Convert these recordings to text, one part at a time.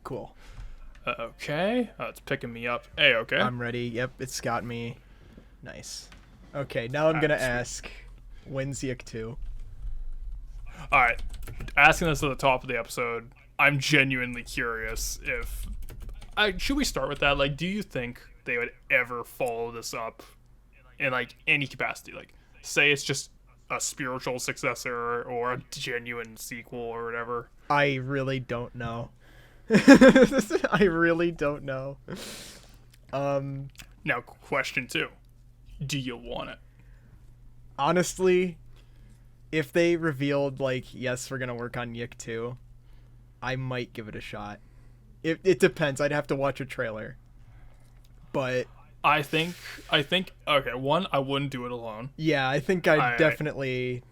Cool. Okay. It's picking me up. Hey, okay. I'm ready. Yep, it's got me. Nice. Okay, now I'm gonna Sweet. ask, when's YIIK 2? All right. Asking this at the top of the episode, I'm genuinely curious if... should we start with that? Like, do you think they would ever follow this up in, like, any capacity? Like, say it's just a spiritual successor or a genuine sequel or whatever. I really don't know. I really don't know. Now, question 2. Do you want it? Honestly, if they revealed, like, yes, we're gonna work on YIIK 2, I might give it a shot. It depends. I'd have to watch a trailer. But I think okay, one, I wouldn't do it alone. yeah, I think I definitely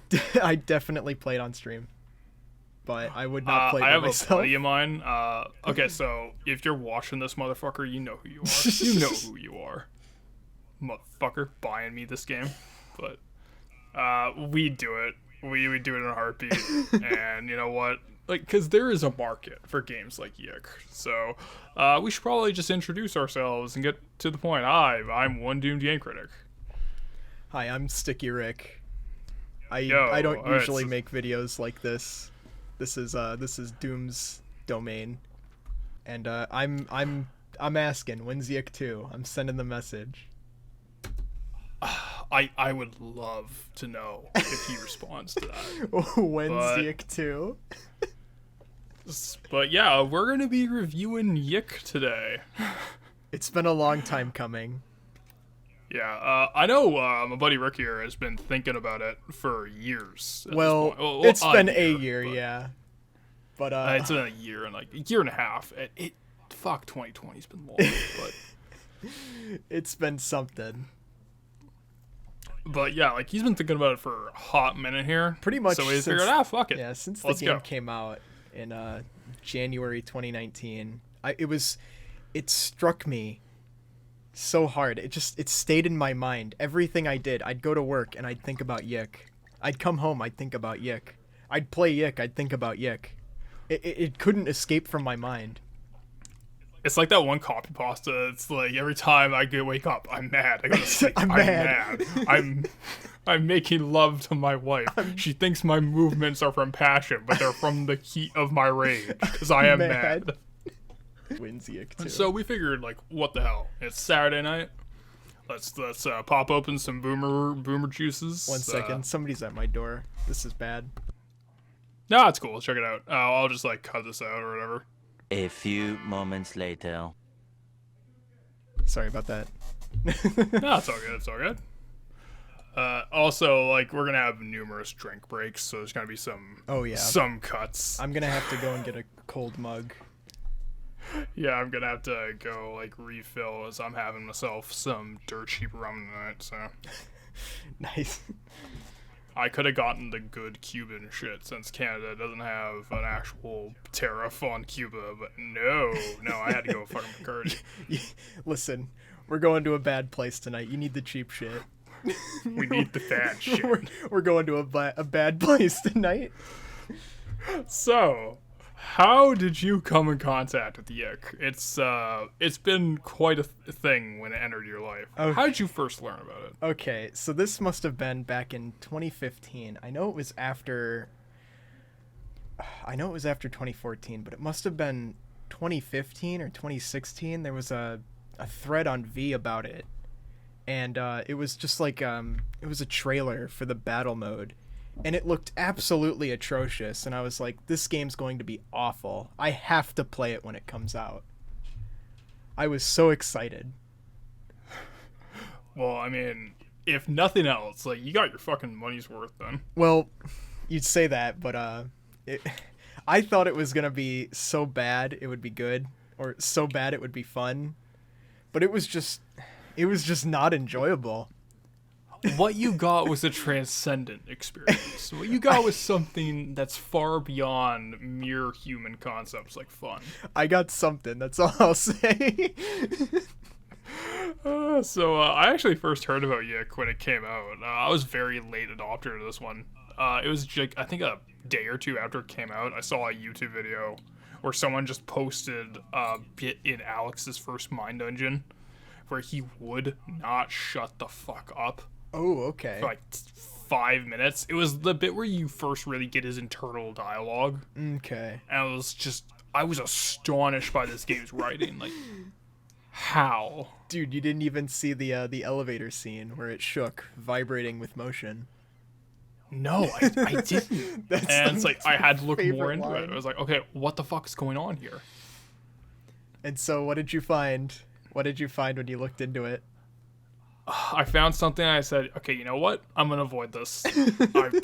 play it on stream. But I would not play it I have myself. a buddy of mine. Okay, so if you're watching this, motherfucker, you know who you are. You know who you are. Motherfucker, buying me this game. But we do it. We do it in a heartbeat. And you know what? Like, because there is a market for games like YIIK. So we should probably just introduce ourselves and get to the point. Hi, I'm One Doomed Game Critic. Hi, I'm Sticky Rick. I don't alright, usually make videos like this. This is Doom's domain. And I'm asking, when's YIIK 2? I'm sending the message. I would love to know if he responds to that. When's YIIK 2? But yeah, we're going to be reviewing YIIK today. It's been a long time coming. Yeah, I know my buddy Rick here has been thinking about it for years. Well, it's been a year, yeah. But it's been a year and like a year and a half. Fuck, 2020's been long, but it's been something. But yeah, like he's been thinking about it for a hot minute here. Pretty much. So we figured, fuck it. Yeah, since Let's the game go. came out in January 2019, it struck me so hard. It stayed in my mind. Everything I did, I'd go to work and I'd think about YIIK. I'd come home, I'd think about YIIK. I'd play YIIK, I'd think about YIIK. It couldn't escape from my mind. It's like that one copy pasta. It's like every time I wake up, I'm mad. I go to sleep. I'm mad. I'm making love to my wife. She thinks my movements are from passion, but they're from the heat of my rage because I am mad. Wins YIIK 2. So we figured, like, what the hell? It's Saturday night. Let's pop open some boomer juices. One second, somebody's at my door. This is bad. No, it's cool. Check it out. I'll just like cut this out or whatever. A few moments later. Sorry about that. No, it's all good. It's all good. Also, like, we're gonna have numerous drink breaks, so there's gonna be some. Oh yeah. Some cuts. I'm gonna have to go and get a cold mug. Yeah, I'm gonna have to go like refill as I'm having myself some dirt cheap rum tonight. So. Nice. I could have gotten the good Cuban shit since Canada doesn't have an actual tariff on Cuba, but no, I had to go fucking Bacardi. Listen, we're going to a bad place tonight. You need the cheap shit. We need the bad shit. We're going to a bad place tonight. So, how did you come in contact with YIIK? It's been quite a thing when it entered your life. Okay. How did you first learn about it? Okay, so this must have been back in 2015. I know it was after 2014, but it must have been 2015 or 2016. There was a thread on V about it, and it was just like it was a trailer for the battle mode. And it looked absolutely atrocious, and I was like, this game's going to be awful. I have to play it when it comes out. I was so excited. Well, I mean, if nothing else, like, you got your fucking money's worth then. Well, you'd say that, but I thought it was going to be so bad it would be good, or so bad it would be fun. But it was just not enjoyable. What you got was a transcendent experience. What you got was something that's far beyond mere human concepts like fun. I got something, that's all I'll say. So I actually first heard about YIIK when it came out. I was very late adopter to this one. It was like, I think a day or two after it came out, I saw a YouTube video where someone just posted a bit in Alex's first mine dungeon where he would not shut the fuck up Oh, okay. for like 5 minutes. It was the bit where you first really get his internal dialogue. Okay. And I was astonished by this game's writing. Like, how? Dude, you didn't even see the elevator scene where it shook, vibrating with motion. No, I didn't. That's And it's like, I had to look more favorite into line. it. I was like, okay, what the fuck is going on here? And so, what did you find? What did you find when you looked into it? I found something and I said, okay, you know what? I'm going to avoid this.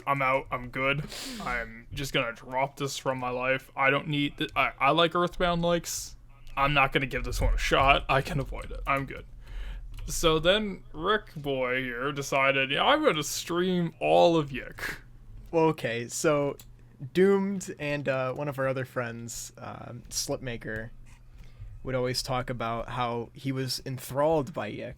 I'm out. I'm good. I'm just going to drop this from my life. I don't need... I like Earthbound likes. I'm not going to give this one a shot. I can avoid it. I'm good. So then Rick Boy here decided, yeah, I'm going to stream all of YIIK. Well, okay, so Doomed and one of our other friends, Slipmaker, would always talk about how he was enthralled by YIIK,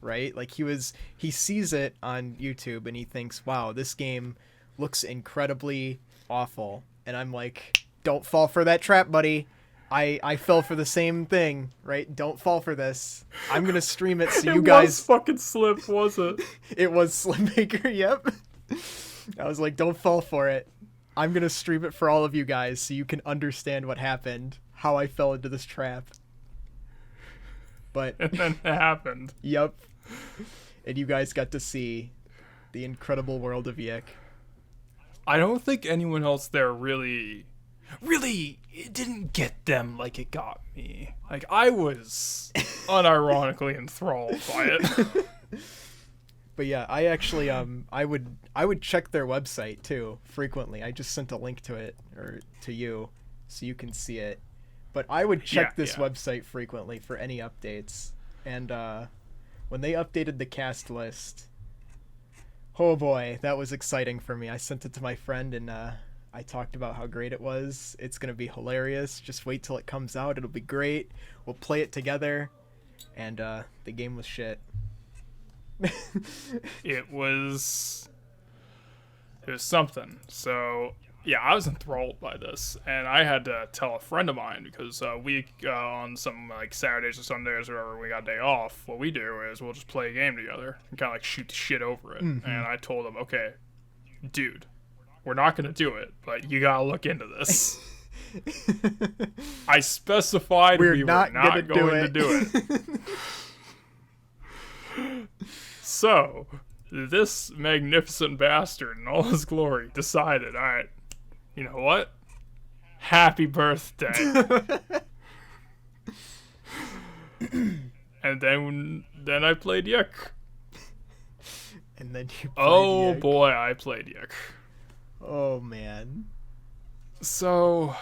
right? Like he sees it on YouTube and he thinks, wow, this game looks incredibly awful. And I'm like, don't fall for that trap, buddy. I fell for the same thing, right? Don't fall for this. I'm gonna stream it so you It guys. was fucking Slip, was it? It was Slimmaker, yep. I was like, don't fall for it. I'm gonna stream it for all of you guys so you can understand what happened, how I fell into this trap. But And then it happened. yep. And you guys got to see the incredible world of YIIK. I don't think anyone else there really, it didn't get them like it got me. Like, I was unironically enthralled by it. But yeah, I actually I would check their website too frequently. I just sent a link to it or to you so you can see it. But I would check Yeah, this yeah. website frequently for any updates. And when they updated the cast list, oh boy, that was exciting for me. I sent it to my friend and I talked about how great it was. It's going to be hilarious. Just wait till it comes out. It'll be great. We'll play it together. And the game was shit. It was something. So yeah, I was enthralled by this, and I had to tell a friend of mine because we on some like Saturdays or Sundays or wherever we got a day off, what we do is we'll just play a game together and kind of like shoot the shit over it. Mm-hmm. And I told him, okay, dude, we're not gonna do it, but you gotta look into this. I specified We're we not were not gonna going to do it. So, this magnificent bastard in all his glory decided, alright, you know what? Happy birthday. And then I played YIIK. And then you played Oh YIIK. boy, I played YIIK. Oh man. So,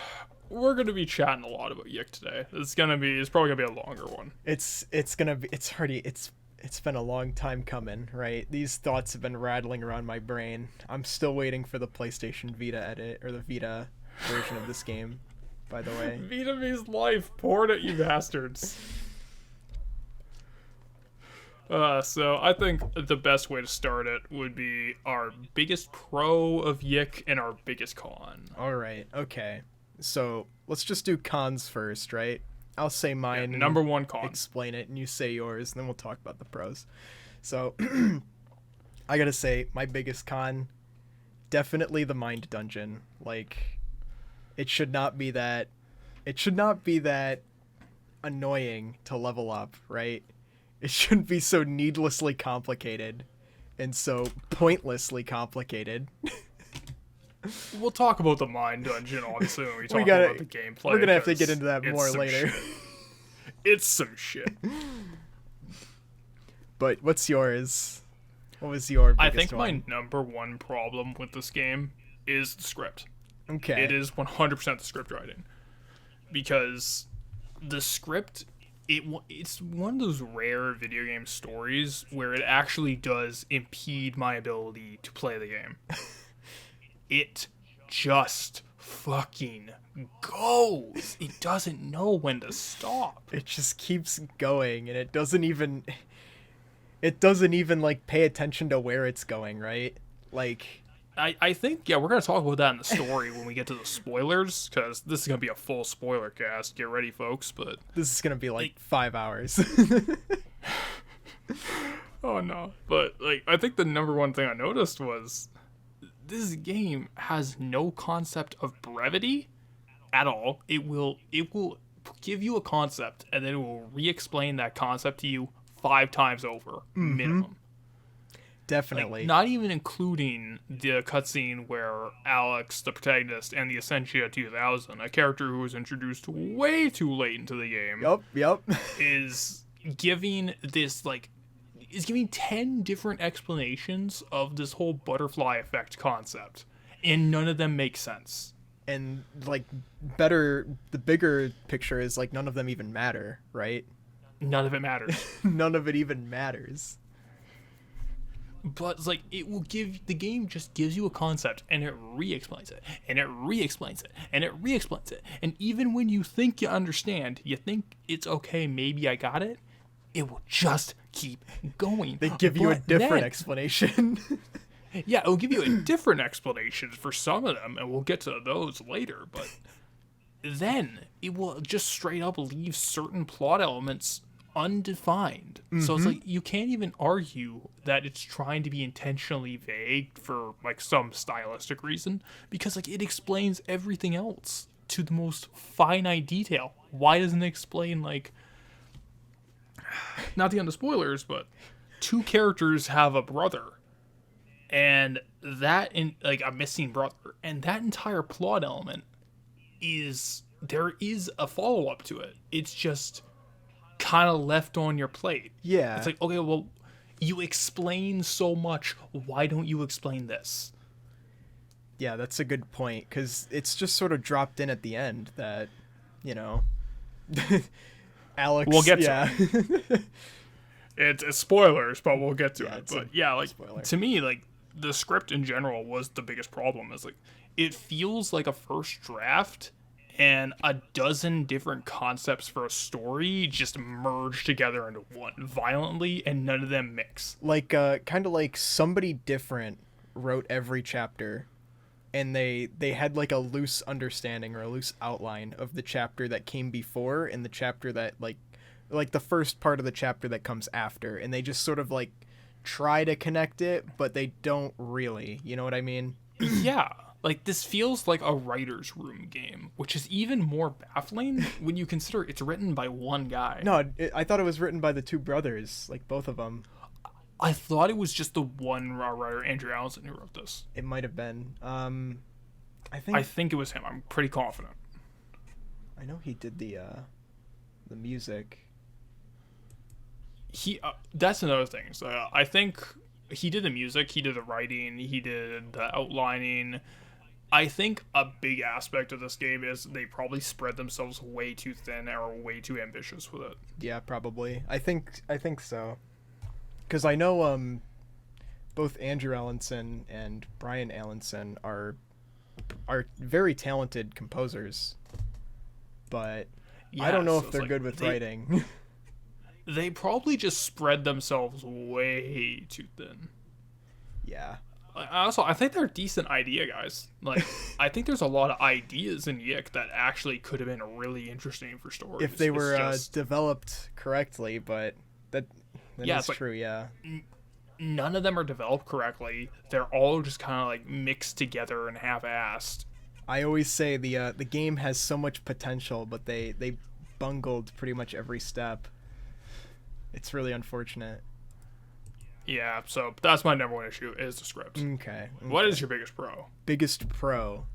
we're going to be chatting a lot about YIIK today. It's probably going to be a longer one. It's been a long time coming, right? These thoughts have been rattling around my brain. I'm still waiting for the PlayStation Vita edit or the Vita version of this game, by the way. Vietnamese life poured at you bastards. So I think the best way to start it would be our biggest pro of YIIK and our biggest con. All right. Okay. So, let's just do cons first, right? I'll say mine. Number one con. Explain it, and you say yours, and then we'll talk about the pros. So, I gotta say, my biggest con, definitely the mind dungeon. Like, it should not be that annoying to level up, right? It shouldn't be so needlessly complicated and so pointlessly complicated. We'll talk about the mine dungeon, obviously, when we talk gotta- about the gameplay. We're gonna have to because get into that it's more some later. shit. It's some shit. But what's yours? What was your biggest I think one? my number one problem with this game is the script. Okay. It is 100% the script writing. Because the script, it's one of those rare video game stories where it actually does impede my ability to play the game. It just fucking goes. It doesn't know when to stop. It just keeps going, and it doesn't even like pay attention to where it's going, right? Like, I think, yeah, we're going to talk about that in the story when we get to the spoilers, because this is going to be a full spoiler cast. Get ready, folks. But This is gonna be like 5 hours. oh no. But like, I think the number one thing I noticed was this game has no concept of brevity at all. It will give you a concept and then it will re-explain that concept to you 5 times over minimum. Definitely. Like, not even including the cutscene where Alex, the protagonist, and the Essentia 2000, a character who was introduced way too late into the game, Yep. is giving this, like, is giving 10 different explanations of this whole butterfly effect concept, and none of them make sense. And like the bigger picture is like none of them even matter, right? None of it matters. None of it even matters. But it's like, it will give, the game just gives you a concept and it re-explains it and it re-explains it and it re-explains it, and even when you think you understand, you think it's okay, maybe I got it, it will just keep going. They give you a But different then- explanation. Yeah, it'll give you a different explanation for some of them, and we'll get to those later, but then it will just straight up leave certain plot elements undefined. So it's like, you can't even argue that it's trying to be intentionally vague for like some stylistic reason, because like it explains everything else to the most finite detail. Why doesn't it explain, like, not to get into spoilers, but 2 characters have a brother, and that, in like, a missing brother, and that entire plot element is, there is a follow-up to it. It's just kind of left on your plate. Yeah. It's like, okay, well, you explain so much, why don't you explain this? Yeah, that's a good point, because it's just sort of dropped in at the end that, you know, Alex. We'll get to yeah. It's spoilers, but we'll get to Yeah, it. it's But a yeah, like, spoiler. to me, like, the script in general was the biggest problem. Is like, it feels like a first draft and a dozen different concepts for a story just merged together into one violently, and none of them mix. Like kind of like somebody different wrote every chapter, and they had like a loose understanding or a loose outline of the chapter that came before and the chapter that like the first part of the chapter that comes after, and they just sort of like try to connect it, but they don't really, you know what I mean? Yeah, like, this feels like a writer's room game, which is even more baffling when you consider it's written by one guy. No, I thought it was written by the 2 brothers, like both of them. I thought it was just the one writer, Andrew Allison, who wrote this. It might have been. I I think it was him. I'm pretty confident. I know he did the music. He that's another thing. So I think he did the music, he did the writing, he did the outlining. I think a big aspect of this game is they probably spread themselves way too thin or way too ambitious with it. Yeah, probably. I think so. Cuz I know both Andrew Allinson and Brian Allinson are very talented composers. But I don't know so if it's they're like, good with writing. They probably just spread themselves way too thin. Yeah. Also, I think they're decent idea guys. Like, I think there's a lot of ideas in YIIK that actually could have been really interesting for stories. If they It's were just, developed correctly, but that Yeah, is it's like- true, yeah. none of them are developed correctly. They're all just kind of like mixed together and half-assed. I always say the game has so much potential, but they bungled pretty much every step. It's really unfortunate. Yeah, so that's my number one issue is the script. Okay. What is your biggest pro? Biggest pro?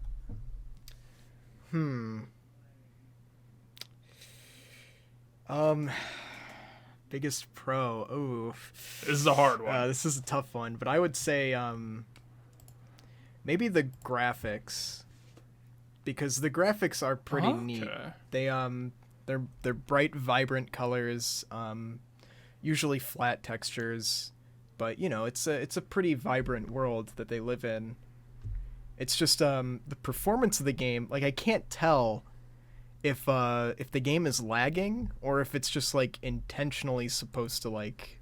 Biggest pro. Ooh. This is a hard one. This is a tough one, but I would say maybe the graphics, because the graphics are pretty neat. Okay. They're bright, vibrant colors, usually flat textures, but you know, it's a pretty vibrant world that they live in. It's just the performance of the game, like I can't tell if the game is lagging or if it's just like intentionally supposed to like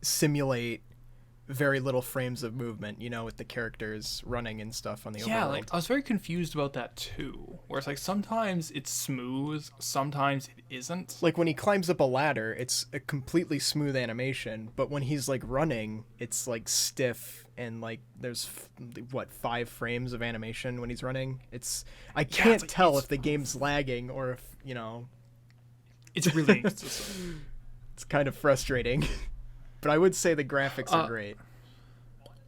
simulate very little frames of movement, you know, with the characters running and stuff on the Yeah, overworld. like I was very confused about that too. Where it's like sometimes it's smooth, sometimes it isn't. Like when he climbs up a ladder, it's a completely smooth animation, but when he's like running, it's like stiff and like there's 5 frames of animation when he's running. I can't like, tell if the game's lagging or if, you know, it's really inconsistent. it's kind of frustrating. But I would say the graphics are great.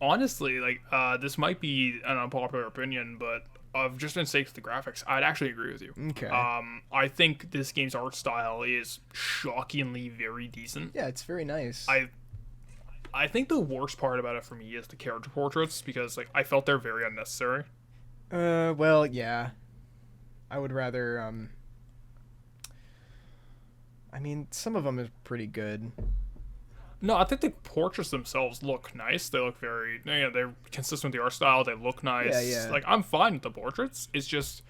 Honestly, like this might be an unpopular opinion, but of just in sake of the graphics, I'd actually agree with you. Okay. I think this game's art style is shockingly very decent. Yeah, it's very nice. I think the worst part about it for me is the character portraits, because like I felt they're very unnecessary. Well, yeah. I would rather I mean, some of them are pretty good. No, I think the portraits themselves look nice. They look very, they're consistent with the art style. They look nice. Yeah, yeah. Like, I'm fine with the portraits. It's just,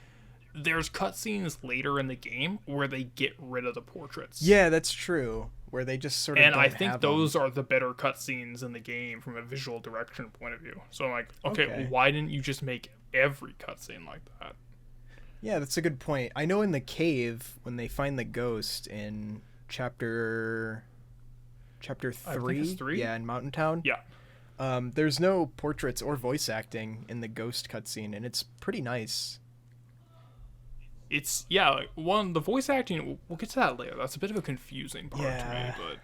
there's cutscenes later in the game where they get rid of the portraits. Yeah, that's true. Where they just sort of And don't I think have those them. are the better cutscenes in the game from a visual direction point of view. So I'm like, okay, Okay. why didn't you just make every cutscene like that? Yeah, that's a good point. I know in the cave, when they find the ghost in chapter 3, I think it's 3? yeah, in Mountain Town. Yeah. There's no portraits or voice acting in the ghost cutscene, and it's pretty nice. It's, like, the voice acting, we'll get to that later. That's a bit of a confusing part to me, Yeah. but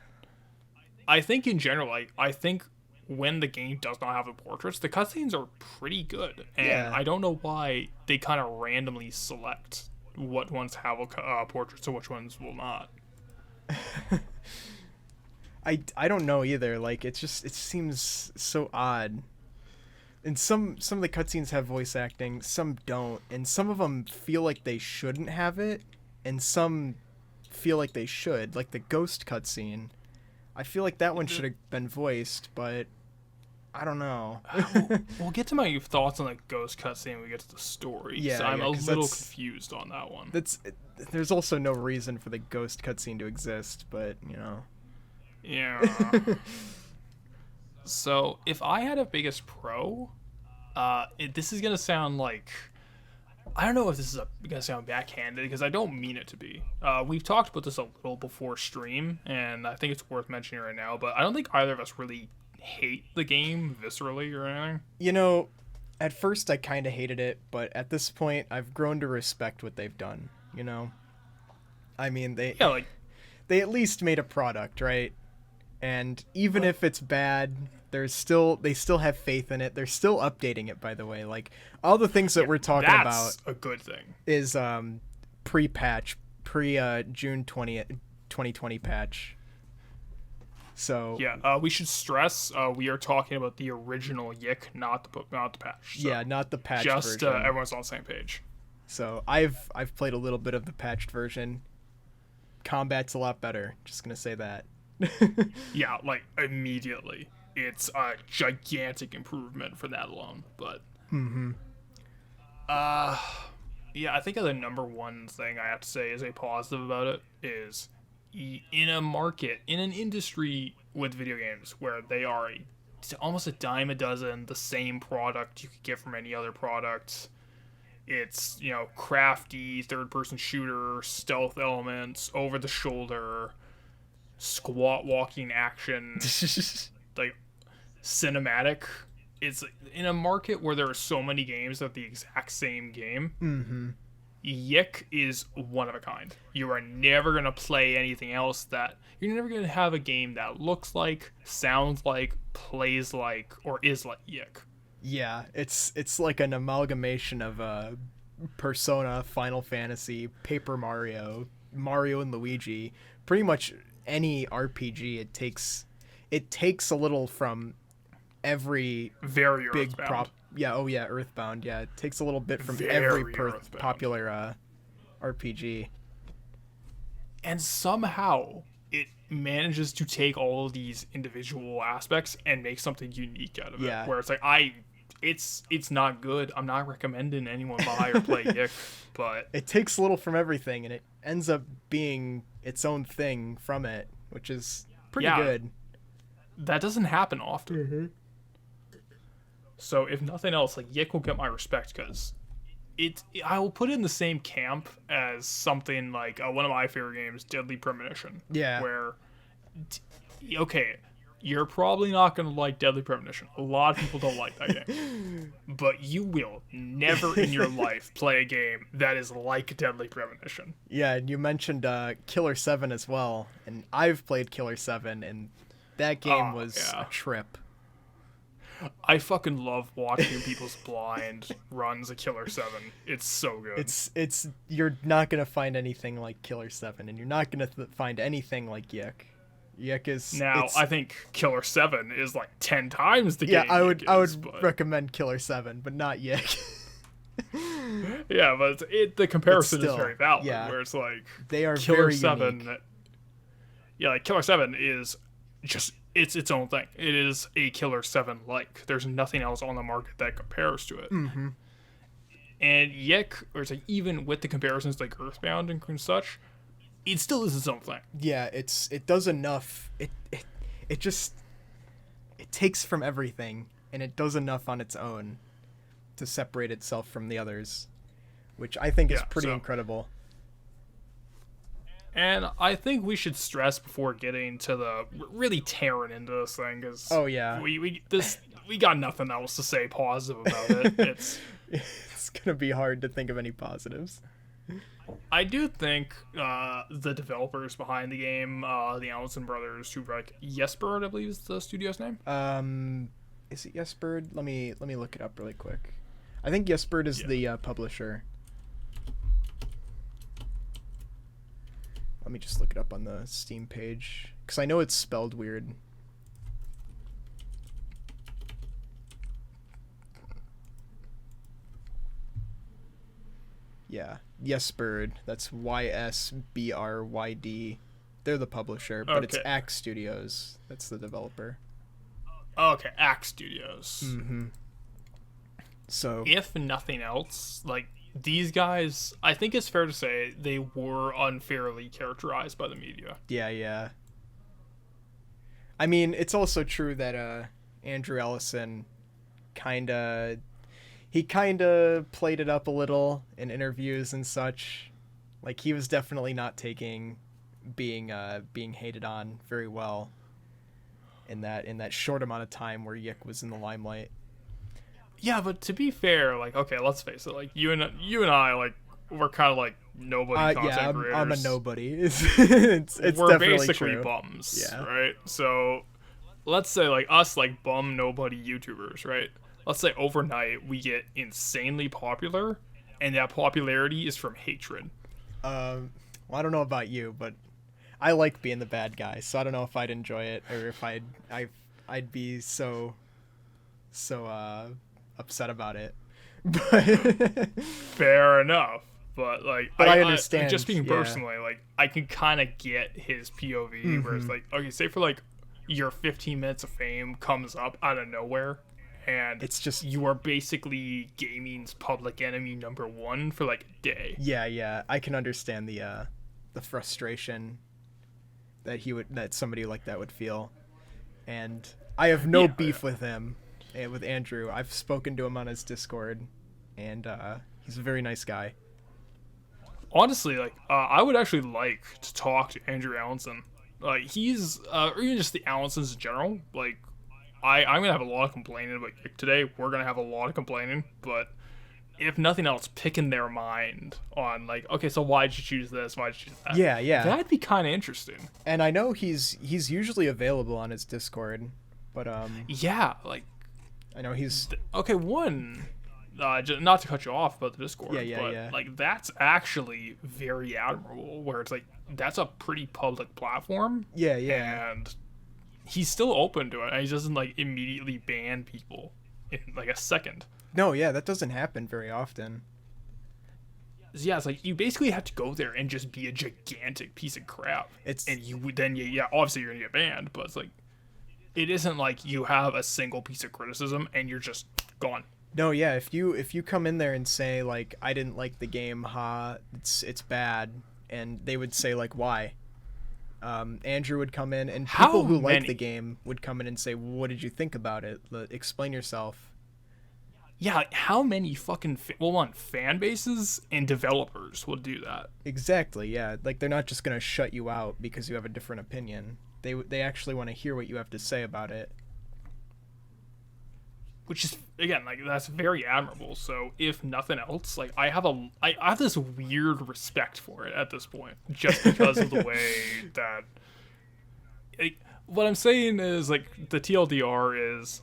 I think in general, I think when the game does not have the portraits, the cutscenes are pretty good. And Yeah. I don't know why they kind of randomly select what ones have portraits and which ones will not. I don't know either. Like it seems so odd. And some of the cutscenes have voice acting, some don't, and some of them feel like they shouldn't have it, and some feel like they should. Like the ghost cutscene, I feel like that one should have been voiced, but I don't know. We'll get to my thoughts on the ghost cutscene when we get to the story. Yeah, so I'm yeah, a 'cause little that's- confused on that one. There's also no reason for the ghost cutscene to exist, but you know. Yeah. So if I had a biggest pro, this is gonna sound like, I don't know if this is gonna sound backhanded because I don't mean it to be. We've talked about this a little before stream, and I think it's worth mentioning right now. But I don't think either of us really hate the game viscerally or anything. You know, at first I kind of hated it, but at this point I've grown to respect what they've done. You know, I mean they at least made a product, right? And even if it's bad, they still have faith in it. They're still updating it, by the way. Like all the things that we're talking about That's a good thing. is pre-patch, June 20th, 2020 patch. So Yeah, we should stress we are talking about the original YIIK, not the patch. So yeah, not the patched just version. everyone's on the same page. So I've played a little bit of the patched version. Combat's a lot better. Just gonna say that. Yeah, like immediately. It's a gigantic improvement for that alone. But yeah, I think the number one thing I have to say is a positive about it is in a market, in an industry with video games where they are almost a dime a dozen the same product you could get from any other product. It's, crafty third-person shooter, stealth elements, over-the-shoulder, squat walking action, like cinematic. It's in a market where there are so many games that are the exact same game. YIIK is one of a kind. You are never going to play anything else that... You're never going to have a game that looks like, sounds like, plays like, or is like YIIK. Yeah, it's like an amalgamation of Persona, Final Fantasy, Paper Mario, Mario and Luigi. Pretty much any RPG, it takes a little from every Very big Earthbound. Earthbound. Yeah, it takes a little bit from Very every Earthbound. popular RPG. And somehow it manages to take all of these individual aspects and make something unique out of Yeah. it. Where it's like, it's not good. I'm not recommending anyone buy or play YIIK, but It takes a little from everything, and it ends up being its own thing from it, which is pretty Yeah. good. that doesn't happen often. So if nothing else, like YIIK will get my respect because I will put it in the same camp as something like one of my favorite games, Deadly Premonition. Yeah. Where, okay, you're probably not gonna like Deadly Premonition. A lot of people don't like that game, but you will never in your life play a game that is like Deadly Premonition. Yeah, and you mentioned Killer 7 as well, and I've played Killer 7, and that game was a trip. I fucking love watching people's blind runs of Killer 7. It's so good. It's you're not gonna find anything like Killer 7, and you're not gonna find anything like YIIK. YIIK is now. I think Killer 7 is like 10 times the game. Yeah, I would but... recommend Killer 7, but not YIIK. Yeah, but the comparison still, is very valid. yeah. Where it's like They are Killer very 7. unique. Yeah, like Killer 7 is just its own thing. It is a Killer 7 like. There's nothing else on the market that compares to it. Mm-hmm. And YIIK, or it's like even with the comparisons like Earthbound and such, it still is its own thing. Yeah, it does enough. It takes from everything, and it does enough on its own to separate itself from the others, which I think is pretty incredible. And I think we should stress before getting to the really tearing into this thing, because we got nothing else to say positive about it. It's gonna be hard to think of any positives. I do think the developers behind the game, the Allison brothers, who like YesBird, I believe is the studio's name. Is it YesBird? Let me look it up really quick. I think YesBird is the publisher. Let me just look it up on the Steam page, because I know it's spelled weird. Yeah, YesBird. That's YSBRYD. They're the publisher, but it's Axe Studios. That's the developer. Okay, Axe Studios. Mm-hmm. So, if nothing else, like these guys, I think it's fair to say they were unfairly characterized by the media. Yeah. I mean, it's also true that Andrew Ellison kind of played it up a little in interviews and such. Like, he was definitely not taking being hated on very well in that short amount of time where YIIK was in the limelight. Yeah, but to be fair, like, okay, let's face it, like you and I, like, we're kind of like nobody content creators. I'm a nobody. It's we're definitely basically true. bums, Yeah. right? So let's say like us, like bum nobody YouTubers, right? Let's say overnight we get insanely popular, and that popularity is from hatred. Well, I don't know about you, but I like being the bad guy, so I don't know if I'd enjoy it or if I'd be so upset about it. But fair enough. But like, but I understand. Just speaking personally, like I can kind of get his POV, where it's like, okay, say for like your 15 minutes of fame comes up out of nowhere, and it's just you are basically gaming's public enemy #1 for like a day. Yeah, I can understand the frustration that somebody like that would feel, and I have no beef with him. With Andrew, I've spoken to him on his Discord, and he's a very nice guy. Honestly, like I would actually like to talk to Andrew Allenson. Like he's or even just the Allensons in general. Like I'm gonna have a lot of complaining about YIIK today. We're gonna have a lot of complaining, but if nothing else, picking their mind on like, okay, so why'd you choose this? Why'd you choose that? Yeah. That'd be kind of interesting. And I know he's usually available on his Discord, but yeah, like. I know he's okay. Not to cut you off about the Discord, yeah. Like that's actually very admirable. Where it's like that's a pretty public platform. Yeah. And he's still open to it. And he doesn't like immediately ban people in like a second. No, yeah, that doesn't happen very often. Yeah, it's like you basically have to go there and just be a gigantic piece of crap. Obviously you're gonna get banned, but it's like. It isn't like you have a single piece of criticism and you're just gone. No, yeah. If you come in there and say like I didn't like the game, it's bad, and they would say like why, Andrew would come in, and How people who like many? the game would come in and say, "What did you think about it? Explain yourself." Yeah, how many fucking fan bases and developers will do that? Exactly. Yeah, like they're not just gonna shut you out because you have a different opinion. They actually want to hear what you have to say about it. Which is, again, like, that's very admirable. So if nothing else, like, I have this weird respect for it at this point, just because of the way that, like, what I'm saying is, like, the TLDR is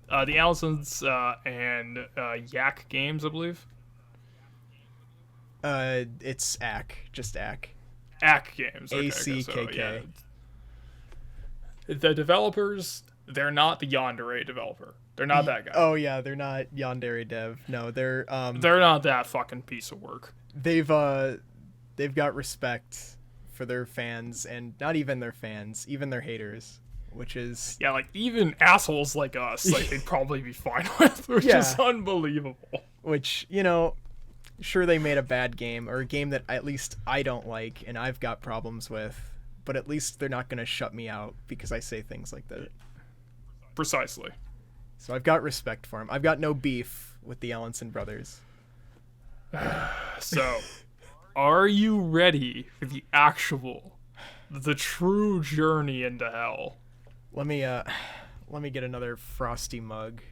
the Allisons and YIIK Games, I believe. It's ACK, just ACK. YIIK Games. Okay, ACKK. yeah. The developers, they're not the Yandere developer. They're not that guy. Oh yeah, they're not Yandere Dev. No, they're not that fucking piece of work. they've got respect for their fans, and not even their fans, even their haters, which is Yeah, like, even assholes like us, like, they'd probably be fine with, which Yeah. is unbelievable. which, sure they made a bad game, or a game that at least I don't like and I've got problems with, but at least they're not going to shut me out because I say things like that. Precisely. So I've got respect for them. I've got no beef with the Ellenson brothers. So, are you ready for the true journey into hell? Let me get another frosty mug,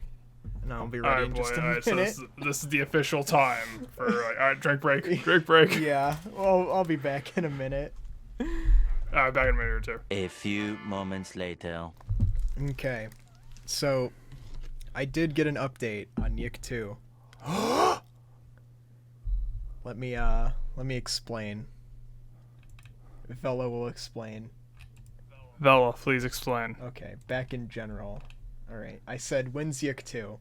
and I'll be ready Alright, in boy. just a Alright, so minute. this is the official time for, like, alright, drink break. Drink break. Yeah, well, I'll be back in a minute. Alright, back in a minute or two. A few moments later. Okay, so I did get an update on YIIK 2. Let me explain. Vella will explain. Vella, please explain. Okay, back in general. Alright, I said, when's YIIK 2?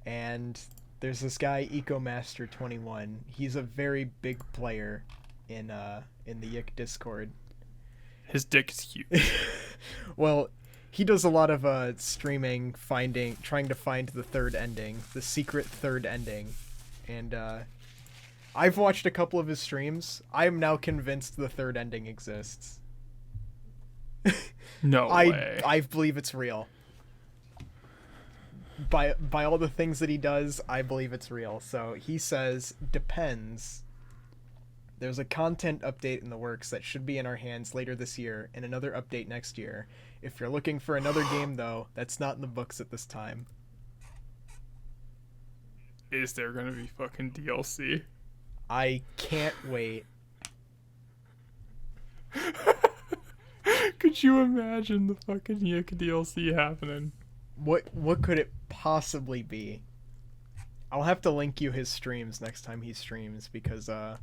And there's this guy, EcoMaster21. He's a very big player in the YIIK Discord. His dick is huge. Well, he does a lot of streaming, trying to find the third ending, the secret third ending. And I've watched a couple of his streams. I am now convinced the third ending exists. No way. I believe it's real. By all the things that he does, I believe it's real. So he says, depends. There's a content update in the works that should be in our hands later this year, and another update next year. If you're looking for another game, though, that's not in the books at this time. Is there gonna be fucking DLC? I can't wait. Could you imagine the fucking YIIK DLC happening? What could it possibly be? I'll have to link you his streams next time he streams, because I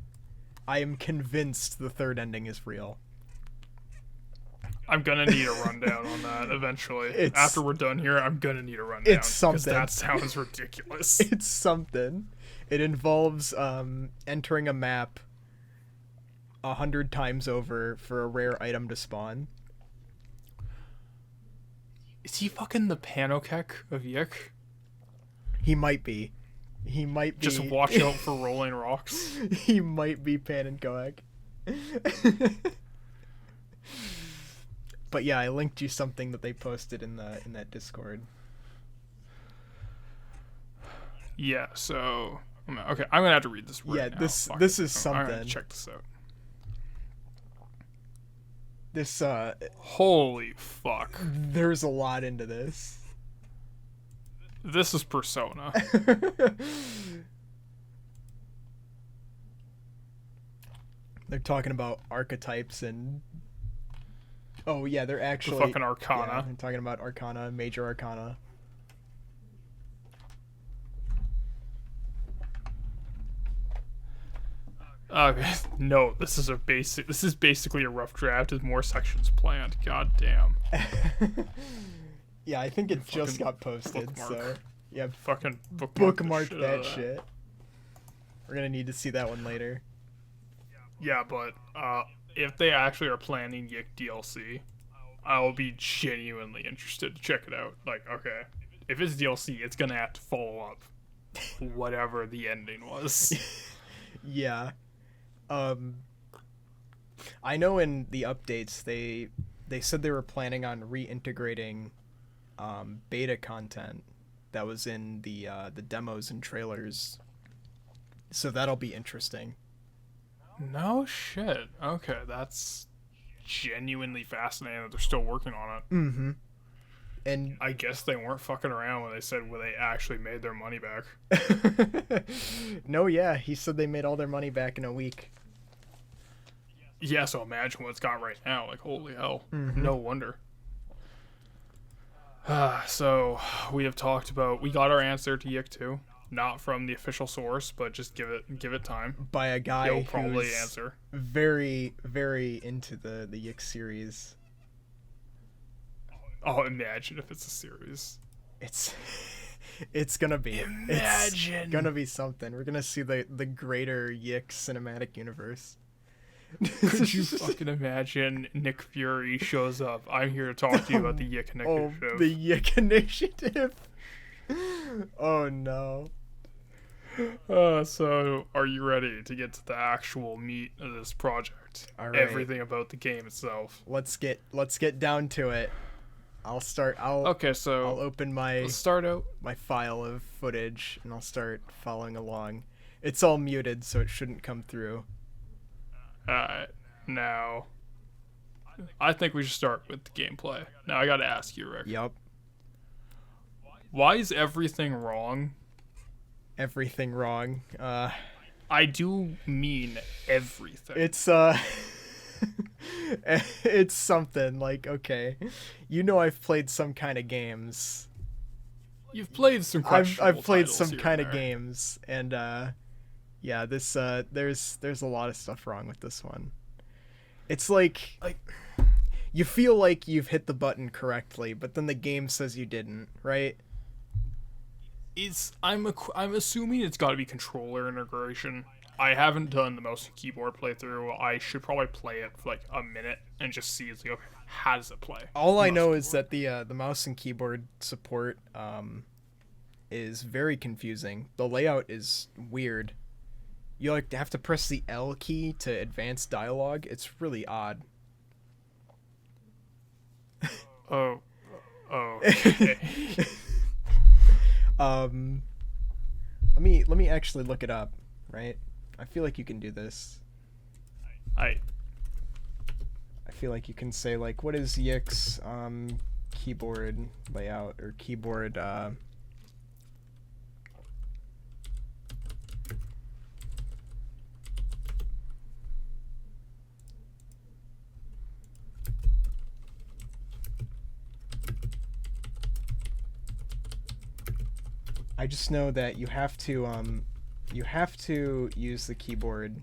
am convinced the third ending is real. I'm gonna need a rundown on that eventually. After we're done here, I'm gonna need a rundown. It's something. Because that sounds ridiculous. It's something. It involves entering a map 100 times over for a rare item to spawn. Is he fucking the Panokek of YIIK? He might be. He might be. Just watch out for rolling rocks. He might be Pan and Goek. But yeah, I linked you something that they posted in that Discord. Yeah, so okay, I'm gonna have to read this right Yeah, now. this Fuck. this is I'm gonna something. check this out. This Holy fuck. there's a lot into this. This is Persona. They're talking about archetypes and oh yeah, they're actually fucking Arcana. Yeah, they're talking about Arcana, Major Arcana. No, this is basically a rough draft with more sections planned. God damn. Yeah, I think it just Fucking got posted, bookmark. so yeah, Fucking bookmark, bookmark the shit out that of shit. We're gonna need to see that one later. Yeah, but if they actually are planning YIIK DLC, I will be genuinely interested to check it out. Like, okay, if it's DLC, it's gonna have to follow up whatever the ending was. Yeah. I know in the updates they said they were planning on reintegrating beta content that was in the demos and trailers. So that'll be interesting. No shit. Okay, that's genuinely fascinating that they're still working on it. Mm-hmm. And I guess they weren't fucking around when they said when they actually made their money back. no, yeah, he said they made all their money back in a week. Yeah, so imagine what it's got right now. Like, holy hell. Mm-hmm. No wonder. So, we have talked about... We got our answer to YIIK 2. Not from the official source, but just give it time. By a guy He'll probably who's answer. very, very into the YIIK series. Oh, imagine if it's a series. It's gonna be. Imagine. It's gonna be something. We're gonna see the greater YIIK cinematic universe. Could you fucking imagine Nick Fury shows up? I'm here to talk to you about the YIIK initiative. Oh, the YIIK initiative. Oh no. So are you ready to get to the actual meat of this project? All right. Everything about the game itself. Let's get down to it. I'll Okay, so I'll open let's start out. my file of footage and I'll start following along. It's all muted, so it shouldn't come through. Now, I think we should start with the gameplay. Now, I gotta ask you, Rick. Yup. Why is everything wrong? Everything wrong. I do mean everything. It's it's something like, okay, I've played some kind of games. You've played some questionable I've played titles some here kind and of there. games, and yeah, this there's a lot of stuff wrong with this one. It's like you feel like you've hit the button correctly, but then the game says you didn't, right? I'm assuming it's got to be controller integration. I haven't done the mouse and keyboard playthrough. I should probably play it for like a minute and just see it's like, okay, how does it play? All I Mouse know and is that the mouse and keyboard support is very confusing. The layout is weird. You like have to press the L key to advance dialogue. It's really odd. Oh, okay. Let me actually look it up, right? I feel like you can do this. I feel like you can say like, what is YIIK's keyboard layout or keyboard I just know that you have to use the keyboard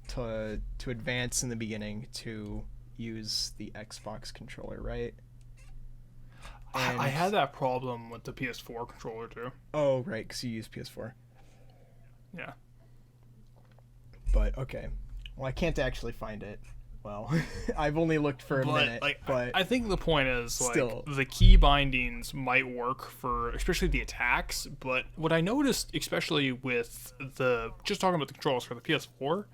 to advance in the beginning to use the Xbox controller, right? And, I had that problem with the PS4 controller too. oh, right, because you use PS4. Yeah. But okay, well, I can't actually find it. Well, I've only looked for a minute, but I think the point is still. like the key bindings might work for especially the attacks, but what I noticed especially with just talking about the controls for the PS4,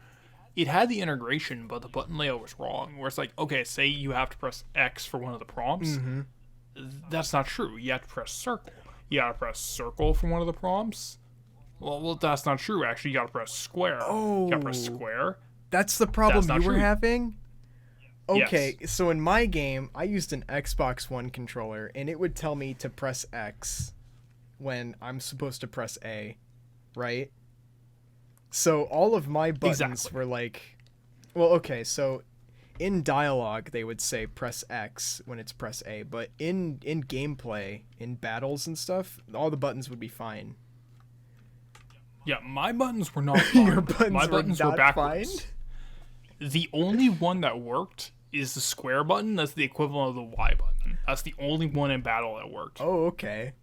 it had the integration, but the button layout was wrong. Where it's like, okay, say you have to press X for one of the prompts, Mm-hmm. that's not true. You have to press circle. You gotta press circle for one of the prompts. Well, that's not true. Actually, you gotta press square. You gotta press Oh. square. That's the problem That's not you were true. having? Okay, Yes. so in my game, I used an Xbox One controller, and it would tell me to press X when I'm supposed to press A, right? So all of my buttons Exactly. were like... Well, okay, so in dialogue, they would say press X when it's press A, but in gameplay, in battles and stuff, all the buttons would be fine. Yeah, my buttons were not fine. Your buttons my were buttons not were backwards. fine? The only one that worked is the square button. That's the equivalent of the Y button. That's the only one in battle that worked. Oh, okay.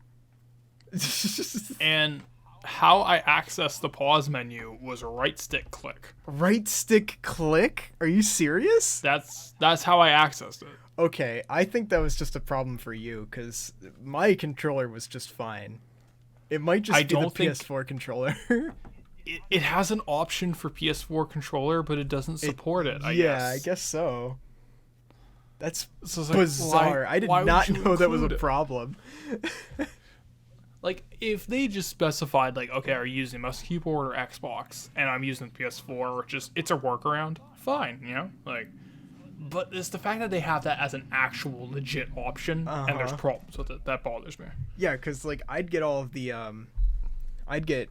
And how I accessed the pause menu was right stick click. Right stick click? Are you serious? That's how I accessed it. Okay, I think that was just a problem for you, because my controller was just fine. It might just I be the don't think- PS4 controller. it has an option for PS4 controller, but it doesn't support it. I guess. I guess so. That's So it's like, bizarre. I did why would not you know that was a include it? problem. Like, if they just specified, like, okay, are you using mouse and keyboard or Xbox, and I'm using PS4, or just it's a workaround, fine, you know, like. But it's the fact that they have that as an actual legit option, and there's problems with it that bothers me. Yeah, because like I'd get all of the I'd get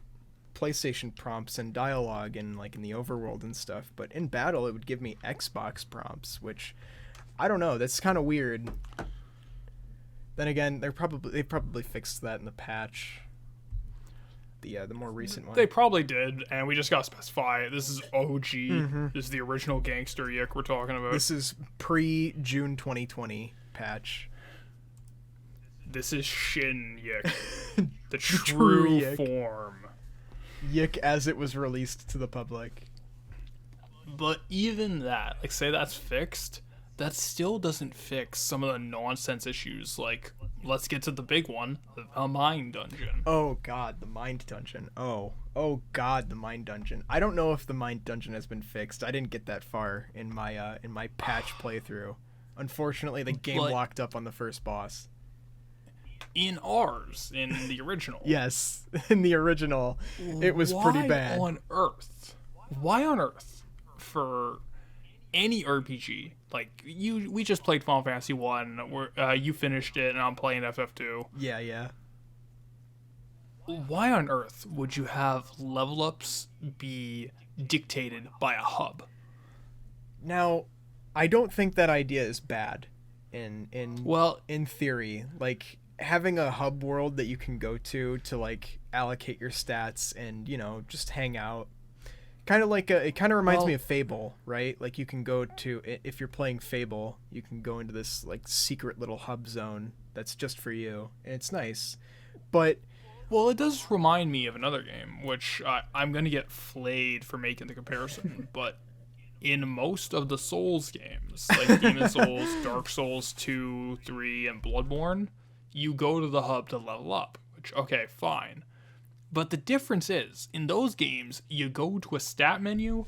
PlayStation prompts and dialogue and like in the overworld and stuff, but in battle it would give me Xbox prompts, which I don't know, that's kind of weird. Then again, they probably fixed that in the patch. The more recent one. They probably did, and we just gotta specify this is OG. This is the original gangster YIIK we're talking about. This is pre-June 2020 patch. This is Shin YIIK, the true YIIK. form. YIIK as it was released to the public. But even that, like, say that's fixed, that still doesn't fix some of the nonsense issues. Like, let's get to the big one, the Mind Dungeon. Oh god, the Mind Dungeon. Oh god, the Mind Dungeon. I don't know if the Mind Dungeon has been fixed. I didn't get that far in my patch playthrough. Unfortunately, the game But- locked up on the first boss. In ours, in the original. Yes, in the original, it was pretty bad. Why on earth, for any RPG, like we just played Final Fantasy 1, where you finished it and I'm playing FF2. Yeah. Why on earth would you have level ups be dictated by a hub? Now, I don't think that idea is bad Well, in theory. Like having a hub world that you can go to like allocate your stats and, you know, just hang out. Kind of like it kind of reminds me of Fable, right? Like you can go to, if you're playing Fable, you can go into this like secret little hub zone that's just for you, and it's nice. But well, it does remind me of another game, which I'm gonna get flayed for making the comparison, but in most of the Souls games, like Demon Souls, Dark Souls 2, 3, and Bloodborne, you go to the hub to level up, which, okay, fine. But the difference is, in those games, you go to a stat menu,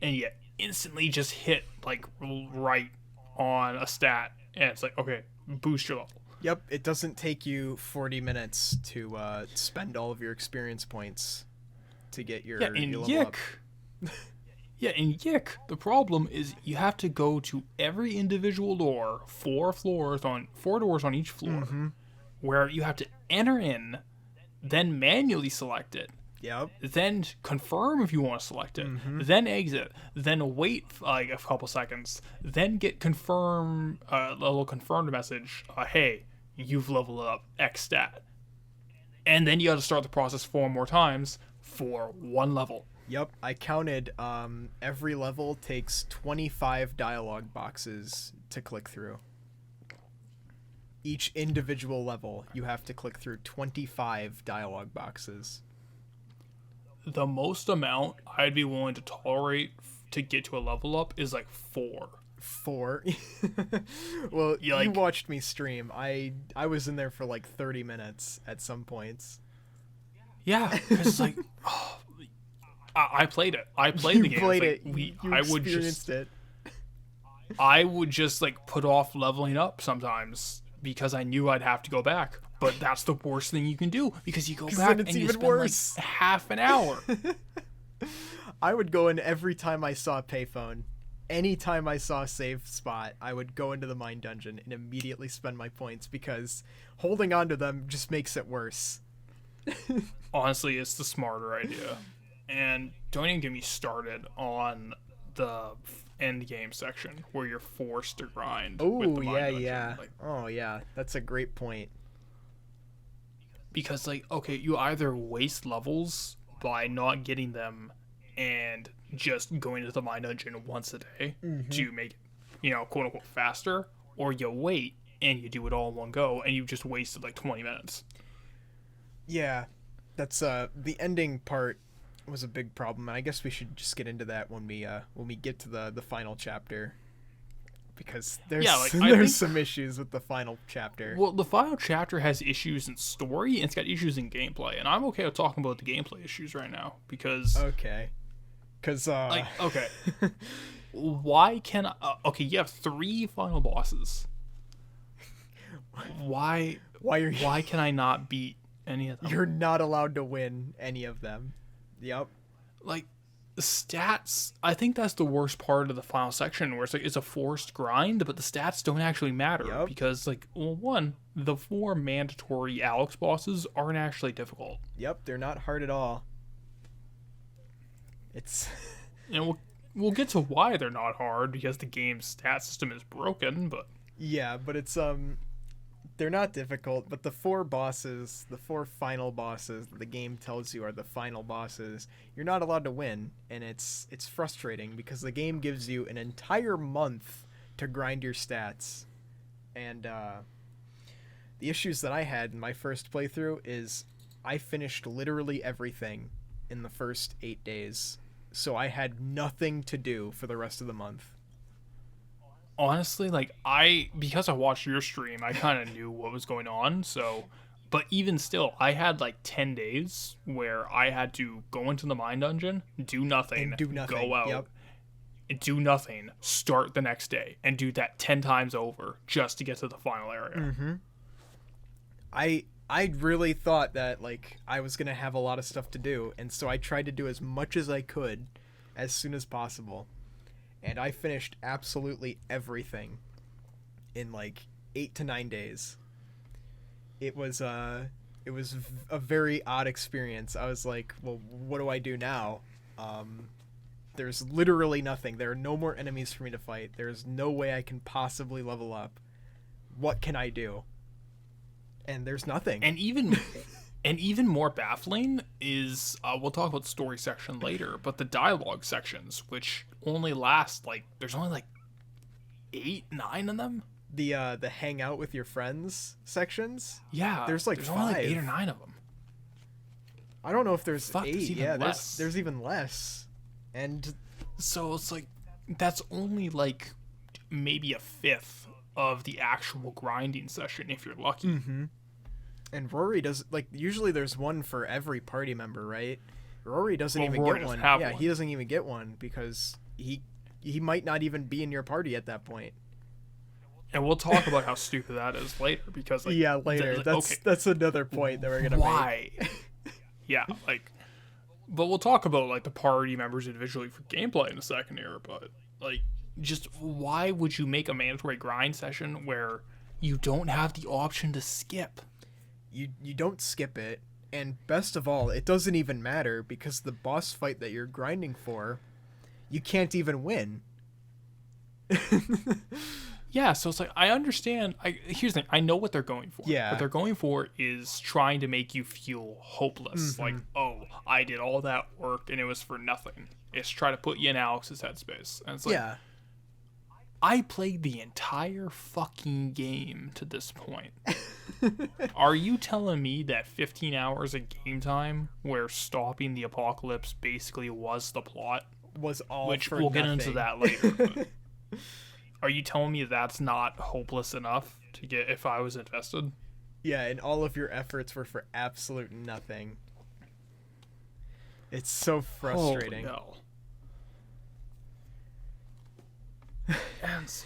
and you instantly just hit, like, right on a stat, and it's like, okay, boost your level. yep, it doesn't take you 40 minutes to spend all of your experience points to get your, Yeah, in your level up. in YIIK, the problem is you have to go to every individual door, four doors on each floor, where you have to enter in, then manually select it, Yep. then confirm if you want to select it, then exit, then wait like a couple seconds, then get a little confirmed message, hey, you've leveled up X stat. And then you got to start the process 4 more times for one level. Yep, I counted every level takes 25 dialogue boxes to click through. Each individual level, you have to click through 25 dialogue boxes. The most amount I'd be willing to tolerate to get to a level up is like 4. 4? Well, Yeah, like- you watched me stream. I was in there for like 30 minutes at some points. Yeah, because like, I played it. I played You the game. played It's it. like, You experienced it. I would just like put off leveling up sometimes because I knew I'd have to go back. But that's the worst thing you can do because you go 'Cause back then and it's you even spend worse. like half an hour. I would go in every time I saw a payphone. Anytime I saw a save spot, I would go into the Mind Dungeon and immediately spend my points because holding on to them just makes it worse. Honestly, it's the smarter idea. And don't even get me started on the end game section where you're forced to grind. with Oh, the Mind Dungeon. yeah. Like, Oh, yeah. That's a great point. because like, okay, you either waste levels by not getting them and just going to the Mind Dungeon once a day to make it, quote unquote faster, or you wait and you do it all in one go and you just wasted like 20 minutes. Yeah. That's the ending part was a big problem, and I guess we should just get into that when we get to the final chapter. because there's Yeah, like, there's some issues with the final chapter. Well, the final chapter has issues in story, and it's got issues in gameplay, and I'm okay with talking about the gameplay issues right now because Okay. Because like, okay, why can okay, you have 3 final bosses. Why why can I not beat any of them? you're not allowed to win any of them. Yep. Like, the stats, I think that's the worst part of the final section, where it's like it's a forced grind, but the stats don't actually matter. Yep. Because, like, well, one, the 4 mandatory Alex bosses aren't actually difficult. Yep, they're not hard at all. It's And we'll get to why they're not hard, because the game's stat system is broken, but yeah, but it's they're not difficult, but the 4 bosses, the 4 final bosses that the game tells you are the final bosses, you're not allowed to win, and it's frustrating because the game gives you an entire month to grind your stats. And the issues that I had in my first playthrough is I finished literally everything in the first 8 days. So I had nothing to do for the rest of the month. honestly, like, because I watched your stream, I kind of knew what was going on, so, but even still, I had like 10 days where I had to go into the mine dungeon, do nothing, And do nothing, go out, yep. and do nothing, start the next day, and do that 10 times over just to get to the final area. Mm-hmm. I really thought that, like, I was gonna have a lot of stuff to do, and so I tried to do as much as I could as soon as possible. And I finished absolutely everything in like 8 to 9 days. It was a very odd experience. I was like, well, what do I do now? There's literally nothing. There are no more enemies for me to fight. There's no way I can possibly level up. What can I do? And there's nothing. And even more baffling is, we'll talk about the story section later, but the dialogue sections, which only last, like, there's only like 8, 9 of them. The hang out with your friends sections. Yeah, There's like only like 5. 8 or 9 of them. I don't know if there's Fuck, 8. there's even Yeah, less. there's even less. And So it's like, that's only like maybe a 5th of the actual grinding session if you're lucky. mm-hmm. And Rory does, like, usually there's one for every party member, right? Rory doesn't even Rory get doesn't one. have Yeah, one. he doesn't even get one because he might not even be in your party at that point. And we'll talk about how stupid that is later, because like, Yeah, later. like, That's okay, that's another point that we're gonna make. why? Yeah, like, but we'll talk about like the party members individually for gameplay in a second here. But like, just why would you make a mandatory grind session where you don't have the option to skip? You don't skip it, and best of all, it doesn't even matter because the boss fight that you're grinding for, you can't even win. Yeah, so it's like, I understand. Here's the thing. I know what they're going for. Yeah. What they're going for is trying to make you feel hopeless. Mm-hmm. Like, oh, I did all that work and it was for nothing. It's try to put you in Alex's headspace. And it's like, Yeah. I played the entire fucking game to this point. Are you telling me that 15 hours of game time where stopping the apocalypse basically was the plot? Was all Which for we'll nothing. get into that later. But are you telling me that's not hopeless enough to get if I was invested? Yeah, and all of your efforts were for absolute nothing. It's so frustrating. Holy hell. And it's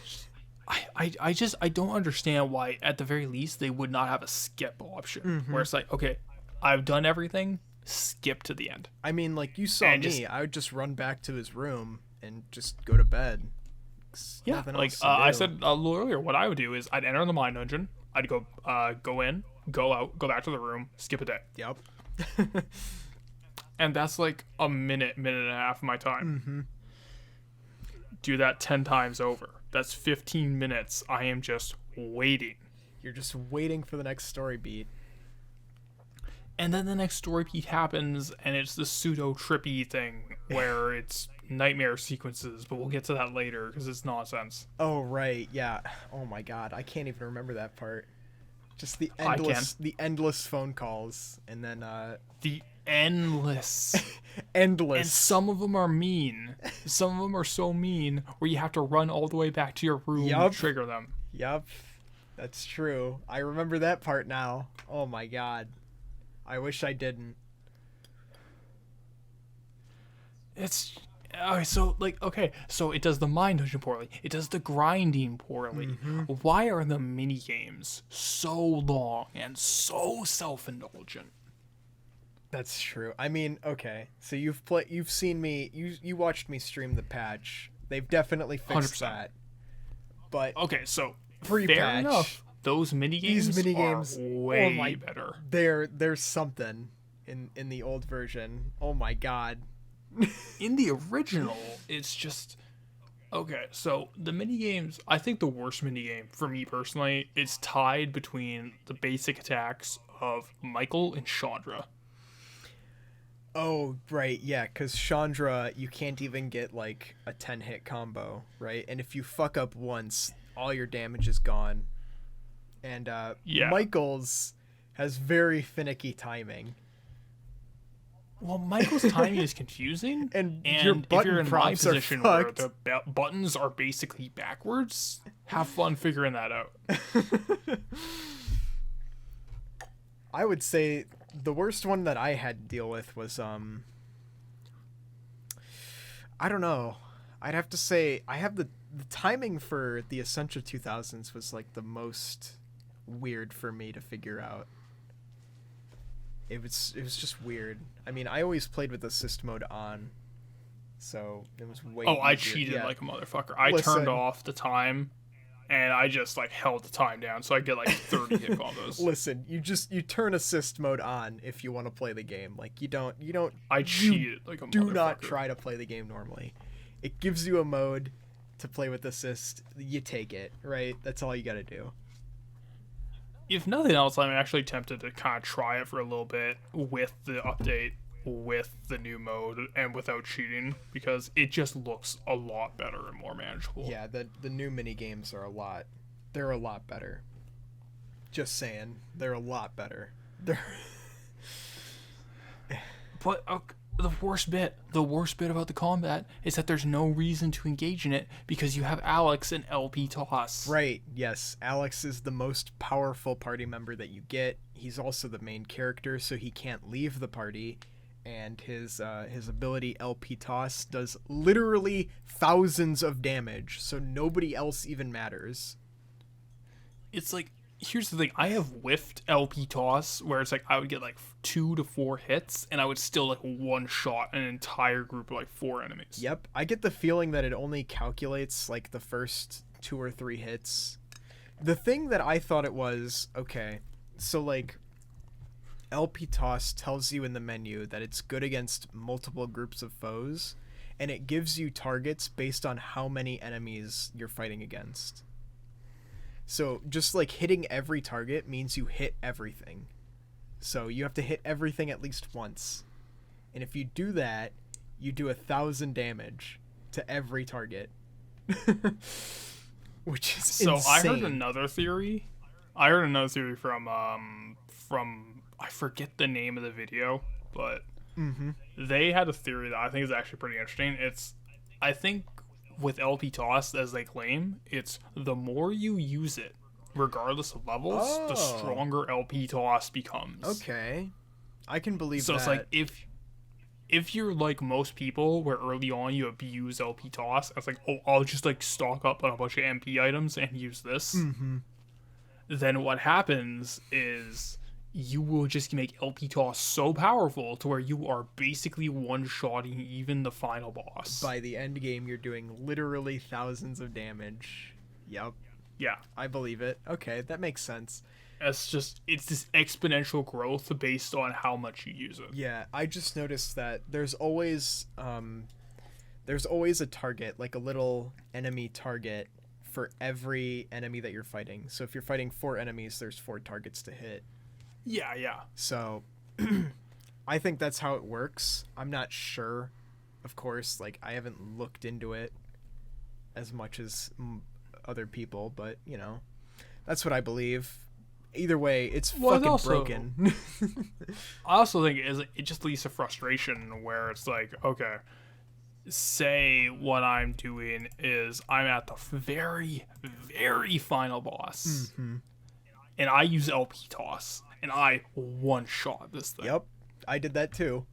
just, I don't understand why at the very least they would not have a skip option Mm-hmm. where it's like, okay, I've done everything, skip to the end. I mean, like, you saw And me. just- I would just run back to his room and just go to bed. Yeah, Nothing like else to I do. said a little earlier, what I would do is I'd enter the mine dungeon, I'd go in, go out, go back to the room, skip a day. Yep. And that's like a minute and a half of my time. Mm-hmm. Do that 10 times over. That's 15 minutes. I am just waiting. You're just waiting for the next story beat. And then the next story beat happens, and it's the pseudo trippy thing where it's nightmare sequences, but we'll get to that later because it's nonsense. Oh, right. Yeah. Oh my god, I can't even remember that part. Just the I endless phone calls, and then endless. Endless. And some of them are mean. Some of them are so mean where you have to run all the way back to your room Yup. to trigger them. Yup. That's true. I remember that part now. Oh my god. I wish I didn't. It's so it does the mind dungeon poorly. It does the grinding poorly. Why are the mini games so long and so self-indulgent? That's true. I mean, okay. So you've seen me, you watched me stream the patch. They've definitely fixed 100%. that. But Okay, so pre-patch, fair enough. These mini games are way better. There's something in the old version. Oh my god. In the original, it's just okay. So the mini games, I think the worst mini game for me personally is tied between the basic attacks of Michael and Chandra. Oh, right, yeah, because Chandra, you can't even get, like, a 10-hit combo, right? And if you fuck up once, all your damage is gone. And, Michael's has very finicky timing. Well, Michael's timing is confusing, And and your if button you're in my prompts are position where fucked. the buttons are basically backwards, have fun figuring that out. I would say the worst one that I had to deal with was, I don't know. I'd have to say I have the timing for the Essential 2000s was, like, the most weird for me to figure out. It was just weird. I mean, I always played with assist mode on, so it was way Oh, I easier. cheated Yeah. like a motherfucker. I Listen. turned off the time, and I just like held the time down so I get like 30 hit combos. Listen, you turn assist mode on if you want to play the game. Like you don't I you cheated like a do motherfucker. not try to play the game normally. It gives you a mode to play with assist. You take it, right? That's all you got to do. If nothing else, I'm actually tempted to kind of try it for a little bit with the update, with the new mode, and without cheating, because it just looks a lot better and more manageable. Yeah, the new mini games are a lot better. Just saying, they're a lot better. They're But the worst bit about the combat is that there's no reason to engage in it because you have Alex and LP Toss. right. Yes, Alex is the most powerful party member that you get. He's also the main character, so he can't leave the party. And his ability LP Toss does literally thousands of damage, so nobody else even matters. It's like, here's the thing, I have whiffed LP Toss where it's like I would get like 2 to 4 hits and I would still like one shot an entire group of like 4 enemies. Yep, I get the feeling that it only calculates like the first 2 or 3 hits. The thing that I thought it was, okay, so like LP Toss tells you in the menu that it's good against multiple groups of foes, and it gives you targets based on how many enemies you're fighting against. So just like hitting every target means you hit everything. So you have to hit everything at least once. And if you do that, you do 1,000 damage to every target. Which is So insane. I heard another theory. From I forget the name of the video, but they had a theory that I think is actually pretty interesting. I think with LP Toss, as they claim, it's the more you use it, regardless of levels, the Oh. stronger LP Toss becomes. Okay. I can believe So that. it's like if you're like most people, where early on you abuse LP Toss, it's like, oh, I'll just like stock up on a bunch of MP items and use this. Then what happens is you will just make LP Toss so powerful to where you are basically one-shotting even the final boss. By the end game, you're doing literally thousands of damage. Yep. Yeah. I believe it. Okay, that makes sense. It's this exponential growth based on how much you use it. Yeah, I just noticed that there's always a target, like a little enemy target for every enemy that you're fighting. So if you're fighting 4 enemies, there's 4 targets to hit. Yeah. So I think that's how it works. I'm not sure. Of course, like I haven't looked into it as much as other people, but you know, that's what I believe. Either way, it's Well, fucking also- broken. I also think it just leads to frustration where it's like, okay, say what I'm doing is I'm at the very, very final boss, and I use LP toss, and I one shot this thing. Yep, I did that too.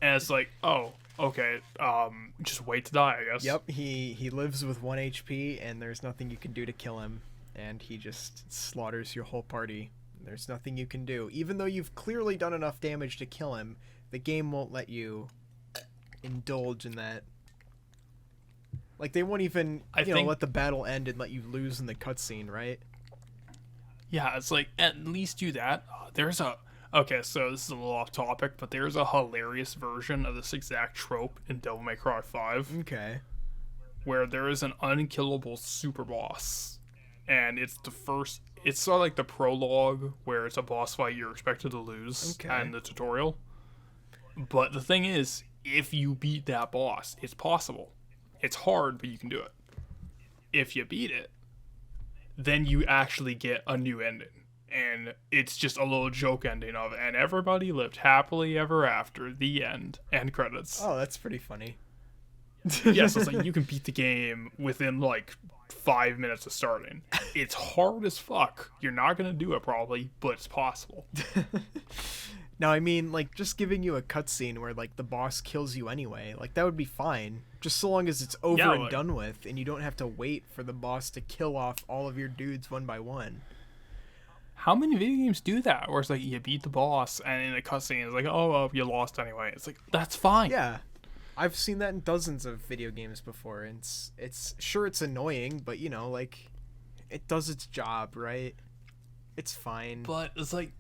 And it's like, oh, okay, just wait to die, I guess. Yep, he lives with 1 HP, and there's nothing you can do to kill him, and he just slaughters your whole party. There's nothing you can do. Even though you've clearly done enough damage to kill him, the game won't let you indulge in that. Like, they won't even, let the battle end and let you lose in the cutscene, right? Yeah, it's like, at least do that. Okay, so this is a little off topic, but there's a hilarious version of this exact trope in Devil May Cry 5. Okay. Where there is an unkillable super boss. And it's sort of like the prologue, where it's a boss fight you're expected to lose in the tutorial. But the thing is, if you beat that boss, it's possible. It's hard, but you can do it. If you beat it, then you actually get a new ending. And it's just a little joke ending of, and everybody lived happily ever after, the end credits. Oh, that's pretty funny. Yes, it's like you can beat the game within like 5 minutes of starting. It's hard as fuck. You're not gonna do it probably, but it's possible. Now, I mean, like, just giving you a cutscene where, like, the boss kills you anyway, like, that would be fine. Just so long as it's over and done with, and you don't have to wait for the boss to kill off all of your dudes one by one. How many video games do that? Where it's like, you beat the boss, and in the cutscene, it's like, oh, well, you lost anyway. It's like, that's fine. Yeah. I've seen that in dozens of video games before, and it's sure it's annoying, but, like, it does its job, right? It's fine. But it's like,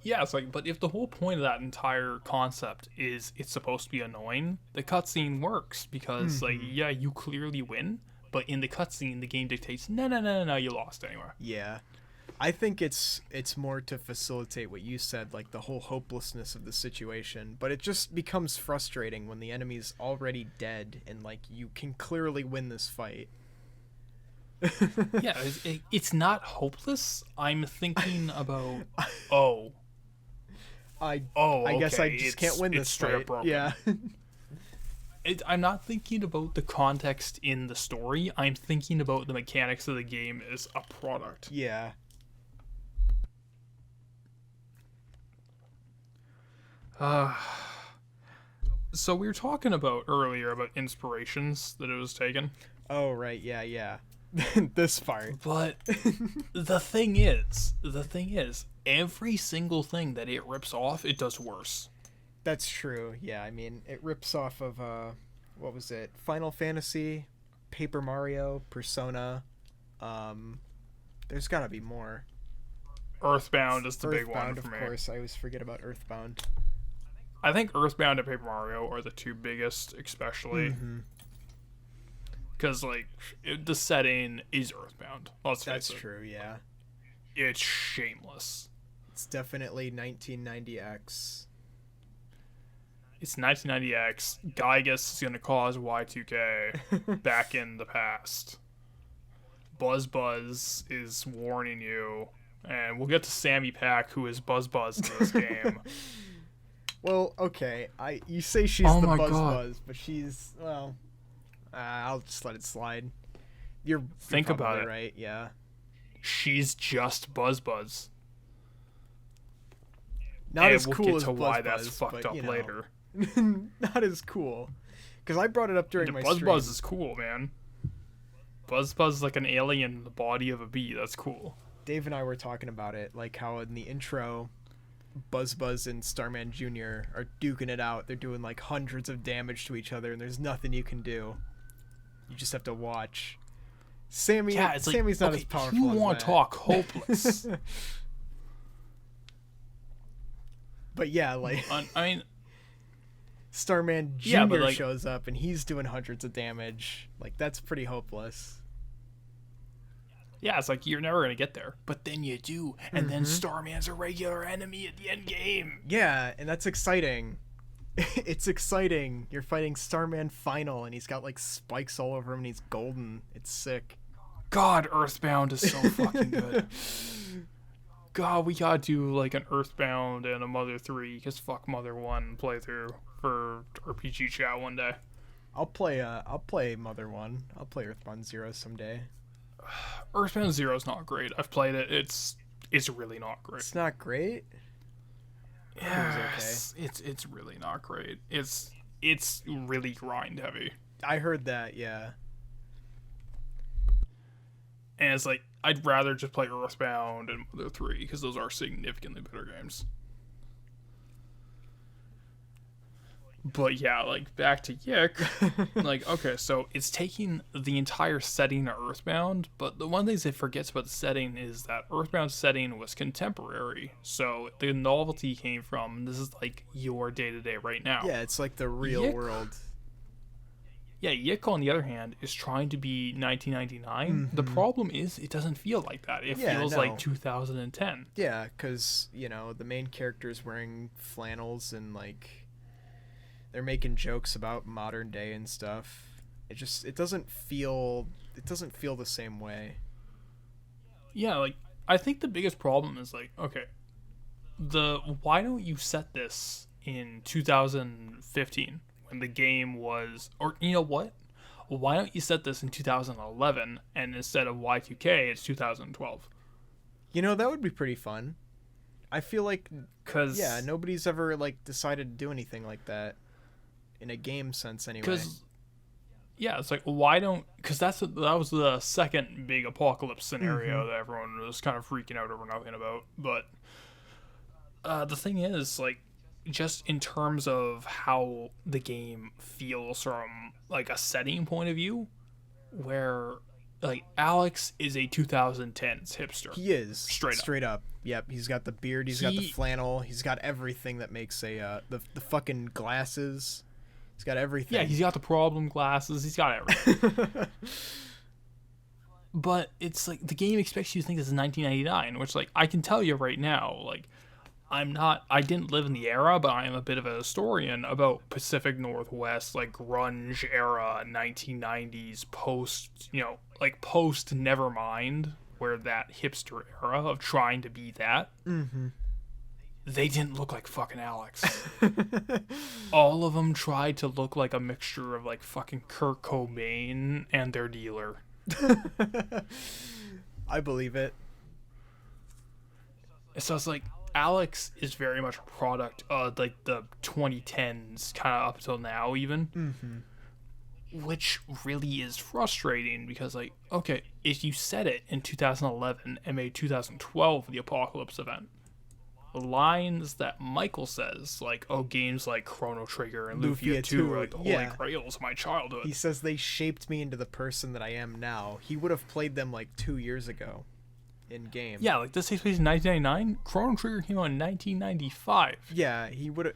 yeah, it's like, but if the whole point of that entire concept is it's supposed to be annoying, the cutscene works because, like, yeah, you clearly win, but in the cutscene, the game dictates, no, you lost anyway. Yeah. I think it's more to facilitate what you said, like the whole hopelessness of the situation, but it just becomes frustrating when the enemy's already dead and, like, you can clearly win this fight. Yeah, it's not hopeless. I'm thinking about, I okay, guess I just can't win this straight fight. up broken. Yeah. I'm not thinking about the context in the story. I'm thinking about the mechanics of the game as a product. Yeah. So we were talking about earlier about inspirations that it was taken. Oh, right. Yeah. This part. But the thing is, every single thing that it rips off, it does worse. That's true. Yeah, I mean, it rips off of, what was it? Final Fantasy, Paper Mario, Persona. There's gotta be more. Earthbound is the big one Earthbound, for me. Of course, I always forget about Earthbound. I think Earthbound and Paper Mario are the two biggest, especially. Because, like, the setting is Earthbound. Let's face it. That's true, yeah. It's shameless. It's definitely 1990X. It's 1990X. Gygus is going to cause Y2K back in the past. Buzz is warning you. And we'll get to Sammy Pack, who is Buzz in this game. Well, okay. You say she's the Buzz, but she's, well, I'll just let it slide. You're Think about it. Right? Yeah. She's just Buzz. Not and as we'll cool get as to why Buzz, that's fucked but, up later. Not as cool. Because I brought it up during my stream. Buzz is cool, man. Buzz is like an alien in the body of a bee. That's cool. Dave and I were talking about it, like how in the intro, Buzz and Starman Jr. are duking it out. They're doing like hundreds of damage to each other, and there's nothing you can do. You just have to watch. Sammy's not as powerful. You as want that. to talk hopeless? But yeah, like I mean, Starman Jr. Yeah, but, like, shows up and he's doing hundreds of damage. Like, that's pretty hopeless. yeah, it's like you're never gonna get there, but then you do, and then Starman's a regular enemy at the end game. Yeah, and that's exciting. It's exciting. You're fighting Starman Final, and he's got like spikes all over him, and he's golden. It's sick. God, Earthbound is so fucking good. God, we gotta do like an Earthbound and a Mother 3, because fuck Mother 1 playthrough for RPG chat one day. I'll play Mother 1. I'll play Earthbound 0 someday. Earthbound 0 is not great. I've played it. It's really not great. It's not great. Yes, it's really not great. It's really grind heavy. I heard that, yeah. And it's like, I'd rather just play Earthbound and Mother 3, because those are significantly better games. But yeah, like, back to YIIK. Like, okay, so it's taking the entire setting of Earthbound, but the one thing it forgets about the setting is that Earthbound's setting was contemporary. So the novelty came from, this is like your day-to-day right now. Yeah, it's like the real YIIK world. Yeah, YIIK, on the other hand, is trying to be 1999. The problem is, it doesn't feel like that. It feels like 2010. Yeah, because, you know, the main character's wearing flannels and, like, they're making jokes about modern day and stuff. It doesn't feel the same way. Yeah, like, I think the biggest problem is, like, okay, why don't you set this in 2015 when the game was, or you know what? Why don't you set this in 2011 and instead of Y2K, it's 2012? You know, that would be pretty fun. I feel like, Cause yeah, nobody's ever, like, decided to do anything like that. In a game sense, anyway. Yeah, it's like, why don't... Because that was the second big apocalypse scenario that everyone was kind of freaking out over nothing about. But the thing is, like, just in terms of how the game feels from, like, a setting point of view, where, like, Alex is a 2010s hipster. He is. Straight up. Yep, he's got the beard, he's got the flannel, he's got everything that makes the fucking glasses. He's got everything. Yeah, he's got the problem glasses. He's got everything. But it's like the game expects you to think this is 1999, which, like, I can tell you right now, like, I didn't live in the era, but I am a bit of a historian about Pacific Northwest, like, grunge era, 1990s, post Nevermind, where that hipster era of trying to be that. Mm-hmm. They didn't look like fucking Alex. All of them tried to look like a mixture of, like, fucking Kurt Cobain and their dealer. I believe it. So it's like, Alex is very much a product of, like, the 2010s, kind of up till now, even. Mm-hmm. Which really is frustrating, because, like, okay, if you set it in 2011 and made 2012 the apocalypse event, lines that Michael says, like, oh, games like Chrono Trigger and Lufia 2 are like the holy grails of my childhood. He says they shaped me into the person that I am now. He would have played them like 2 years ago in game. Yeah, like, this takes place in 1999. Chrono Trigger came out in 1995. Yeah, he would have...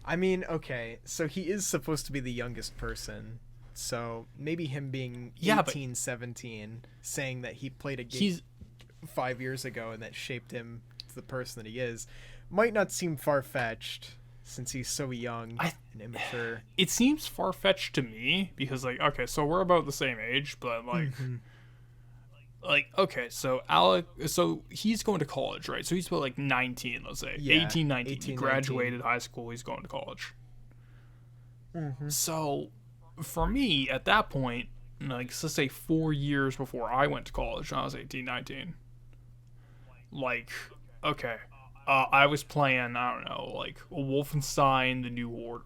I mean, okay, so he is supposed to be the youngest person. So maybe him being 18, 17, saying that he played a game 5 years ago and that shaped him the person that he is, might not seem far-fetched since he's so young and immature. It seems far-fetched to me, because, like, okay, so we're about the same age, but, like, like, okay, so so he's going to college, right? So he's about, like, 19, let's say. Yeah, 18, 19. 18, he graduated high school, he's going to college. So, for me, at that point, like, let's say 4 years before I went to college, when I was 18, 19, like... Okay, I was playing, I don't know, like, Wolfenstein: The New Order.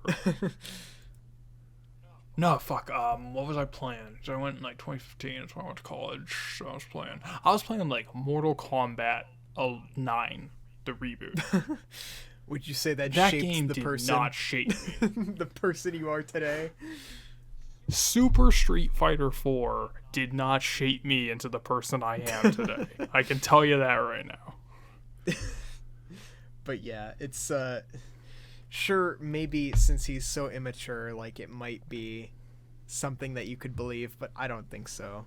No, fuck, what was I playing? So I went in, like, 2015, that's when I went to college, so I was playing, like, Mortal Kombat 9, the reboot. Would you say that shaped game the person? That game did not shape me. The person you are today? Super Street Fighter 4 did not shape me into the person I am today. I can tell you that right now. But yeah, it's sure, maybe since he's so immature, like, it might be something that you could believe, but I don't think so.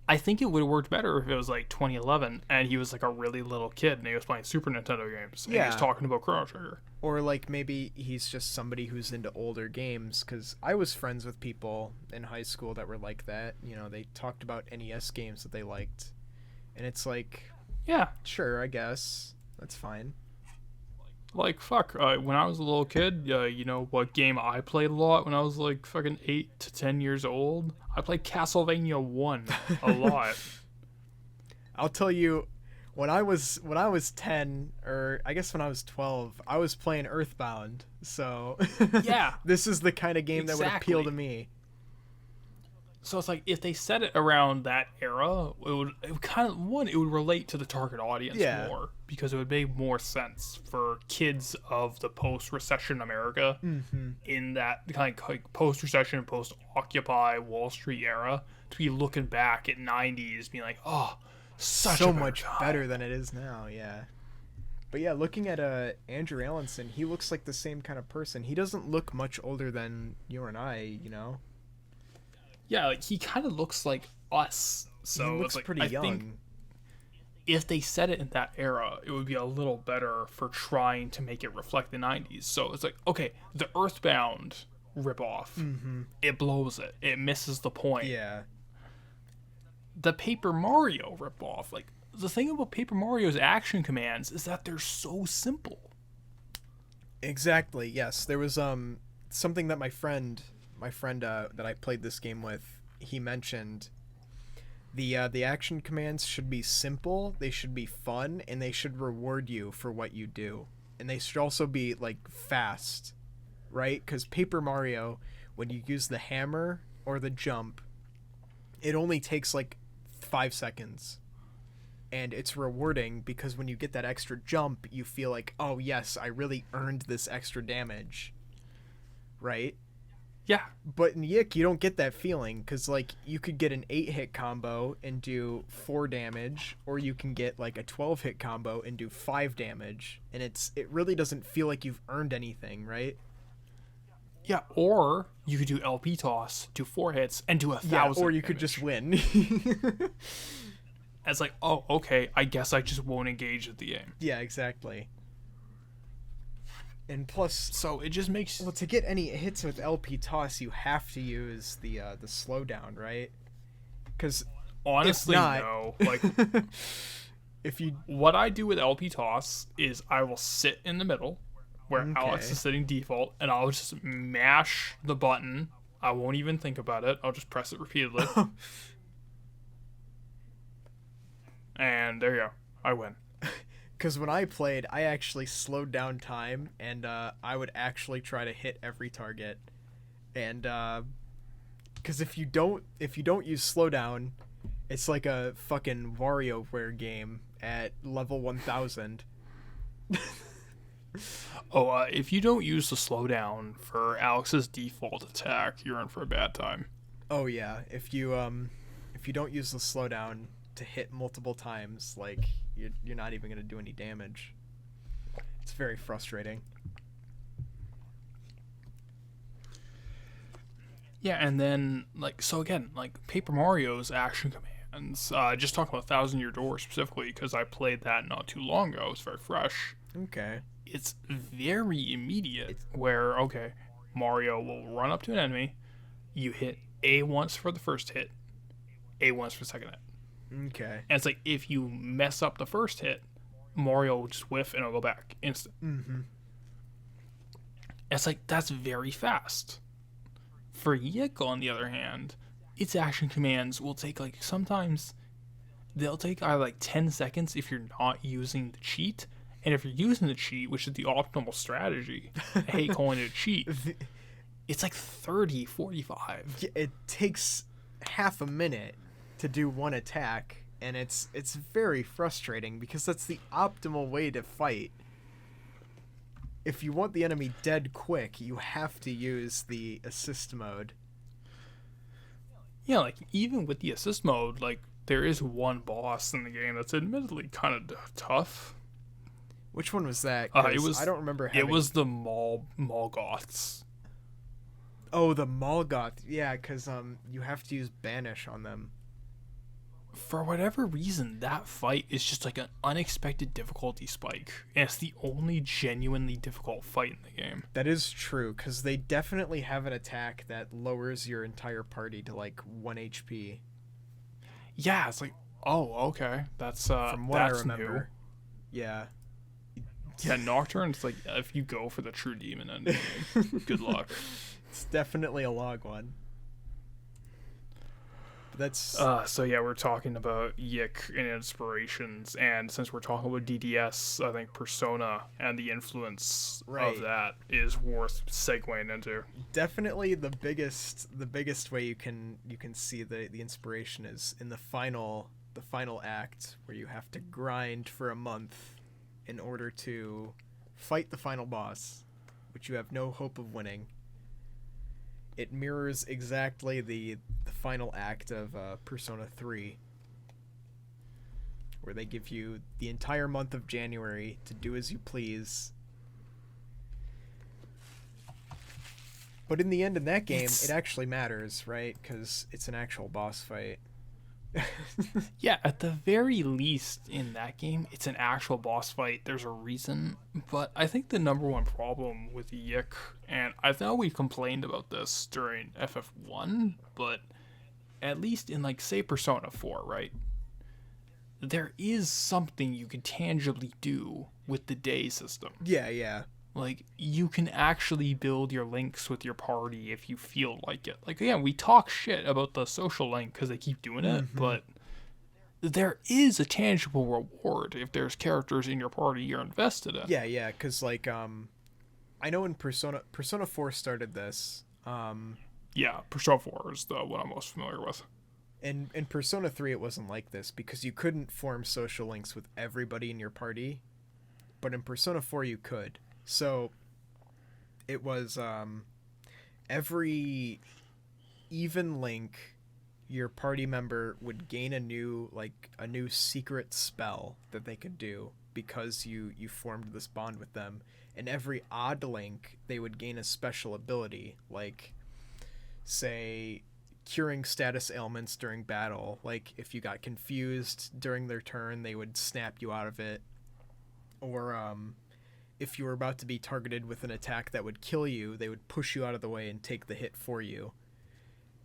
I think it would have worked better if it was, like, 2011 and he was, like, a really little kid and he was playing Super Nintendo games and he was talking about Chrono Trigger. Or, like, maybe he's just somebody who's into older games, because I was friends with people in high school that were like that. You know, they talked about NES games that they liked, and it's like... Yeah, Sure, I guess that's fine. like fuck. When I was a little kid, you know what game I played a lot when I was like fucking 8 to 10 years old? I played Castlevania 1 a lot. I'll tell you, when I was 10, or I guess when I was 12, I was playing Earthbound. So Yeah, this is the kind of game that would appeal to exactly. me. So it's like if they set it around that era, it would kind of it would relate to the target audience Yeah. more because it would make more sense for kids of the post-recession America in that kind of like post-recession, post-Occupy Wall Street era to be looking back at '90s, being like, oh, such So a better much time. better than it is now, yeah. But yeah, looking at Andrew Allenson, he looks like the same kind of person. He doesn't look much older than you and I, you know. Yeah, like he kind of looks like us. He So looks it's like pretty I young. think if they set it in that era, it would be a little better for trying to make it reflect the 90s. So it's like, okay, the Earthbound ripoff, it blows it. It misses the point. Yeah. The Paper Mario ripoff, like, the thing about Paper Mario's action commands is that they're so simple. Exactly. Yes, there was something that my friend that I played this game with, he mentioned the action commands should be simple, they should be fun, and they should reward you for what you do. And they should also be like fast, right? Cuz Paper Mario, when you use the hammer or the jump, it only takes like 5 seconds. And it's rewarding because when you get that extra jump, you feel like, "Oh, yes, I really earned this extra damage." Right? Yeah, But in YIIK, you don't get that feeling because, like, you could get an 8-hit combo and do 4 damage, or you can get like a 12-hit combo and do 5 damage, and it really doesn't feel like you've earned anything, right? yeah. Or you could do LP toss, do 4 hits, and do 1,000. Or you could damage. just win. It's like, oh, okay, I guess I just won't engage at the game. Yeah, exactly. And plus, So it just makes well, to get any hits with LP toss, you have to use the slowdown, right? Because honestly not- no. Like if you what I do with LP toss is I will sit in the middle where Alex Okay. is sitting default, and I'll just mash the button. I won't even think about it. I'll just press it repeatedly. And there you go. I win. Because when I played, I actually slowed down time, and I would actually try to hit every target. And because if you don't use slowdown, it's like a fucking WarioWare game at level 1000. Oh, if you don't use the slowdown for Alex's default attack, you're in for a bad time. Oh yeah, if you don't use the slowdown to hit multiple times, like you're not even gonna do any damage. It's very frustrating. Yeah, and then like so again, like Paper Mario's action commands. Just talking about Thousand Year Door specifically because I played that not too long ago. It's very fresh. Okay. It's very immediate. Where okay, Mario will run up to an enemy, you hit A once for the first hit, A once for the second hit, Okay. and it's like if you mess up the first hit, Mario will just whiff and it'll go back instant. Mm-hmm. It's like that's very fast. For YIIK, on the other hand, its action commands will take like sometimes they'll take either like 10 seconds if you're not using the cheat, and if you're using the cheat, which is the optimal strategy, I hate calling it a cheat, it's like 30, 45. It takes half a minute to do one attack, and it's very frustrating because that's the optimal way to fight. If you want the enemy dead quick, you have to use the assist mode. Yeah, like even with the assist mode, like there is one boss in the game that's admittedly kind of tough. Which one was that? It 'Cause was I don't remember having... It was the Molgoths. Oh, the Molgoth. Yeah, because you have to use Banish on them. For whatever reason, that fight is just like an unexpected difficulty spike, and it's the only genuinely difficult fight in the game. That is true, because they definitely have an attack that lowers your entire party to like 1 HP. Yeah, it's like Oh, okay. That's from what I that's remember. Yeah. new. Yeah, Nocturne. It's like if you go for the true demon ending, good luck. It's definitely a log one. But that's So yeah, we're talking about YIIK and inspirations, and since we're talking about DDS, I think Persona and the influence Right. of that is worth segueing into. definitely the biggest way you can see the inspiration is in the final act, where you have to grind for a month in order to fight the final boss, which you have no hope of winning. It mirrors exactly the final act of Persona 3, where they give you the entire month of January to do as you please. But in the end, in that game, it actually matters, right? Because it's an actual boss fight. Yeah, at the very least in that game, it's an actual boss fight. There's a reason. But I think the number one problem with YIIK, and I know we've complained about this during FF1, but at least in, like, say, Persona 4, right? There is something you can tangibly do with the day system. Yeah. Like, you can actually build your links with your party if you feel like it. Like, again, we talk shit about the social link because they keep doing it, but there is a tangible reward if there's characters in your party you're invested in. Yeah, because, like, I know in Persona 4 started this. Yeah, Persona 4 is the one I'm most familiar with. In Persona 3, it wasn't like this, because you couldn't form social links with everybody in your party. But in Persona 4, you could. So it was every even link, your party member would gain a new secret spell that they could do because you formed this bond with them. And every odd link, they would gain a special ability, like, say, curing status ailments during battle. Like, if you got confused during their turn, they would snap you out of it. Or if you were about to be targeted with an attack that would kill you, they would push you out of the way and take the hit for you.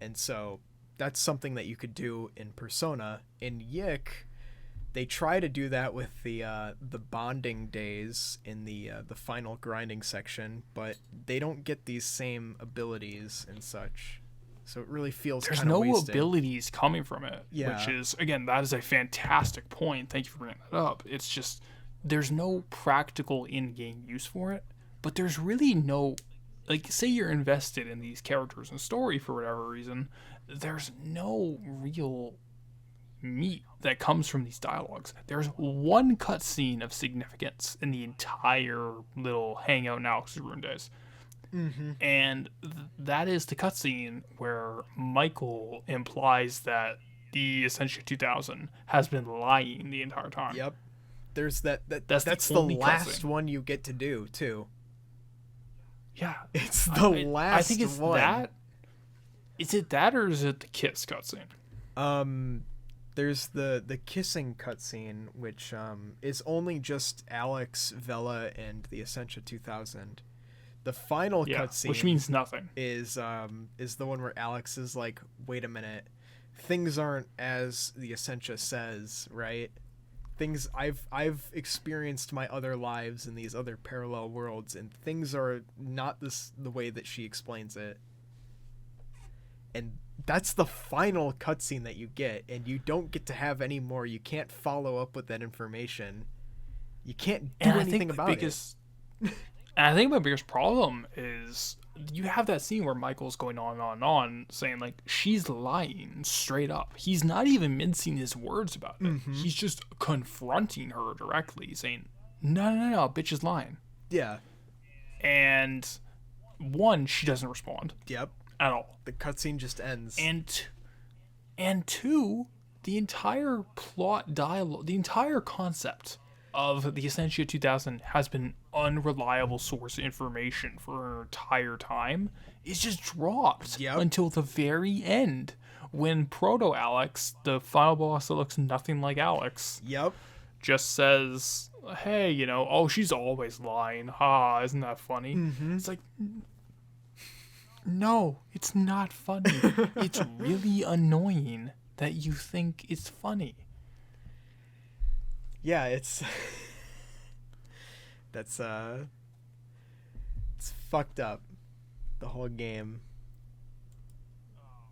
And so that's something that you could do in Persona. In YIIK, they try to do that with the bonding days in the final grinding section, but they don't get these same abilities and such. So it really feels There's kind of no wasted. abilities coming from it, Yeah. which is, again, that is a fantastic point. Thank you for bringing that up. It's just, there's no practical in-game use for it, but there's really no, like, say you're invested in these characters and story for whatever reason, there's no real meat that comes from these dialogues. There's one cutscene of significance in the entire little hangout in Alex's Rune days. And that is the cutscene where Michael implies that the Essentia 2000 has been lying the entire time. Yep. There's that's That's the only last cutscene. one you get to do too. Yeah. It's the last I think it's one. that. Is it that, or is it the kiss cutscene? There's the kissing cutscene, which is only just Alex, Vella, and the Essentia 2000. The final cutscene, which means nothing. is the one where Alex is like, wait a minute, things aren't as the Essentia says, right? Things I've experienced my other lives in these other parallel worlds, and things are not the way that she explains it. And that's the final cutscene that you get, and you don't get to have any more. You can't follow up with that information. You can't do anything about it. And I think my biggest problem is you have that scene where Michael's going on and on and on, saying, like, she's lying straight up. He's not even mincing his words about it. He's just confronting her directly, saying, no, bitch is lying. Yeah. And one, she doesn't respond. Yep. At all. The cutscene just ends. And two, the entire plot dialogue, the entire concept of the Essentia 2000 has been unreliable source information for an entire time. It's just dropped until the very end, when Proto Alex, the final boss that looks nothing like Alex, just says, hey, she's always lying. Ha, isn't that funny? It's like, no, it's not funny. It's really annoying that you think it's funny. Yeah, it's that's it's fucked up, the whole game.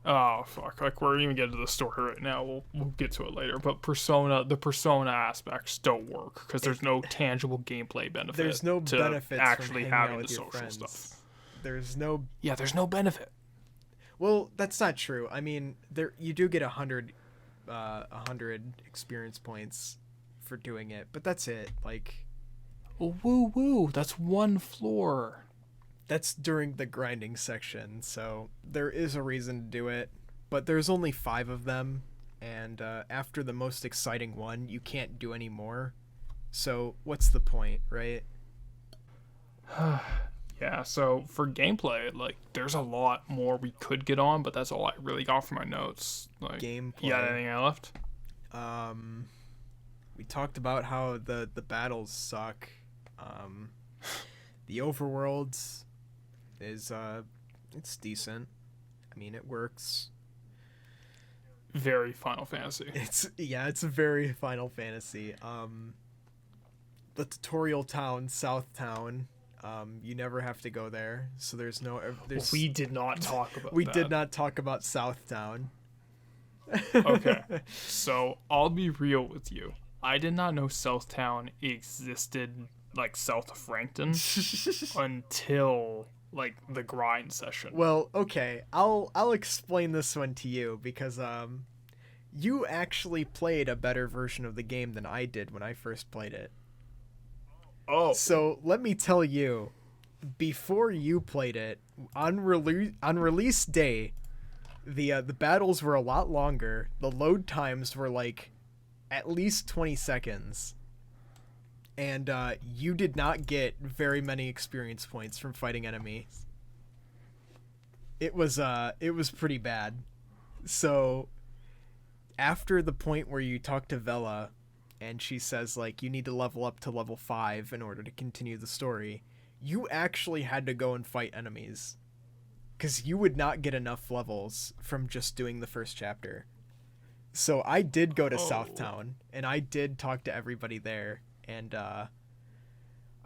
Oh fuck! Like we're even getting to the story right now. We'll get to it later. But the persona aspects don't work because there's no tangible gameplay benefit. There's no to benefits actually from hanging out having with the your social friends. stuff. There's no. Yeah, there's no benefit. Well, that's not true. I mean, there you do get 100 experience points for doing it, but that's it. Like, Woo woo! That's one floor. that's during the grinding section, so there is a reason to do it. But there's only 5 of them, and after the most exciting one, you can't do any more. So what's the point, right? Yeah. So for gameplay, like there's a lot more we could get on, but that's all I really got from my notes. Like, Gameplay. you got anything I left? We talked about how the battles suck. The overworld is it's decent. I mean, it works. Very Final Fantasy. It's a very Final Fantasy. The tutorial town, South Town, you never have to go there, so there's no. We did not talk about. We that. did not talk about South Town. Okay, so I'll be real with you. I did not know Southtown existed, like south of Frankton, until like the grind session. Well, okay, I'll explain this one to you because you actually played a better version of the game than I did when I first played it. Oh, So let me tell you, before you played it, on release day, the battles were a lot longer. The load times were like at least 20 seconds. And you did not get very many experience points from fighting enemies. It was pretty bad. So after the point where you talk to Vella and she says like you need to level up to level 5 in order to continue the story, you actually had to go and fight enemies. Because you would not get enough levels from just doing the first chapter. So I did go to Southtown, and I did talk to everybody there, and I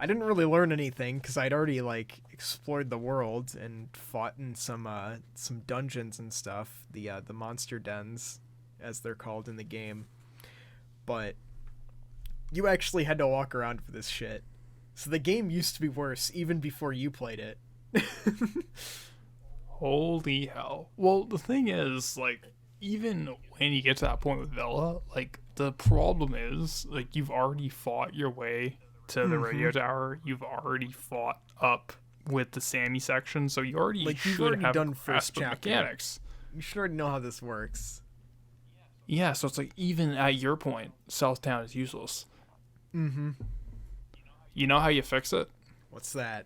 didn't really learn anything because I'd already like explored the world and fought in some dungeons and stuff, the monster dens, as they're called in the game. But you actually had to walk around for this shit. So the game used to be worse even before you played it. holy hell. Well, the thing is, like, even when you get to that point with Vella, like, the problem is, like, you've already fought your way to the radio tower. You've already fought up with the Sammy section, so you already Like, you've should already have done grasp first of chapter. mechanics. You should already know how this works. Yeah, so it's like, even at your point, Southtown is useless. Mm-hmm. You know how you fix it? What's that?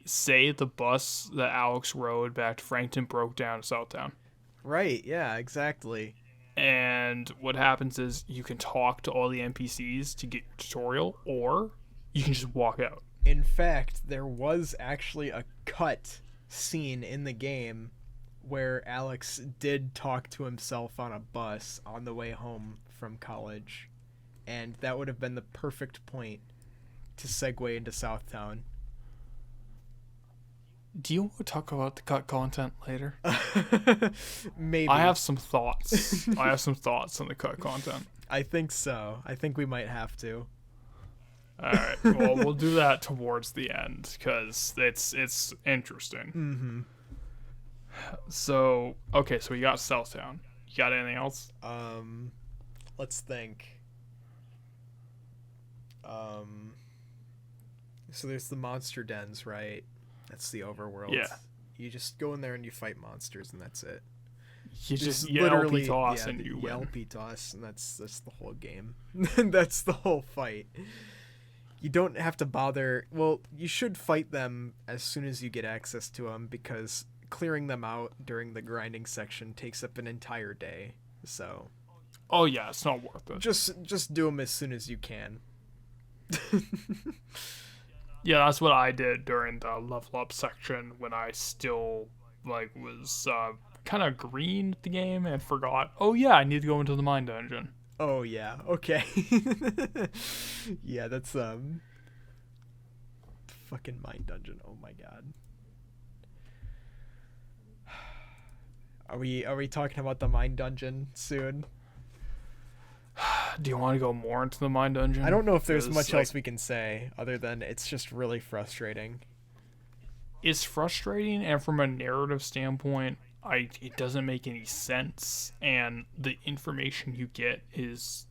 Say the bus that Alex rode back to Frankton broke down to Southtown. Right, yeah, exactly. And what happens is you can talk to all the NPCs to get your tutorial, or you can just walk out. In fact, there was actually a cut scene in the game where Alex did talk to himself on a bus on the way home from college. And that would have been the perfect point to segue into Southtown. Do you want to talk about the cut content later? Maybe. I have some thoughts. I have some thoughts on the cut content. I think so. I think we might have to. Alright, well, we'll do that towards the end, because it's interesting. Mm-hmm. So, okay, so we got Southtown. You got anything else? Let's think. So there's the monster dens, right? That's the overworld. Yeah. You just go in there and you fight monsters, and that's it. You just yell toss yeah, and you yell win. toss, and that's the whole game. That's the whole fight. You don't have to bother. Well, you should fight them as soon as you get access to them, because clearing them out during the grinding section takes up an entire day. So Oh yeah, it's not worth it. just do them as soon as you can. Yeah, that's what I did during the level up section when I still was kind of green at the game and forgot. Oh yeah, I need to go into the mine dungeon. Oh yeah. Okay. Yeah, that's fucking Mind Dungeon. Oh my god. Are we talking about the Mind Dungeon soon? Do you want to go more into the Mind Dungeon? I don't know if there's 'Cause, much like, else we can say other than it's just really frustrating. It's frustrating, and from a narrative standpoint, it doesn't make any sense, and the information you get is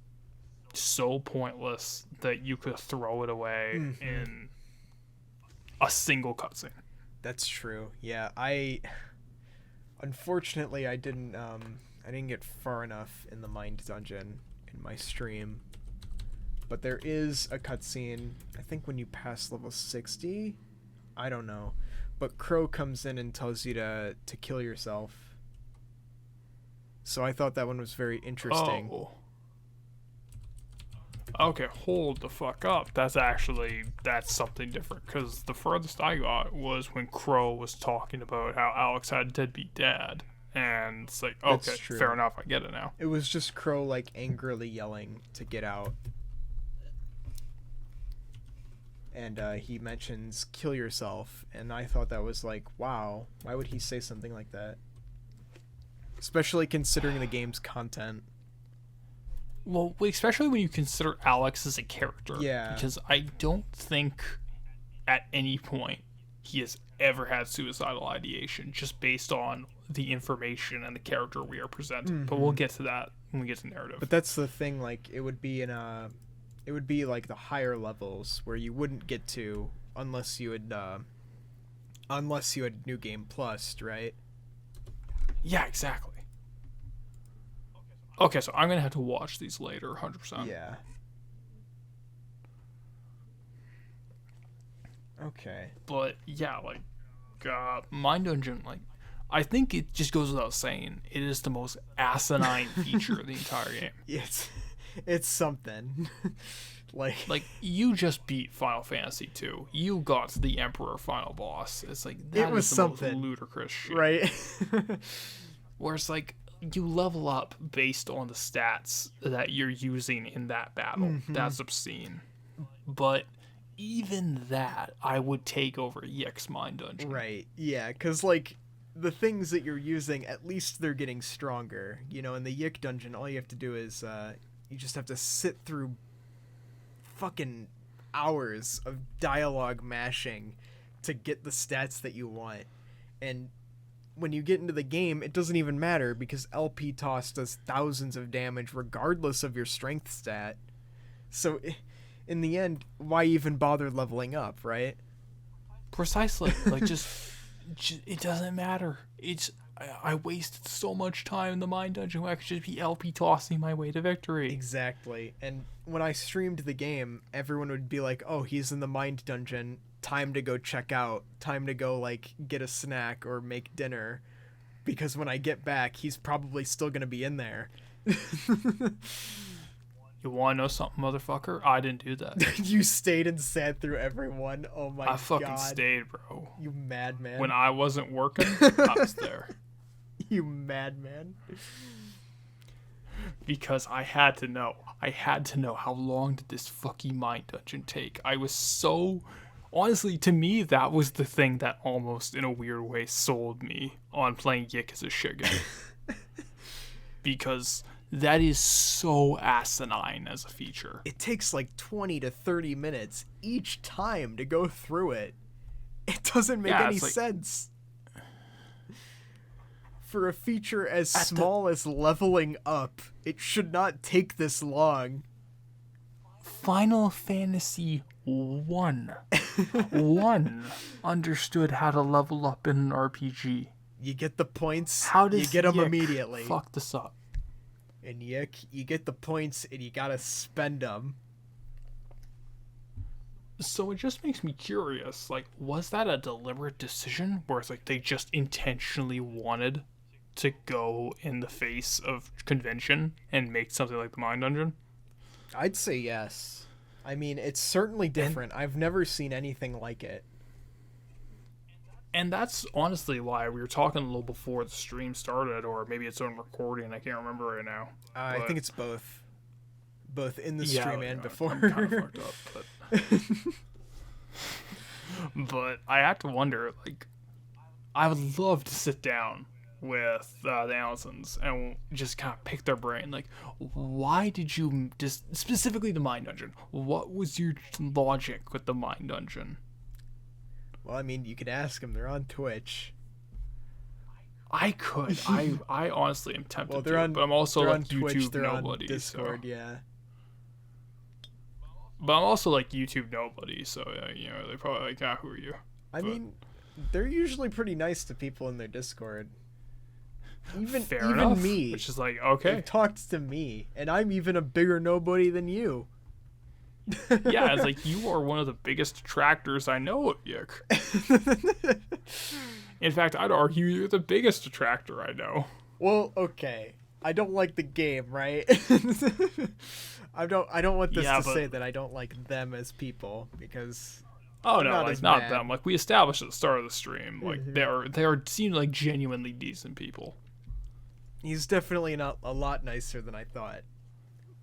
so pointless that you could throw it away in a single cutscene. That's true. Yeah, unfortunately I didn't get far enough in the Mind Dungeon in my stream. But there is a cutscene, I think when you pass level 60, I don't know. But Crow comes in and tells you to kill yourself. So I thought that one was very interesting. Oh. Okay, hold the fuck up. That's something different. Because the furthest I got was when Crow was talking about how Alex had a deadbeat dad. And it's like, okay, That's true. fair enough, I get it now. It was just Crow like angrily yelling to get out. And he mentions kill yourself, and I thought that was like, wow, why would he say something like that? Especially considering the game's content. Well, especially when you consider Alex as a character. Yeah. Because I don't think at any point he has ever had suicidal ideation just based on the information and the character we are presenting. But we'll get to that when we get to narrative. But that's the thing, like, it would be like the higher levels where you wouldn't get to unless you had New Game Plus, right? Yeah, exactly. Okay, so I'm going to have to watch these later, 100%. Yeah. Okay. But yeah, like, Mind Dungeon, like, I think it just goes without saying, it is the most asinine feature of the entire game. It's something. Like, you just beat Final Fantasy 2. You got to the Emperor final boss. It's like, that was is the something, most ludicrous shit. right? Where it's like, you level up based on the stats that you're using in that battle. That's obscene. But even that, I would take over YIIK's Mind Dungeon. Right. Yeah, because, like, the things that you're using, at least they're getting stronger. You know, in the YIIK dungeon, all you have to do is, you just have to sit through fucking hours of dialogue mashing to get the stats that you want. And when you get into the game, it doesn't even matter because LP Toss does thousands of damage regardless of your strength stat. So in the end, why even bother leveling up, right? Precisely. Like, just it doesn't matter. I wasted so much time in the Mind Dungeon where I could just be LP tossing my way to victory. Exactly. And when I streamed the game, everyone would be like, oh, he's in the Mind Dungeon. Time to go check out. Time to go, like, get a snack or make dinner. Because when I get back, he's probably still going to be in there. You want to know something, motherfucker? I didn't do that. You stayed and sat through everyone. Oh my god. I fucking stayed, bro. You madman. When I wasn't working, I was there. You madman. Because I had to know. I had to know how long did this fucking Mind Dungeon take. I was so... Honestly, to me, that was the thing that almost, in a weird way, sold me on playing YIIK as a shit game. Because that is so asinine as a feature. It takes like 20 to 30 minutes each time to go through it. It doesn't make any sense. For a feature as small as leveling up, it should not take this long. Final Fantasy 1 understood how to level up in an RPG. You get the points, How does you get them YIIK immediately. fuck this up? In YIIK, you get the points and you gotta spend them. So it just makes me curious, like, was that a deliberate decision where it's like they just intentionally wanted to go in the face of convention and make something like the Mind Dungeon? I'd say yes. I mean, it's certainly different. I've never seen anything like it. And that's honestly why we were talking a little before the stream started, or maybe it's on recording, I can't remember right now. I think it's both. both in the Yeah, stream like, and before. I'm kind of fucked up, but I have to wonder, like, I would love to sit down with the Allisons and just kind of pick their brain. Like, why did you just specifically the Mind Dungeon? What was your logic with the Mind Dungeon? Well, I mean, you could ask them. They're on Twitch. I could. I honestly am tempted Well, they're on. but I'm also they're like on Twitch. YouTube They're nobody. on Discord. So. Yeah. But I'm also like YouTube nobody, so they probably like, who are you? I mean, they're usually pretty nice to people in their Discord. Even enough, me, which is like, okay, they've talked to me, and I'm even a bigger nobody than you. Yeah, it's like you are one of the biggest detractors I know of YIIK. In fact, I'd argue you're the biggest detractor I know. Well, okay. I don't like the game, right? I don't want this to say that I don't like them as people, because oh no, not like as not bad. them. Like we established at the start of the stream, like they are seem like genuinely decent people. He's definitely not a lot nicer than I thought.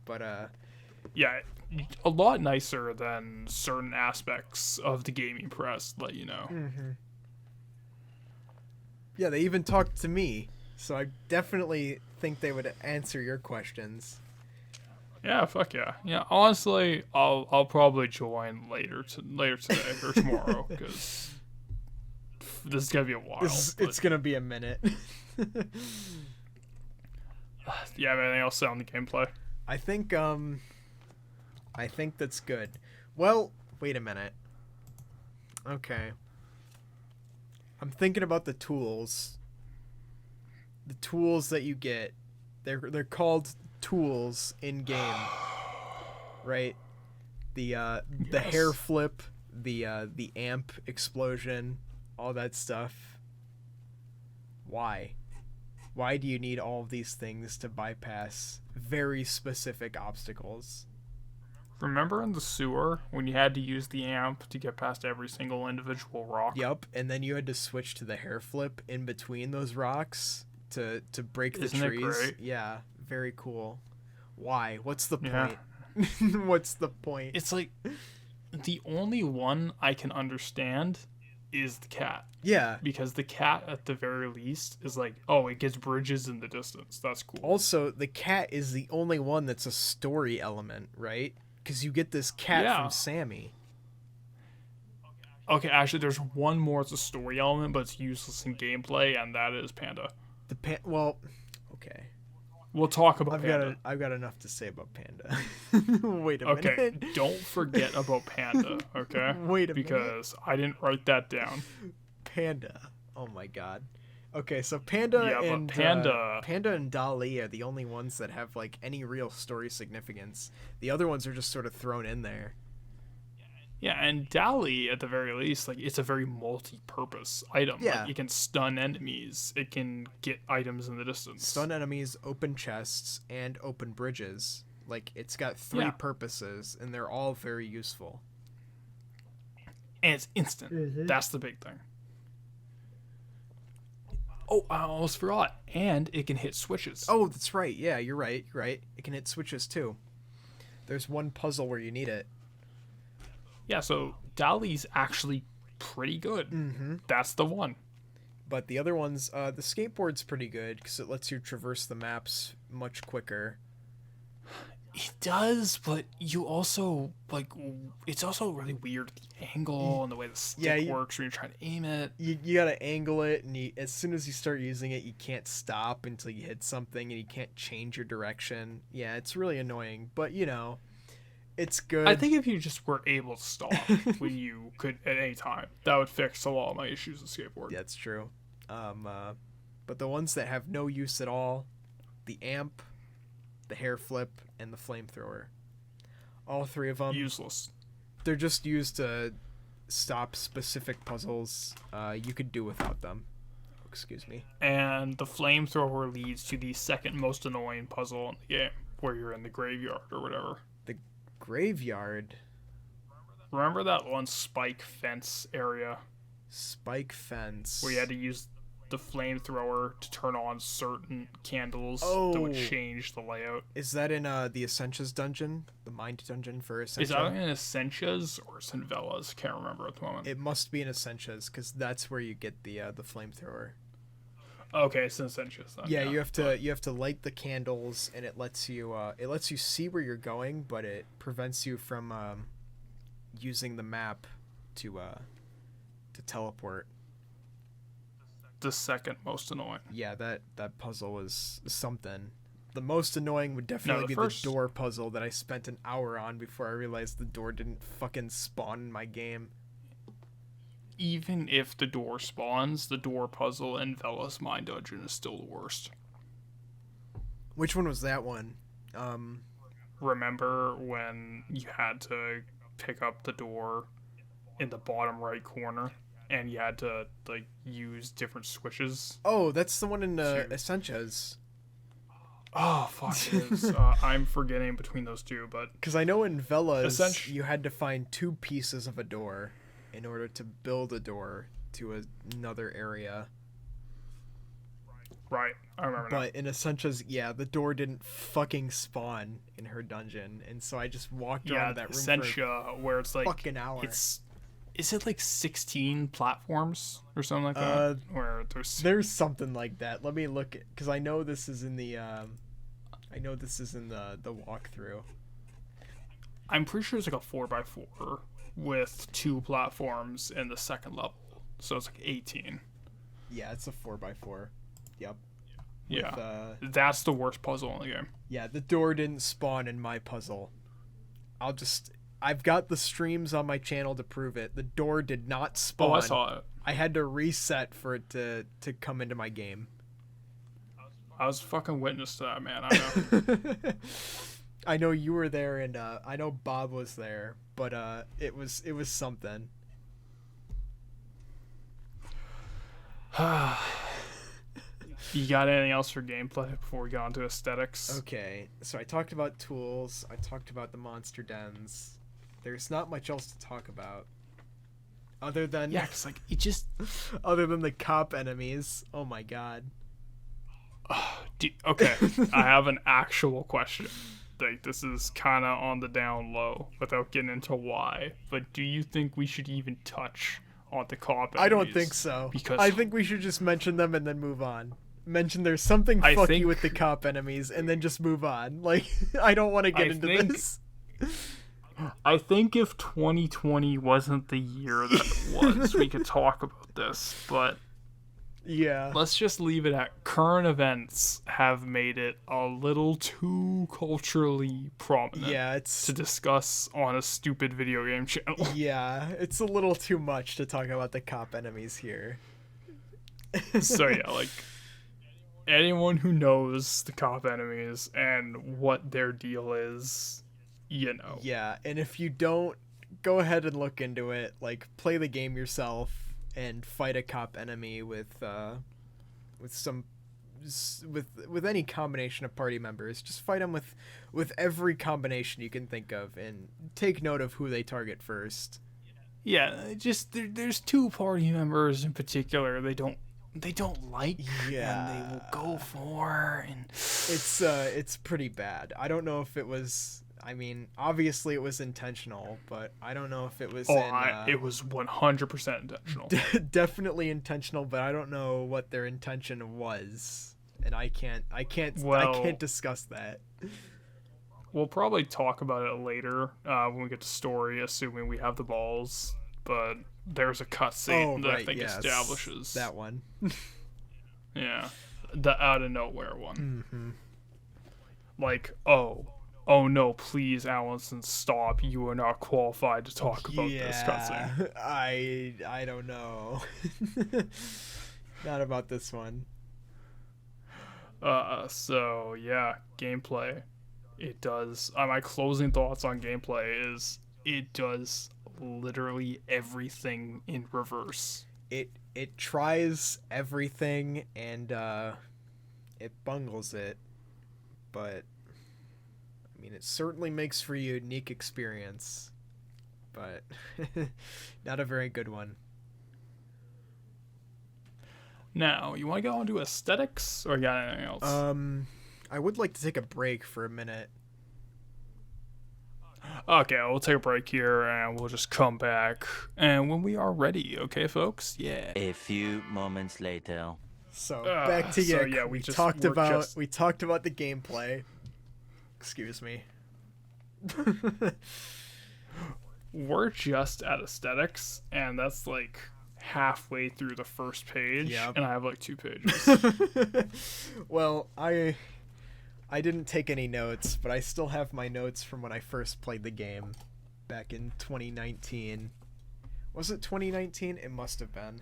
But Yeah, a lot nicer than certain aspects of the gaming press let you know. yeah, they even talked to me, so I definitely think they would answer your questions. Yeah, fuck yeah. Yeah, honestly, I'll probably join later today or tomorrow, because this is gonna be a while. It's gonna be a minute. You have anything else to say on the gameplay? I think that's good. Well, wait a minute. Okay. I'm thinking about the tools. The tools that you get. They're called tools in game. Right? The hair flip, the amp explosion, all that stuff. Why? Why do you need all of these things to bypass very specific obstacles? Remember in the sewer when you had to use the amp to get past every single individual rock? Yup, and then you had to switch to the hair flip in between those rocks to break the Isn't it trees. great? Yeah, very cool. Why? What's the Yeah. point? What's the point? It's like the only one I can understand is the cat. Yeah. Because the cat at the very least is like, oh, it gets bridges in the distance. That's cool. Also, the cat is the only one that's a story element, right? Because you get this cat from Sammy. Okay, actually, there's one more as a story element, but it's useless in gameplay, and that is Panda. Well, okay. We'll talk about Panda. I've got enough to say about Panda. Wait a minute. Okay, don't forget about Panda, okay? Wait a minute. Because I didn't write that down. Panda. Oh my god. Okay, so Panda and Panda and Dali are the only ones that have like any real story significance. The other ones are just sort of thrown in there. Yeah, and Dali, at the very least, like, it's a very multi-purpose item. Yeah. Like, it can stun enemies. It can get items in the distance. Stun enemies, open chests, and open bridges. Like, it's got three purposes, and they're all very useful. And it's instant. That's the big thing. Oh, I almost forgot. And it can hit switches. Oh, that's right. Yeah, you're right. You're right. It can hit switches, too. There's one puzzle where you need it. Yeah, so Dali's actually pretty good. Mm-hmm. That's the one. But the other ones, the skateboard's pretty good because it lets you traverse the maps much quicker. It does, but you also, like, it's also really weird, the angle and the way the stick works when you're trying to aim it. You gotta angle it, and as soon as you start using it, you can't stop until you hit something, and you can't change your direction. Yeah, it's really annoying, but, you know, it's good. I think if you just were able to stop when you could at any time, that would fix a lot of my issues with skateboard. Yeah, it's true. But the ones that have no use at all, the amp, the hair flip, and the flamethrower, all three of them, useless. They're just used to stop specific puzzles. You could do without them. Excuse me. And the flamethrower leads to the second most annoying puzzle in the game, where you're in the graveyard or whatever. The graveyard? Remember that one spike fence area? Spike fence. Where you had to use the flamethrower to turn on certain candles that would Oh. change the layout. Is that in the Essentias dungeon? The mind dungeon for Essentia? Is that in Essentias or is it in Vella's? Can't remember at the moment. It must be in Essentias because that's where you get the flamethrower. Okay, it's in Essentias then. Yeah, you have to light the candles, and it lets you see where you're going, but it prevents you from using the map to teleport. The second most annoying. Yeah, that puzzle was something. The most annoying would definitely be first- the door puzzle that I spent an hour on before I realized the door didn't fucking spawn in my game. Even if the door spawns, the door puzzle in Vella's Mind Dungeon is still the worst. Which one was that one? Remember when you had to pick up the door in the bottom right corner and you had to like use different switches? Oh, that's the one in Essentias. Oh fuck it is. I'm forgetting between those two, but Because I know in Vella's Essentially- you had to find 2 pieces of a door in order to build a door to another area. right, I remember now. But in Essentias, yeah, the door didn't fucking spawn in her dungeon, and so I just walked Yeah, around that room Essentia, where it's for a like fucking hour. is it like 16 platforms or something like that? Where There's something like that. Let me look at, because I know this is in the the walkthrough. I'm pretty sure it's like a 4x4 with 2 platforms in the second level, so it's like 18. Yeah, it's a 4x4. Yep. Yeah, that's the worst puzzle in the game. Yeah, the door didn't spawn in my puzzle. I've got the streams on my channel to prove it. The door did not spawn. Oh, I saw it. I had to reset for it to come into my game. I was fucking witness to that, man. I know. I know you were there, and I know Bob was there, but it was something. You got anything else for gameplay before we get on to aesthetics? Okay, so I talked about tools. I talked about the monster dens. There's not much else to talk about, other than Yeah, cause like it just. other than the cop enemies. Oh my god. Okay, I have an actual question. Like this is kind of on the down low, without getting into why. But do you think we should even touch on the cop enemies? I don't think so. Because I think we should just mention them and then move on. Mention there's something I fucky think- with the cop enemies and then just move on. Like, I don't want to get I into think- this. I think if 2020 wasn't the year that it was, we could talk about this. But Yeah. let's just leave it at current events have made it a little too culturally prominent Yeah, it's to discuss on a stupid video game channel. yeah, it's a little too much to talk about the cop enemies here. So yeah, like anyone who knows the cop enemies and what their deal is, you know. Yeah, and if you don't, go ahead and look into it. Like, play the game yourself and fight a cop enemy with any combination of party members. Just fight them with every combination you can think of, and take note of who they target first. Yeah, just there's 2 party members in particular they don't like, Yeah. and they will go for, and It's pretty bad. I don't know if it was. I mean, obviously it was intentional, but I don't know if it was. it was 100% intentional. Definitely intentional, but I don't know what their intention was, and I can't Well- discuss that. We'll probably talk about it later when we get to story, assuming we have the balls. But there's a cutscene that I think yes, establishes that one. Yeah, the out of nowhere one. Mm-hmm. Like, oh no, please, Allison, stop. You are not qualified to talk about this cutscene. I don't know. Not about this one. So yeah, gameplay. It does. My closing thoughts on gameplay is it does literally everything in reverse. It tries everything and it bungles it, but I mean it certainly makes for a unique experience, but not a very good one. Now, you want to go on to aesthetics, or you got anything else? I would like to take a break for a minute. Okay, we'll take a break here, and we'll just come back. And when we are ready, okay, folks? Yeah. A few moments later. So back to so YIIK. yeah, we we're talked just- about the gameplay. Excuse me. We're just at aesthetics, and that's like halfway through the first page, Yep. and I have like 2 pages. Well, I didn't take any notes, but I still have my notes from when I first played the game back in 2019. Was it 2019? It must have been.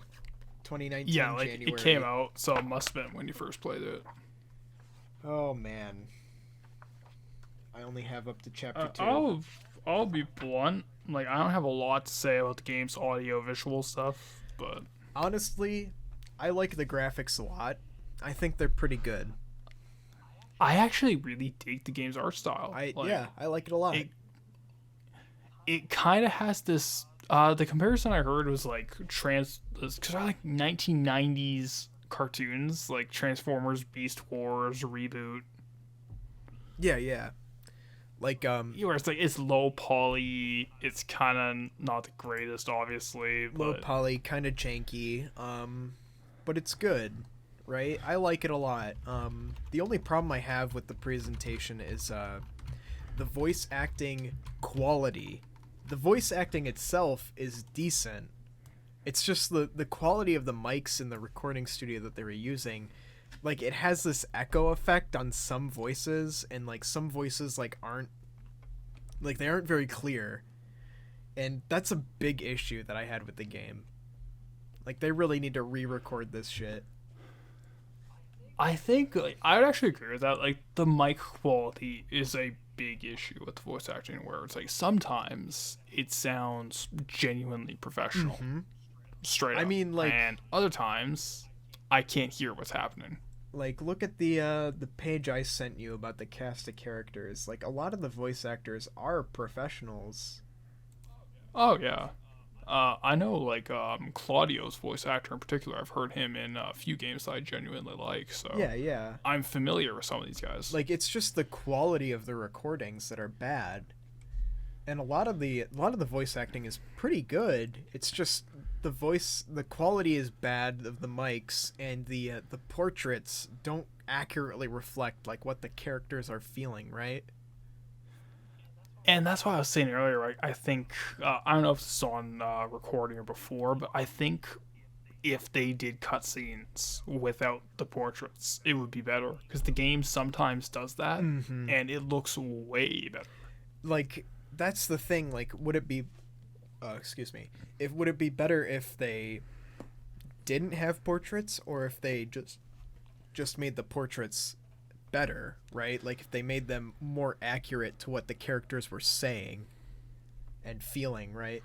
2019 Yeah, like January. it came out, so it must have been when you first played it. Oh man. I only have up to chapter 2. I'll be blunt. Like, I don't have a lot to say about the game's audio visual stuff, but Honestly, I like the graphics a lot. I think they're pretty good. I actually really dig the game's art style. I like it a lot. It kind of has this. The comparison I heard was like because I like 1990s cartoons, like Transformers, Beast Wars, Reboot. Yeah. Like Where it's like it's low poly. It's kind of not the greatest, obviously. low But poly, kind of janky, but it's good, right? I like it a lot. The only problem I have with the presentation is the voice acting quality. The voice acting itself is decent. It's just the quality of the mics in the recording studio that they were using. Like, it has this echo effect on some voices, and like some voices aren't very clear. And that's a big issue that I had with the game. Like, they really need to re-record this shit. I think I would actually agree with that. Like, the mic quality is a big issue with the voice acting, where it's like sometimes it sounds genuinely professional, straight up. I mean, like, and other times I can't hear what's happening. like, look at the page I sent you about the cast of characters. Like, a lot of the voice actors are professionals. Oh yeah, I know like Claudio's voice actor in particular. I've heard him in a few games that I genuinely like. So Yeah. I'm familiar with some of these guys. Like, it's just the quality of the recordings that are bad. And a lot of the voice acting is pretty good. It's just the quality is bad of the mics, and the portraits don't accurately reflect like what the characters are feeling, right? And that's why I was saying earlier, like, I think, I don't know if it's on recording or before, but I think if they did cutscenes without the portraits, it would be better. Because the game sometimes does that, and it looks way better. Like, that's the thing. Like, would it be would it be better if they didn't have portraits, or if they just made the portraits better, right? Like, if they made them more accurate to what the characters were saying and feeling, right?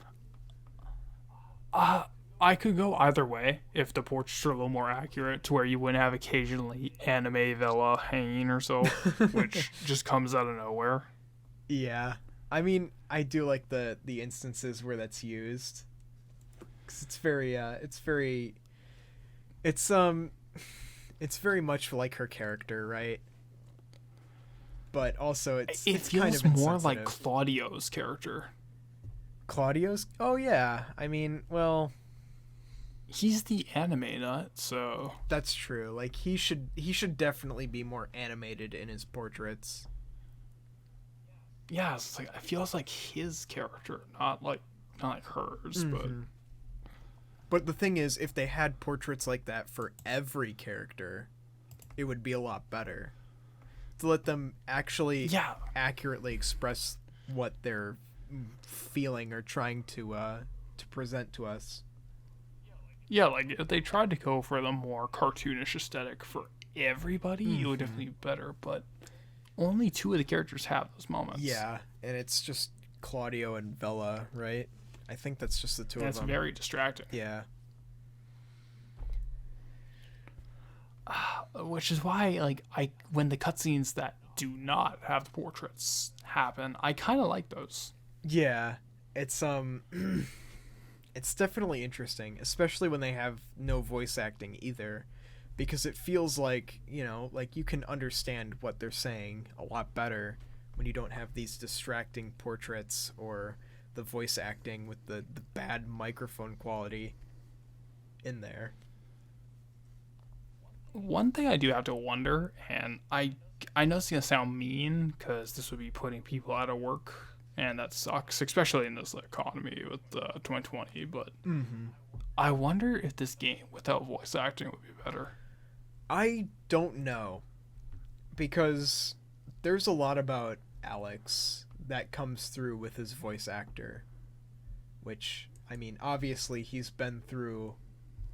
I could go either way if the portraits are a little more accurate, to where you wouldn't have occasionally anime Vella hanging or so, which just comes out of nowhere. Yeah. I mean, I do like the instances where that's used. 'Cause it's very much like her character, right? But also It it's feels kind of more like insensitive. Claudio's character. Claudio's. Oh yeah. I mean, well, He's the anime nut, so that's true. Like, he should definitely be more animated in his portraits. yeah, it's like it feels like his character, not like hers. But the thing is, if they had portraits like that for every character, it would be a lot better. To let them actually accurately express what they're feeling or trying to present to us. Yeah, like if they tried to go for the more cartoonish aesthetic for everybody, it would definitely be better. But only 2 of the characters have those moments. Yeah, and it's just Claudio and Vella, right? I think that's just the 2 And of it's them. very distracting. Yeah. Which is why, like, when the cutscenes that do not have the portraits happen, I kind of like those. Yeah. It's it's definitely interesting, especially when they have no voice acting either. because it feels like, you know, like you can understand what they're saying a lot better when you don't have these distracting portraits or the voice acting with the bad microphone quality in there. One thing I do have to wonder, and I know it's gonna sound mean because this would be putting people out of work, and that sucks, especially in this economy with 2020. But I wonder if this game without voice acting would be better. I don't know, because there's a lot about Alex that comes through with his voice actor, which, I mean, obviously he's been through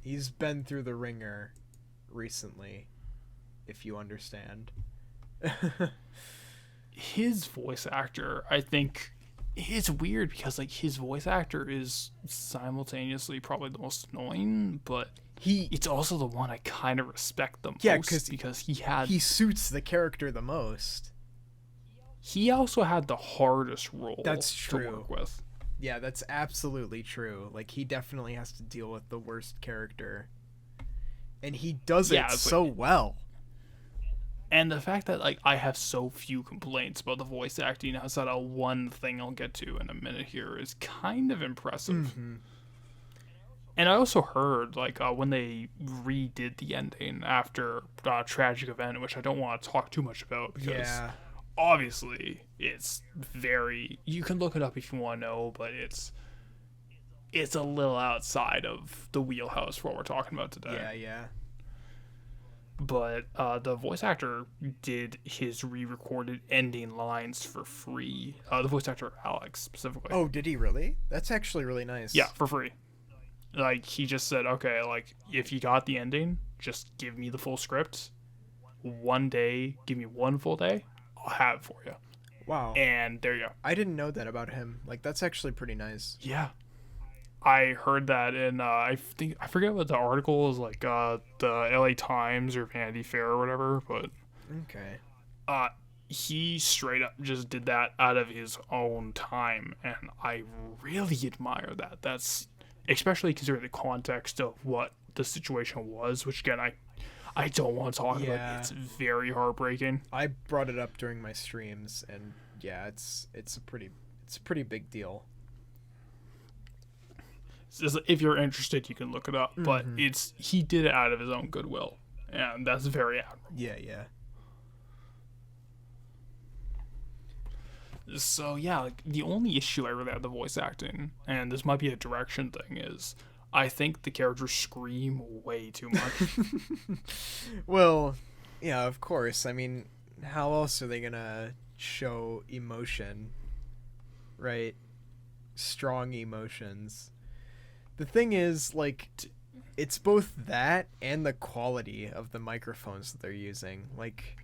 the ringer recently, if you understand. His voice actor, I think, it's weird because like his voice actor is simultaneously probably the most annoying, but it's also the one I kind of respect the most because he suits the character the most. He also had the hardest role That's true. to work with. Yeah, that's absolutely true. Like, he definitely has to deal with the worst character. And he does it so well. And the fact that like I have so few complaints about the voice acting outside of one thing I'll get to in a minute here is kind of impressive. And I also heard like when they redid the ending after Tragic Event, which I don't want to talk too much about because obviously it's very, you can look it up if you want to know, but it's a little outside of the wheelhouse for what we're talking about today. Yeah. But the voice actor did his re-recorded ending lines for free. The voice actor, Alex, specifically. Oh, did he really? That's actually really nice. Yeah, for free. Like, he just said, okay, like, if you got the ending, just give me the full script. One day, give me one full day, I'll have it for you. Wow. And there you go. I didn't know that about him. Like, that's actually pretty nice. Yeah. I heard that in I forget what the article is, like the LA Times or Vanity Fair or whatever, but okay. He straight up just did that out of his own time, and I really admire that. That's especially considering the context of what the situation was, which again I don't want to talk about. It's very heartbreaking. I brought it up during my streams, and yeah, it's a pretty big deal. If you're interested, you can look it up, but he did it out of his own goodwill, and that's very admirable. Yeah. So yeah, like, the only issue I really have with the voice acting, and this might be a direction thing, is I think the characters scream way too much. Well, yeah, of course. I mean, how else are they gonna show emotion, right? Strong emotions. The thing is, like, it's both that and the quality of the microphones that they're using. Like,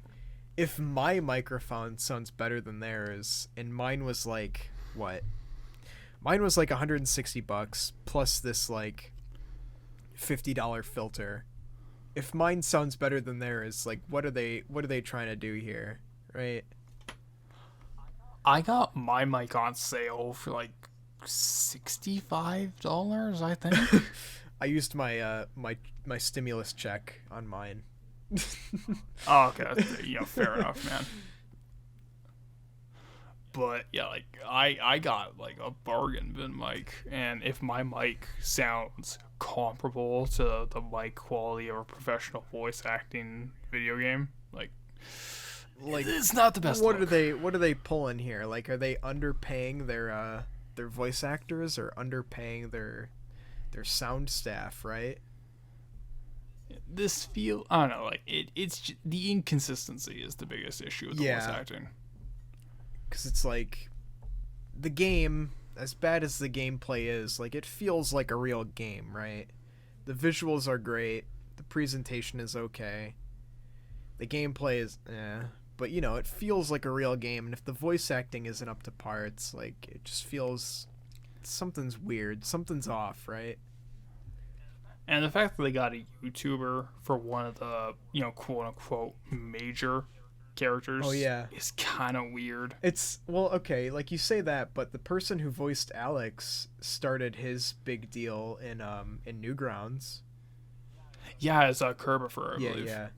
if my microphone sounds better than theirs, and mine was like, what? Mine was like $160 plus this like $50 filter. If mine sounds better than theirs, like, what are they trying to do here, right? I got my mic on sale for like $65, I think. I used my my stimulus check on mine. Oh, okay. Yeah, fair enough, man. But yeah, like I got like a bargain bin mic, and if my mic sounds comparable to the mic quality of a professional voice acting video game, like it's not the best. What are they pulling here? Like, are they underpaying their voice actors or underpaying their sound staff, right? I don't know, like it's the inconsistency is the biggest issue with the voice acting. Because it's like, the game, as bad as the gameplay is, like, it feels like a real game, right? The visuals are great, the presentation is okay, the gameplay is but you know, it feels like a real game, and if the voice acting isn't up to par, it's like, it just feels something's weird, something's off, right? And the fact that they got a YouTuber for one of the, you know, quote unquote major characters is kind of weird. It's, well, okay, like you say that, but the person who voiced Alex started his big deal in Newgrounds. Yeah, it's Kerbifer, I Yeah, believe. yeah.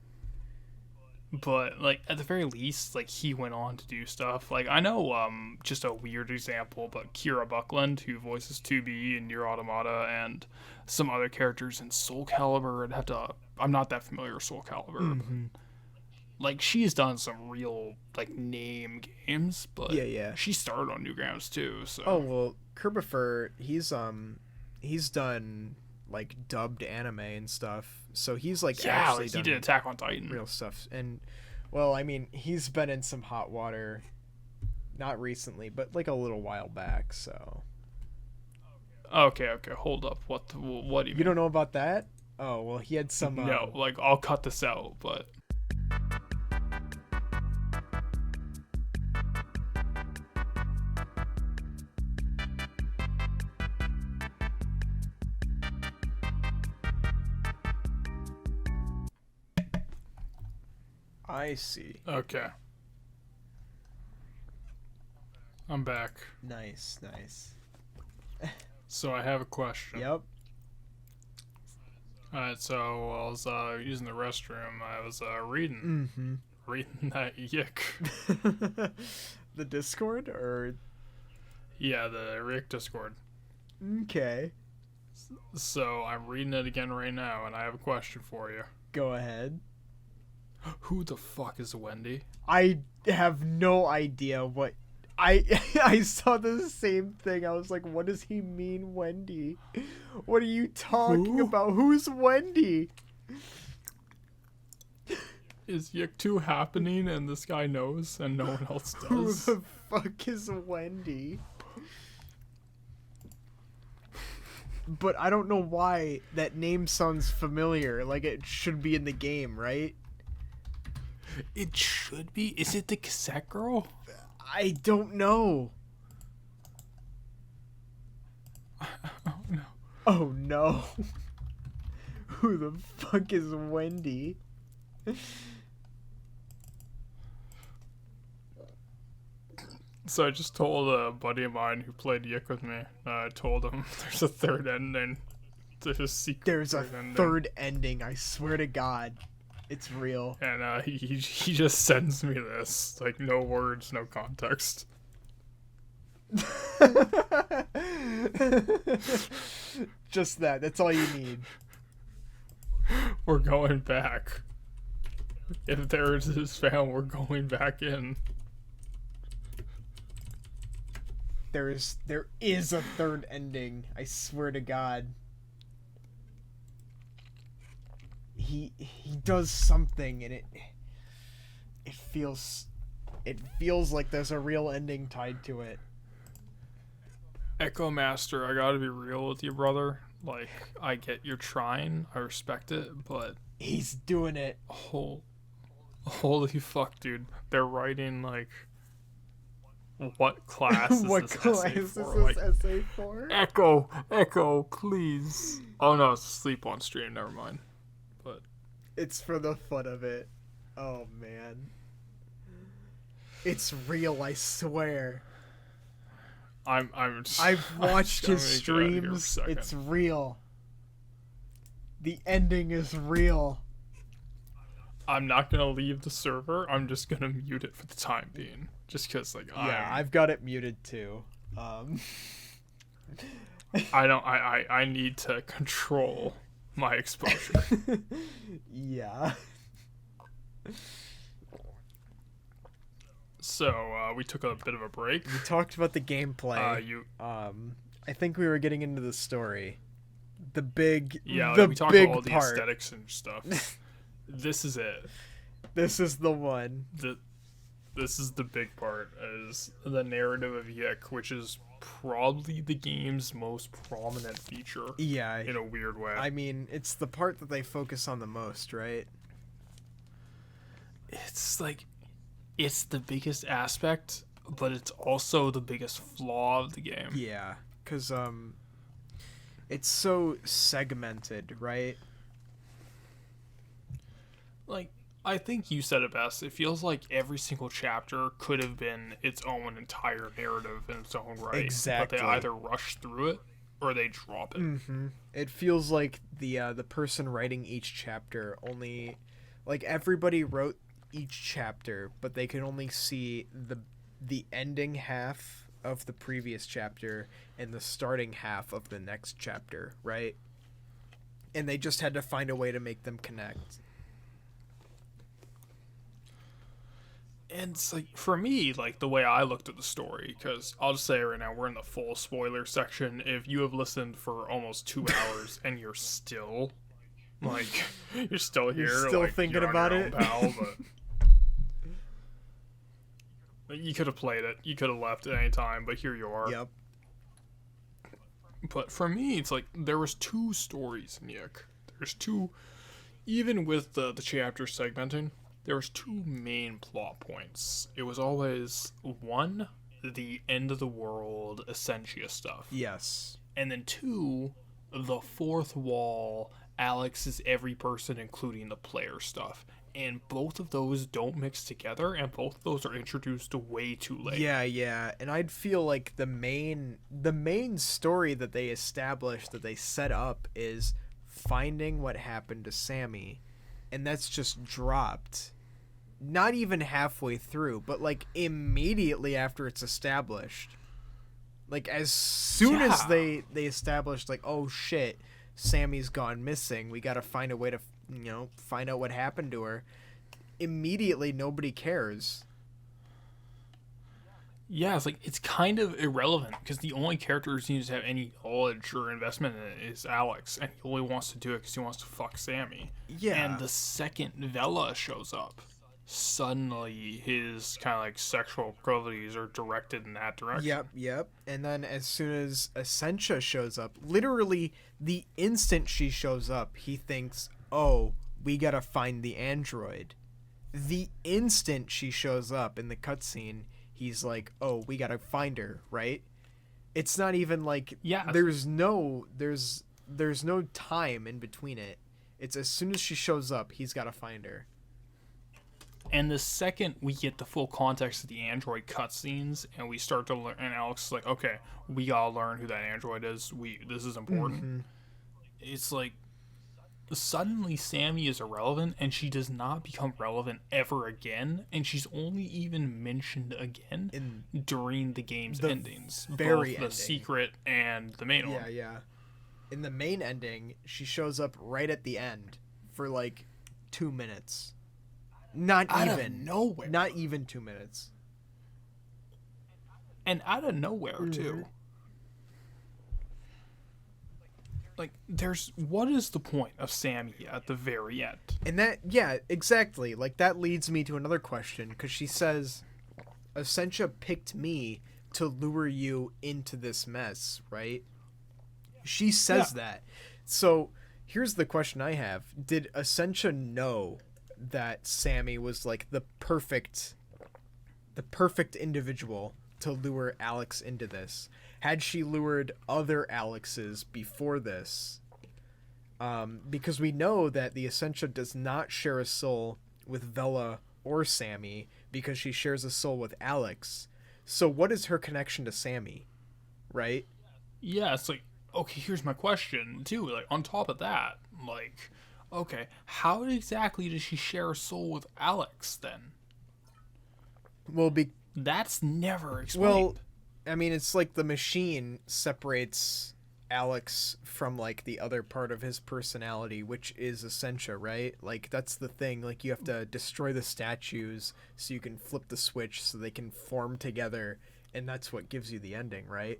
But like at the very least, like he went on to do stuff. Like I know, just a weird example, but Kira Buckland, who voices 2B in Nier Automata and some other characters in Soul Calibur, I'd have to. I'm not that familiar with Soul Calibur, but like she's done some real like name games, but Yeah, yeah. she started on Newgrounds too. So Oh well, Kerbifer, he's done like dubbed anime and stuff. So he's like yeah, actually like, he done did Attack on Titan. real stuff. And well, I mean, he's been in some hot water, not recently, but like a little while back. So Okay, hold up. What do you? you don't know about that? Oh well, he had some. No, like I'll cut this out, but. I see. Okay. I'm back. Nice, nice. So I have a question. Yep. Alright, so while I was using the restroom, I was reading that YIIK. The Discord or Yeah, the YIIK Discord. okay. So I'm reading it again right now, and I have a question for you. Go ahead. Who the fuck is Wendy? I have no idea what I I saw the same thing. I was like, what does he mean, Wendy? What are you talking Who? about? Who's Wendy? Is YIIK 2 happening and this guy knows and no one else Who does? the fuck is Wendy? But I don't know why that name sounds familiar. Like it should be in the game, right? It should be. Is it the cassette girl? I don't know. Oh no. Oh no. Who the fuck is Wendy? So I just told a buddy of mine who played YIIK with me. I told him there's a third ending. There's a secret. There's a ending. third ending, I swear to God. It's real. And he just sends me this, like no words, no context. Just that. That's all you need. We're going back. If there is this fan, we're going back in. There is a third ending. I swear to God. He does something and it feels like there's a real ending tied to it. Echo Master, I gotta be real with you, brother. Like, I get you're trying, I respect it, but He's doing it. holy fuck, dude. They're writing, like, what class is What this class essay is for? this Like, essay for? Echo, please. Oh no, it's sleep on stream, never mind. But It's for the fun of it. Oh man. It's real, I swear. I've watched I'm his gonna get out of here for a streams. second. It's real. The ending is real. I'm not gonna leave the server. I'm just gonna mute it for the time being, just because like I've got it muted too. I need to control my exposure. Yeah. So we took a bit of a break. We talked about the gameplay. I think we were getting into the story. The big we talked big about all the part. aesthetics and stuff. This is it. This is the one. This is the big part, is the narrative of YIIK, which is probably the game's most prominent feature. Yeah. In a weird way. I mean, it's the part that they focus on the most, right? It's like, it's the biggest aspect, but it's also the biggest flaw of the game. Yeah, because it's so segmented, right? Like, I think you said it best. It feels like every single chapter could have been its own entire narrative in its own right. Exactly. But they either rushed through it or they drop it. Mm-hmm. It feels like the person writing each chapter only, like everybody wrote each chapter, but they could only see the ending half of the previous chapter and the starting half of the next chapter, right? And they just had to find a way to make them connect. And it's like, for me, like, the way I looked at the story, because I'll just say right now, we're in the full spoiler section. If you have listened for almost 2 hours and you're still, like, you're still here, You're still like, thinking you're on about your own, it, pal, but you could have played it. You could have left at any time, but here you are. Yep. But for me, it's like, there was 2 stories in YIIK. There's 2, even with the chapter segmenting, there was 2 main plot points. It was always, 1, the end of the world Essentia stuff. Yes. And then 2, the fourth wall, Alex is every person including the player stuff. And both of those don't mix together, and both of those are introduced way too late. Yeah. And I'd feel like the main story that they established, that they set up, is finding what happened to Sammy. And that's just dropped. Not even halfway through, but like immediately after it's established. Like as soon as they established, like, oh shit, Sammy's gone missing, we gotta find a way to, find out what happened to her. Immediately nobody cares. Yeah, it's like, it's kind of irrelevant, because the only character who seems to have any knowledge or investment in it is Alex, and he only wants to do it because he wants to fuck Sammy. Yeah. And the second Vella shows up, suddenly his kind of like sexual proclivities are directed in that direction. Yep. And then as soon as Essentia shows up, literally the instant she shows up, he thinks, oh, we gotta find the android. The instant she shows up in the cutscene, he's like, oh, we gotta find her, right? It's not even like, there's no time in between it. It's as soon as she shows up, he's gotta find her. And the second we get the full context of the android cutscenes, and we start to learn, and Alex is like, okay, we gotta learn who that android is. This is important. Mm-hmm. It's like, suddenly Sammy is irrelevant, and she does not become relevant ever again, and she's only even mentioned again during the game's endings. Very both the secret and the main one. Yeah. In the main ending, she shows up right at the end for like 2 minutes. Not even 2 minutes. And out of nowhere, too. Like, what is the point of Sammy at the very end? And exactly. Like, that leads me to another question, because she says, Essentia picked me to lure you into this mess, right? She says that. So, here's the question I have. Did Essentia know that Sammy was like the perfect individual to lure Alex into this? Had she lured other Alexes before this? Because we know that the Essentia does not share a soul with Vella or Sammy, because she shares a soul with Alex. So what is her connection to Sammy, right? Yeah, it's like, okay, here's my question too. Like, on top of that, like, okay, how exactly does she share a soul with Alex then? Well, that's never explained. Well, I mean, it's like the machine separates Alex from like the other part of his personality, which is Essentia, right? Like, that's the thing. Like, you have to destroy the statues so you can flip the switch so they can form together, and that's what gives you the ending, right?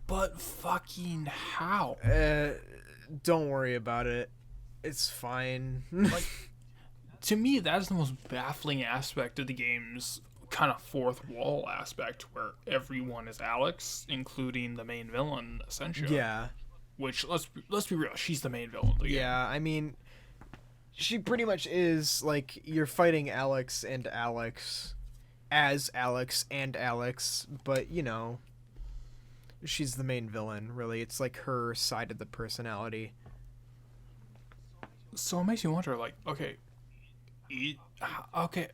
But fucking how? Don't worry about it. It's fine. Like, to me, that's the most baffling aspect of the game's kind of fourth wall aspect, where everyone is Alex, including the main villain, Essentia. Yeah. Which, let's be real, she's the main villain of the game. Yeah, I mean, she pretty much is. Like, you're fighting Alex and Alex as Alex and Alex, but, she's the main villain, really. It's like her side of the personality. So it makes you wonder, like, okay,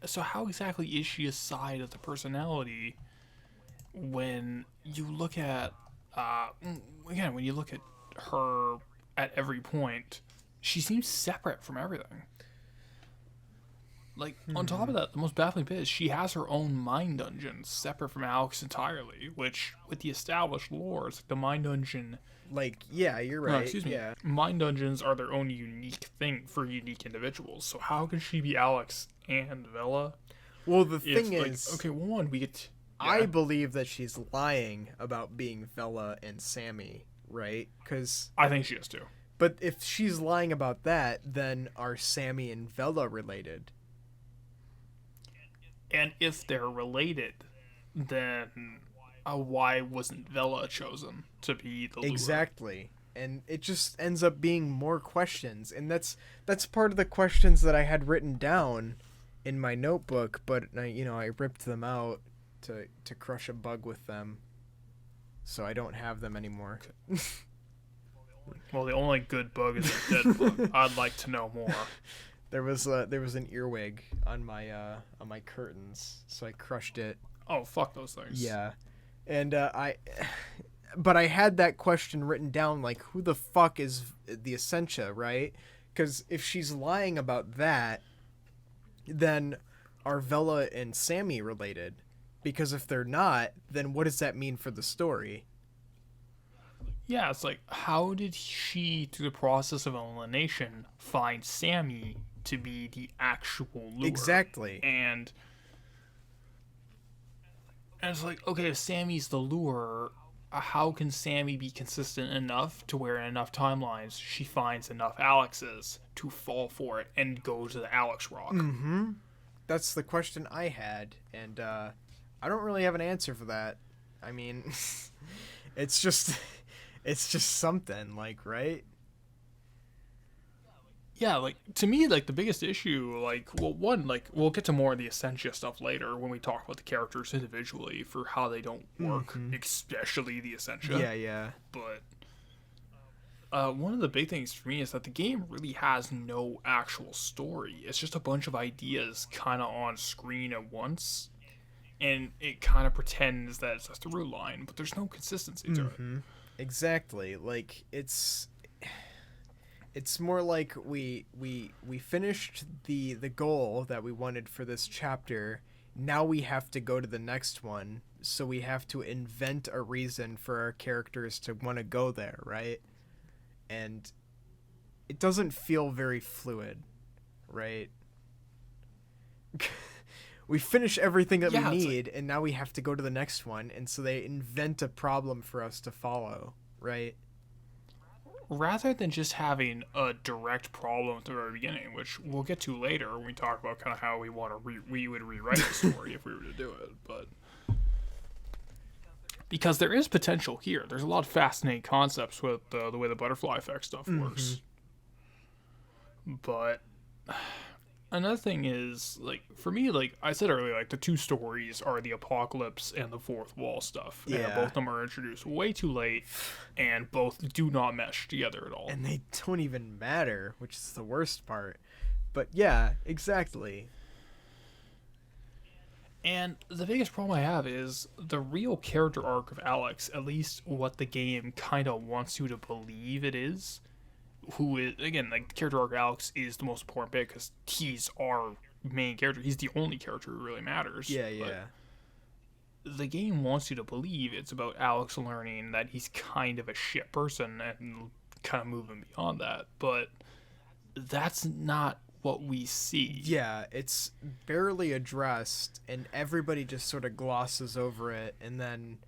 so how exactly is she a side of the personality when you look at again, when you look at her at every point, she seems separate from everything. Like, on top of that, the most baffling bit is she has her own mind dungeon separate from Alex entirely, which, with the established lore, is like the mind dungeon. Like, yeah, you're right. No, excuse me. Yeah. Mind dungeons are their own unique thing for unique individuals. So how can she be Alex and Vella? Well, the If, thing like, is, okay, one, we get. I believe that she's lying about being Vella and Sammy, right? Because, I think she is too. but if she's lying about that, then are Sammy and Vella related? And if they're related, then why wasn't Vella chosen to be the lure? Exactly. And it just ends up being more questions, and that's part of the questions that I had written down in my notebook, but I ripped them out to crush a bug with them, so I don't have them anymore. Well, the only good bug is a dead bug. I'd like to know more. There was an earwig on my curtains, so I crushed it. Oh, fuck those things. Yeah, and but I had that question written down, like, who the fuck is the Essentia, right? Because if she's lying about that, then are Vella and Sammy related? Because if they're not, then what does that mean for the story? Yeah, it's like, how did she, through the process of elimination, find Sammy to be the actual lure? Exactly. And it's like, okay, if Sammy's the lure, how can Sammy be consistent enough to where in enough timelines she finds enough Alexes to fall for it and go to the Alex rock? Mm-hmm. That's the question I had, and I don't really have an answer for that. I mean, it's just something, like, right? Yeah, like, to me, like, the biggest issue, like, well, one, like, we'll get to more of the Essentia stuff later when we talk about the characters individually for how they don't work, especially the Essentia. Yeah. But one of the big things for me is that the game really has no actual story. It's just a bunch of ideas kind of on screen at once, and it kind of pretends that it's a through line, but there's no consistency to it. Exactly. Like, it's more like we finished the goal that we wanted for this chapter. Now we have to go to the next one, so we have to invent a reason for our characters to want to go there, right? And it doesn't feel very fluid, right? We finish everything that we need, and now we have to go to the next one, and so they invent a problem for us to follow, right? Rather than just having a direct problem at the very beginning, which we'll get to later when we talk about kind of how we want to we would rewrite the story if we were to do it, but because there is potential here. There's a lot of fascinating concepts with the way the butterfly effect stuff works. But another thing is, like, for me, like I said earlier, like, the two stories are the apocalypse and the fourth wall stuff. Yeah. And both of them are introduced way too late, and both do not mesh together at all. And they don't even matter, which is the worst part. But yeah, exactly. And the biggest problem I have is the real character arc of Alex, at least what the game kind of wants you to believe it is, who is, again, like, the character arc of Alex is the most important bit because he's our main character. He's the only character who really matters. Yeah. But the game wants you to believe it's about Alex learning that he's kind of a shit person and kind of moving beyond that. But that's not what we see. Yeah, it's barely addressed, and everybody just sort of glosses over it, and then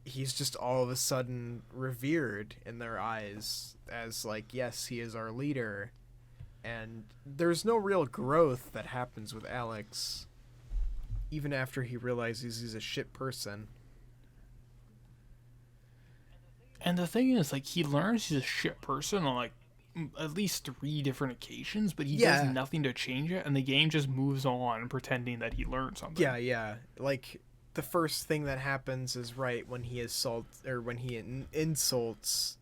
he's just all of a sudden revered in their eyes as, like, yes, he is our leader. And there's no real growth that happens with Alex, even after he realizes he's a shit person. And the thing is, like, he learns he's a shit person on, like, at least 3 different occasions, but he does nothing to change it, and the game just moves on pretending that he learned something. Yeah. Like, the first thing that happens is right when he insults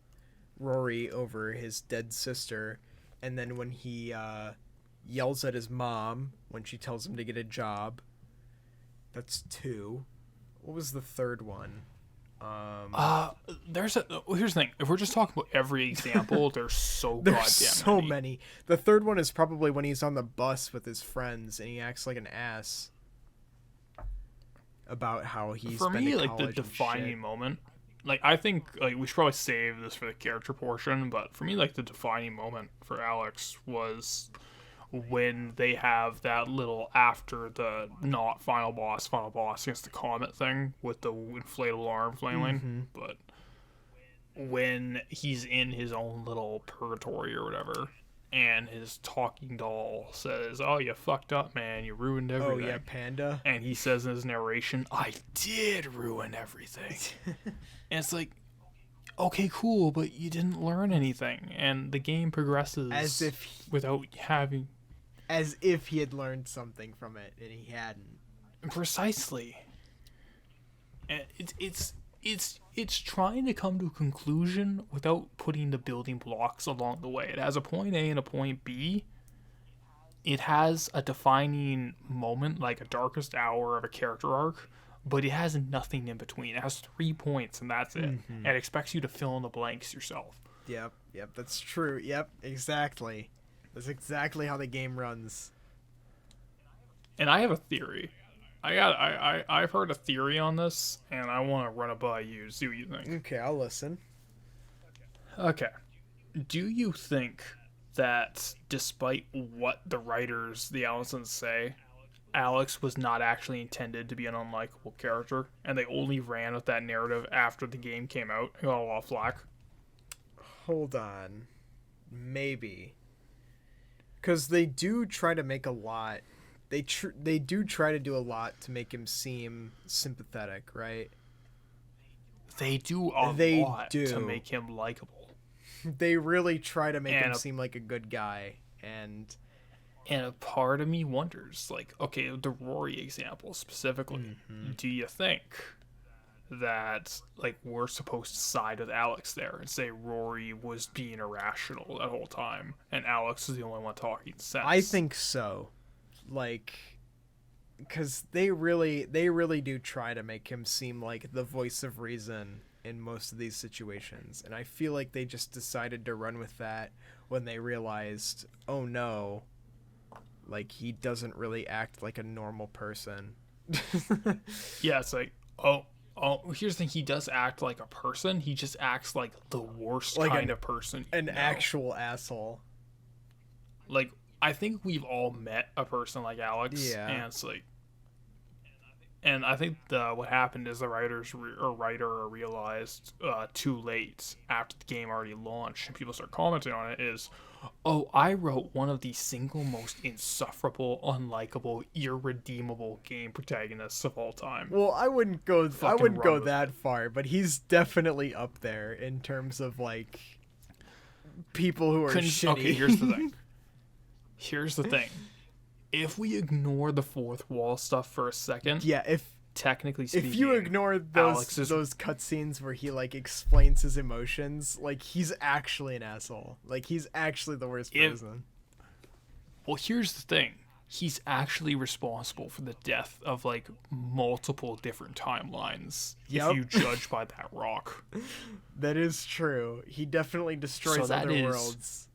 Rory over his dead sister, and then when he yells at his mom when she tells him to get a job. That's 2. What was the third one? Here's the thing. If we're just talking about every example, there's so There's goddamn so many. The third one is probably when he's on the bus with his friends and he acts like an ass about how he's For been me, to like the college and defining shit. moment, like I think like we should probably save this for the character portion, but for me, like the defining moment for Alex was when they have that little after the not final boss against the comet thing with the inflatable arm flailing, but when he's in his own little purgatory or whatever, and his talking doll says, "Oh, you fucked up, man. You ruined Oh everything." yeah, Panda. And he says in his narration, "I did ruin everything." And it's like, okay, cool, but you didn't learn anything. And the game progresses As if he, without having... as if he had learned something from it and he hadn't. Precisely. And it's trying to come to a conclusion without putting the building blocks along the way. It has a point A and a point B. It has a defining moment, like a darkest hour of a character arc, but it has nothing in between. It has 3 points, and that's it. And it expects you to fill in the blanks yourself. Yep, that's true. Yep, exactly. That's exactly how the game runs. And I have a theory. I've heard a theory on this, and I want to run it by you, see what you think. Okay, I'll listen. Okay. Do you think that despite what the writers, the Allisons, say, Alex was not actually intended to be an unlikable character, and they only ran with that narrative after the game came out and got a lot of flack? Hold on. Maybe. Because they do try to make a lot. They do try to do a lot to make him seem sympathetic, right? They do a lot to make him likable. They really try to make him seem like a good guy, and a part of me wonders, like, okay, the Rory example specifically, do you think that, like, we're supposed to side with Alex there and say Rory was being irrational that whole time and Alex is the only one talking sense? I think so. Like, because they really do try to make him seem like the voice of reason in most of these situations, and I feel like they just decided to run with that when they realized, oh no, like, he doesn't really act like a normal person. Yeah, it's like, oh, here's the thing, he does act like a person, he just acts like the worst like kind of person. An actual asshole. Like, I think we've all met a person like Alex, yeah. And it's like, and I think what happened is the writer realized too late after the game already launched and people start commenting on it is, oh, I wrote one of the single most insufferable, unlikable, irredeemable game protagonists of all time. Well, I wouldn't go that far, but he's definitely up there in terms of, like, people who are shitty. Okay, here's the thing. If we ignore the fourth wall stuff for a second, yeah, technically speaking, if you ignore those cutscenes where he, like, explains his emotions, like, he's actually an asshole. Like, he's actually the worst person. Well, here's the thing. He's actually responsible for the death of, like, multiple different timelines. Yep. If you judge by that rock. That is true. He definitely destroys other worlds.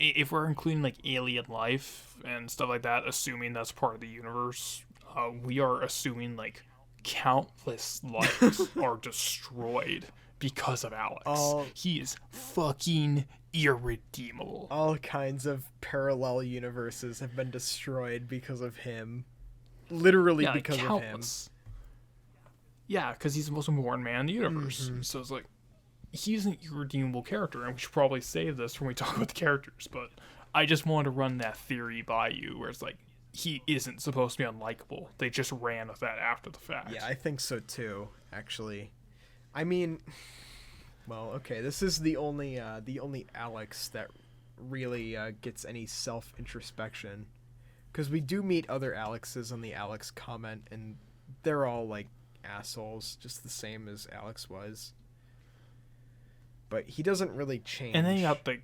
If we're including, like, alien life and stuff like that, assuming that's part of the universe, we are assuming, like, countless lives are destroyed because of Alex. He is fucking irredeemable. All kinds of parallel universes have been destroyed because of him. Literally because of him. Yeah, because he's the most important man in the universe. So it's like, he's an irredeemable character, and we should probably save this when we talk about the characters, but I just wanted to run that theory by you, where it's like, he isn't supposed to be unlikable. They just ran with that after the fact. Yeah, I think so too, actually. I mean, well, okay, this is the only Alex that really gets any self-introspection, because we do meet other Alexes on the Alex comment, and they're all, like, assholes, just the same as Alex was. But he doesn't really change. And then you got the...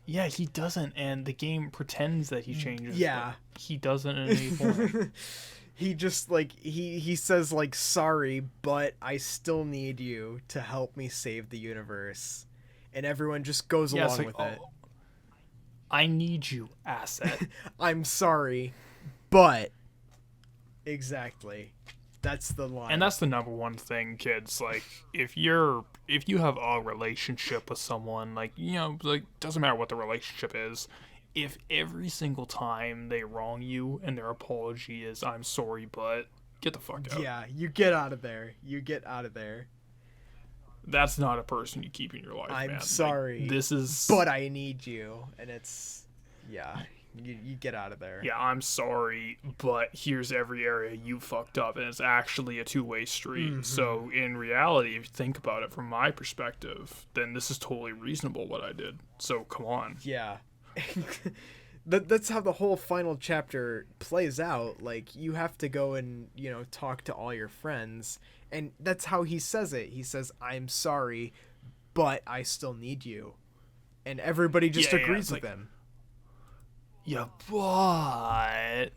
Yeah, he doesn't, and the game pretends that he changes. Yeah. But he doesn't at any point. he just like he says like, sorry, but I still need you to help me save the universe, and everyone just goes Yeah, it's along like, with it. oh, I need you, asset. I'm sorry, but exactly, that's the line. And that's the number one thing, kids. Like, if you have a relationship with someone, like, like, doesn't matter what the relationship is, if every single time they wrong you and their apology is I'm sorry, but get the fuck out. Yeah, you get out of there. You get out of there. That's not a person you keep in your life, I'm man. sorry. Like, this is but I need you, and it's you get out of there. Yeah, I'm sorry, but here's every area you fucked up, and it's actually a two-way street. Mm-hmm. So in reality, if you think about it from my perspective, then this is totally reasonable what I did. So come on. Yeah. That's how the whole final chapter plays out. Like, you have to go and, talk to all your friends. And that's how he says it. He says, I'm sorry, but I still need you. And everybody just agrees with him. Yeah, but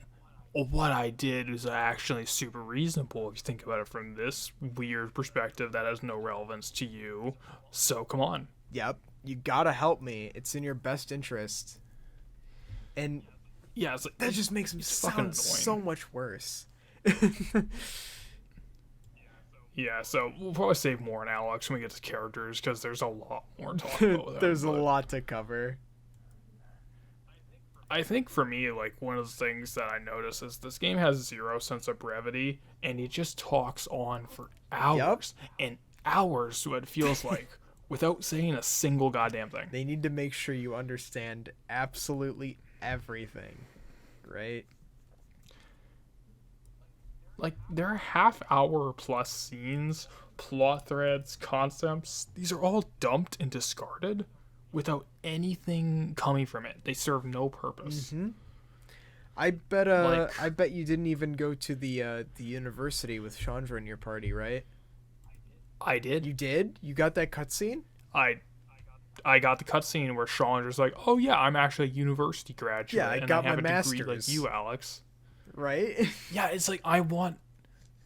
what I did was actually super reasonable if you think about it from this weird perspective that has no relevance to you. So come on. Yep. You gotta help me. It's in your best interest. And yeah, it's like, that just makes him sound so much worse. Yeah, so we'll probably save more on Alex when we get to characters, because there's a lot more to talk about with him. There's a lot to cover. I think for me, like, one of the things that I notice is this game has zero sense of brevity, and it just talks on for hours and hours, what it feels like, without saying a single goddamn thing. They need to make sure you understand absolutely everything, right? Like, there are half-hour plus scenes, plot threads, concepts. These are all dumped and discarded without anything coming from it. They serve no purpose. Mm-hmm. I bet you didn't even go to the university with Chandra in your party, right? I did. You did? You got that cutscene? I got the cutscene where Chandra's like, "Oh yeah, I'm actually a university graduate. Yeah, I got my master's. Degree like you, Alex." Right? Yeah, it's like, I want,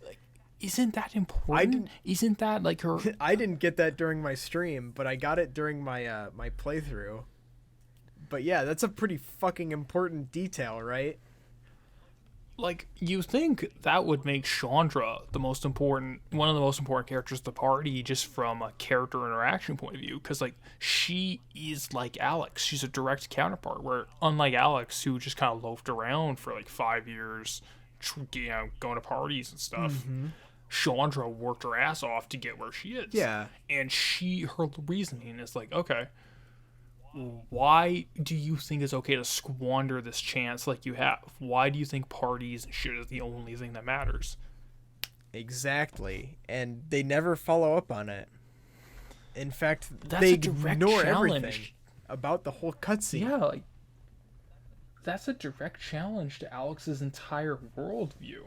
like, isn't that important? Isn't that like her? I didn't get that during my stream, but I got it during my my playthrough. But yeah, that's a pretty fucking important detail, right? Like, you think that would make Chandra one of the most important characters of the party, just from a character interaction point of view, because, like, she is like Alex. She's a direct counterpart, where unlike Alex, who just kind of loafed around for like 5 years, going to parties and stuff, Chandra worked her ass off to get where she is. Yeah. And her reasoning is like, okay, why do you think it's okay to squander this chance like you have? Why do you think parties and shit is the only thing that matters? Exactly. And they never follow up on it. In fact, That's they a direct ignore challenge. everything about the whole cutscene. Yeah, like, that's a direct challenge to Alex's entire worldview.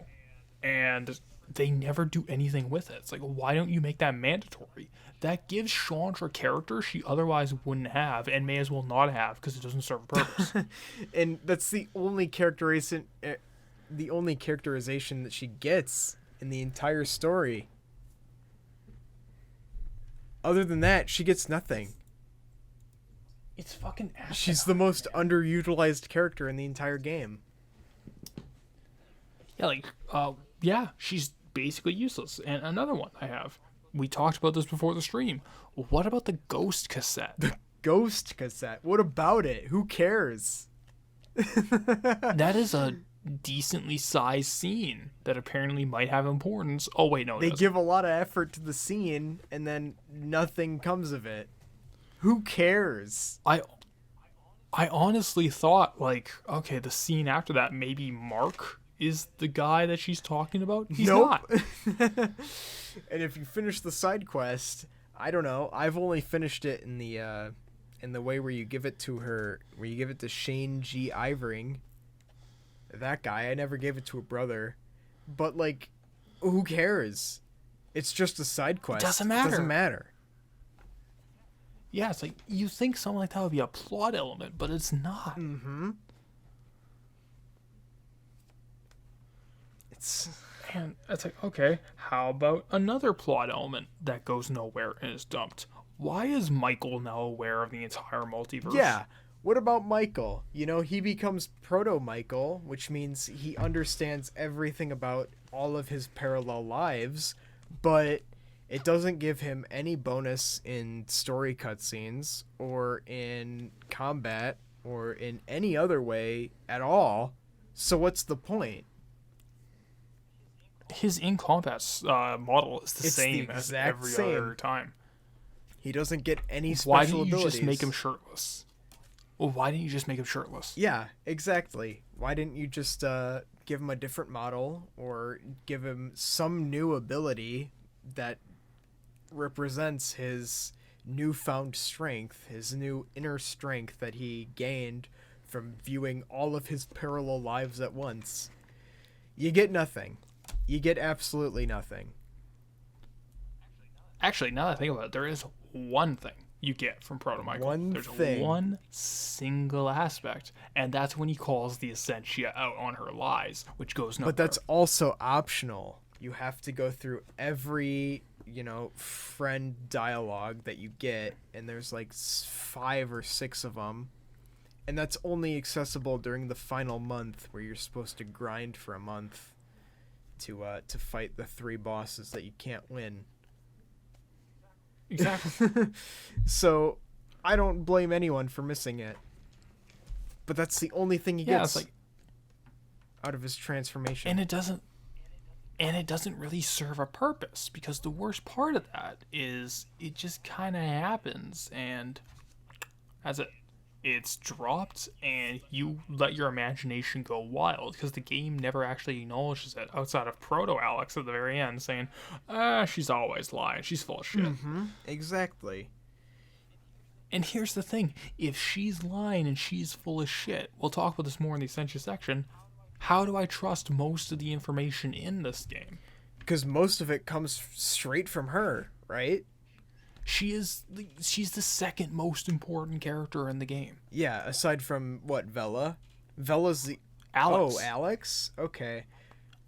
And they never do anything with it. It's like, why don't you make that mandatory? That gives Chandra character she otherwise wouldn't have, and may as well not have, because it doesn't serve a purpose. And that's the only characterization that she gets in the entire story. Other than that, she gets nothing. It's fucking asinine. She's the most underutilized character in the entire game. Yeah, like, yeah, she's basically useless. And another one I have. We talked about this before the stream. What about the ghost cassette? The ghost cassette? What about it? Who cares? That is a decently sized scene that apparently might have importance. Oh, wait, no. They give a lot of effort to the scene, and then nothing comes of it. Who cares? I honestly thought, like, okay, the scene after that, maybe Mark is the guy that she's talking about. He's not. And if you finish the side quest, I don't know. I've only finished it in the way where you give it to her, where you give it to Shane G. Ivering. That guy. I never gave it to a brother. But, like, who cares? It's just a side quest. It doesn't matter. Yeah, it's like, you think something like that would be a plot element, but it's not. Mm-hmm. It's And it's like, okay, how about another plot element that goes nowhere and is dumped? Why is Michael now aware of the entire multiverse? yeah. What about Michael? You know, he becomes Proto Michael, which means he understands everything about all of his parallel lives, but it doesn't give him any bonus in story cutscenes or in combat or in any other way at all. So what's the point? His in-combat model is the It's the same as exact every same. other time. He doesn't get any Why special didn't you abilities. just make him shirtless? Well, why didn't you just make him shirtless? Yeah, exactly. Why didn't you just give him a different model or give him some new ability that represents his newfound strength, his new inner strength that he gained from viewing all of his parallel lives at once? You get nothing. You get absolutely nothing. Actually, now that I think about it, there is one thing you get from Proto Michael. One There's thing. one single aspect, and that's when he calls the Essentia out on her lies, which goes nowhere. But that's also optional. You have to go through every, friend dialogue that you get, and there's like 5 or 6 of them. And that's only accessible during the final month, where you're supposed to grind for a month to fight the 3 bosses that you can't win. Exactly. So I don't blame anyone for missing it. But that's the only thing he gets out of his transformation. And it doesn't really serve a purpose, because the worst part of that is it just kind of happens, and it's dropped, and you let your imagination go wild, because the game never actually acknowledges it outside of Proto Alex at the very end saying, she's always lying, she's full of shit. Mm-hmm. Exactly. And here's the thing, if she's lying and she's full of shit, we'll talk about this more in the Essentia section, how do I trust most of the information in this game? Because most of it comes straight from her, right? She's the second most important character in the game. Yeah, aside from, Vella? Vella's the... Alex. Oh, Alex? Okay.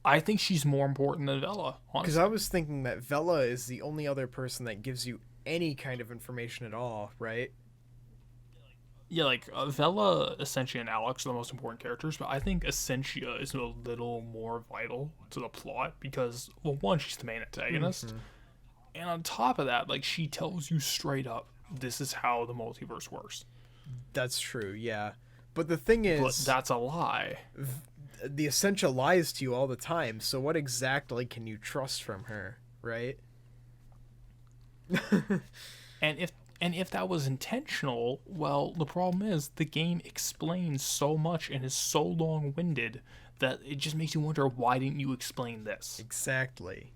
I think she's more important than Vella, Because honestly. I was thinking that Vella is the only other person that gives you any kind of information at all, right? Yeah, like Vella, Essentia, and Alex are the most important characters, but I think Essentia is a little more vital to the plot because, well, one, she's the main antagonist, and on top of that, like, she tells you straight up, this is how the multiverse works. That's true, yeah. But the thing is... But that's a lie. The Essentia lies to you all the time, so what exactly can you trust from her, right? And if that was intentional, well, the problem is the game explains so much and is so long-winded that it just makes you wonder, why didn't you explain this? Exactly.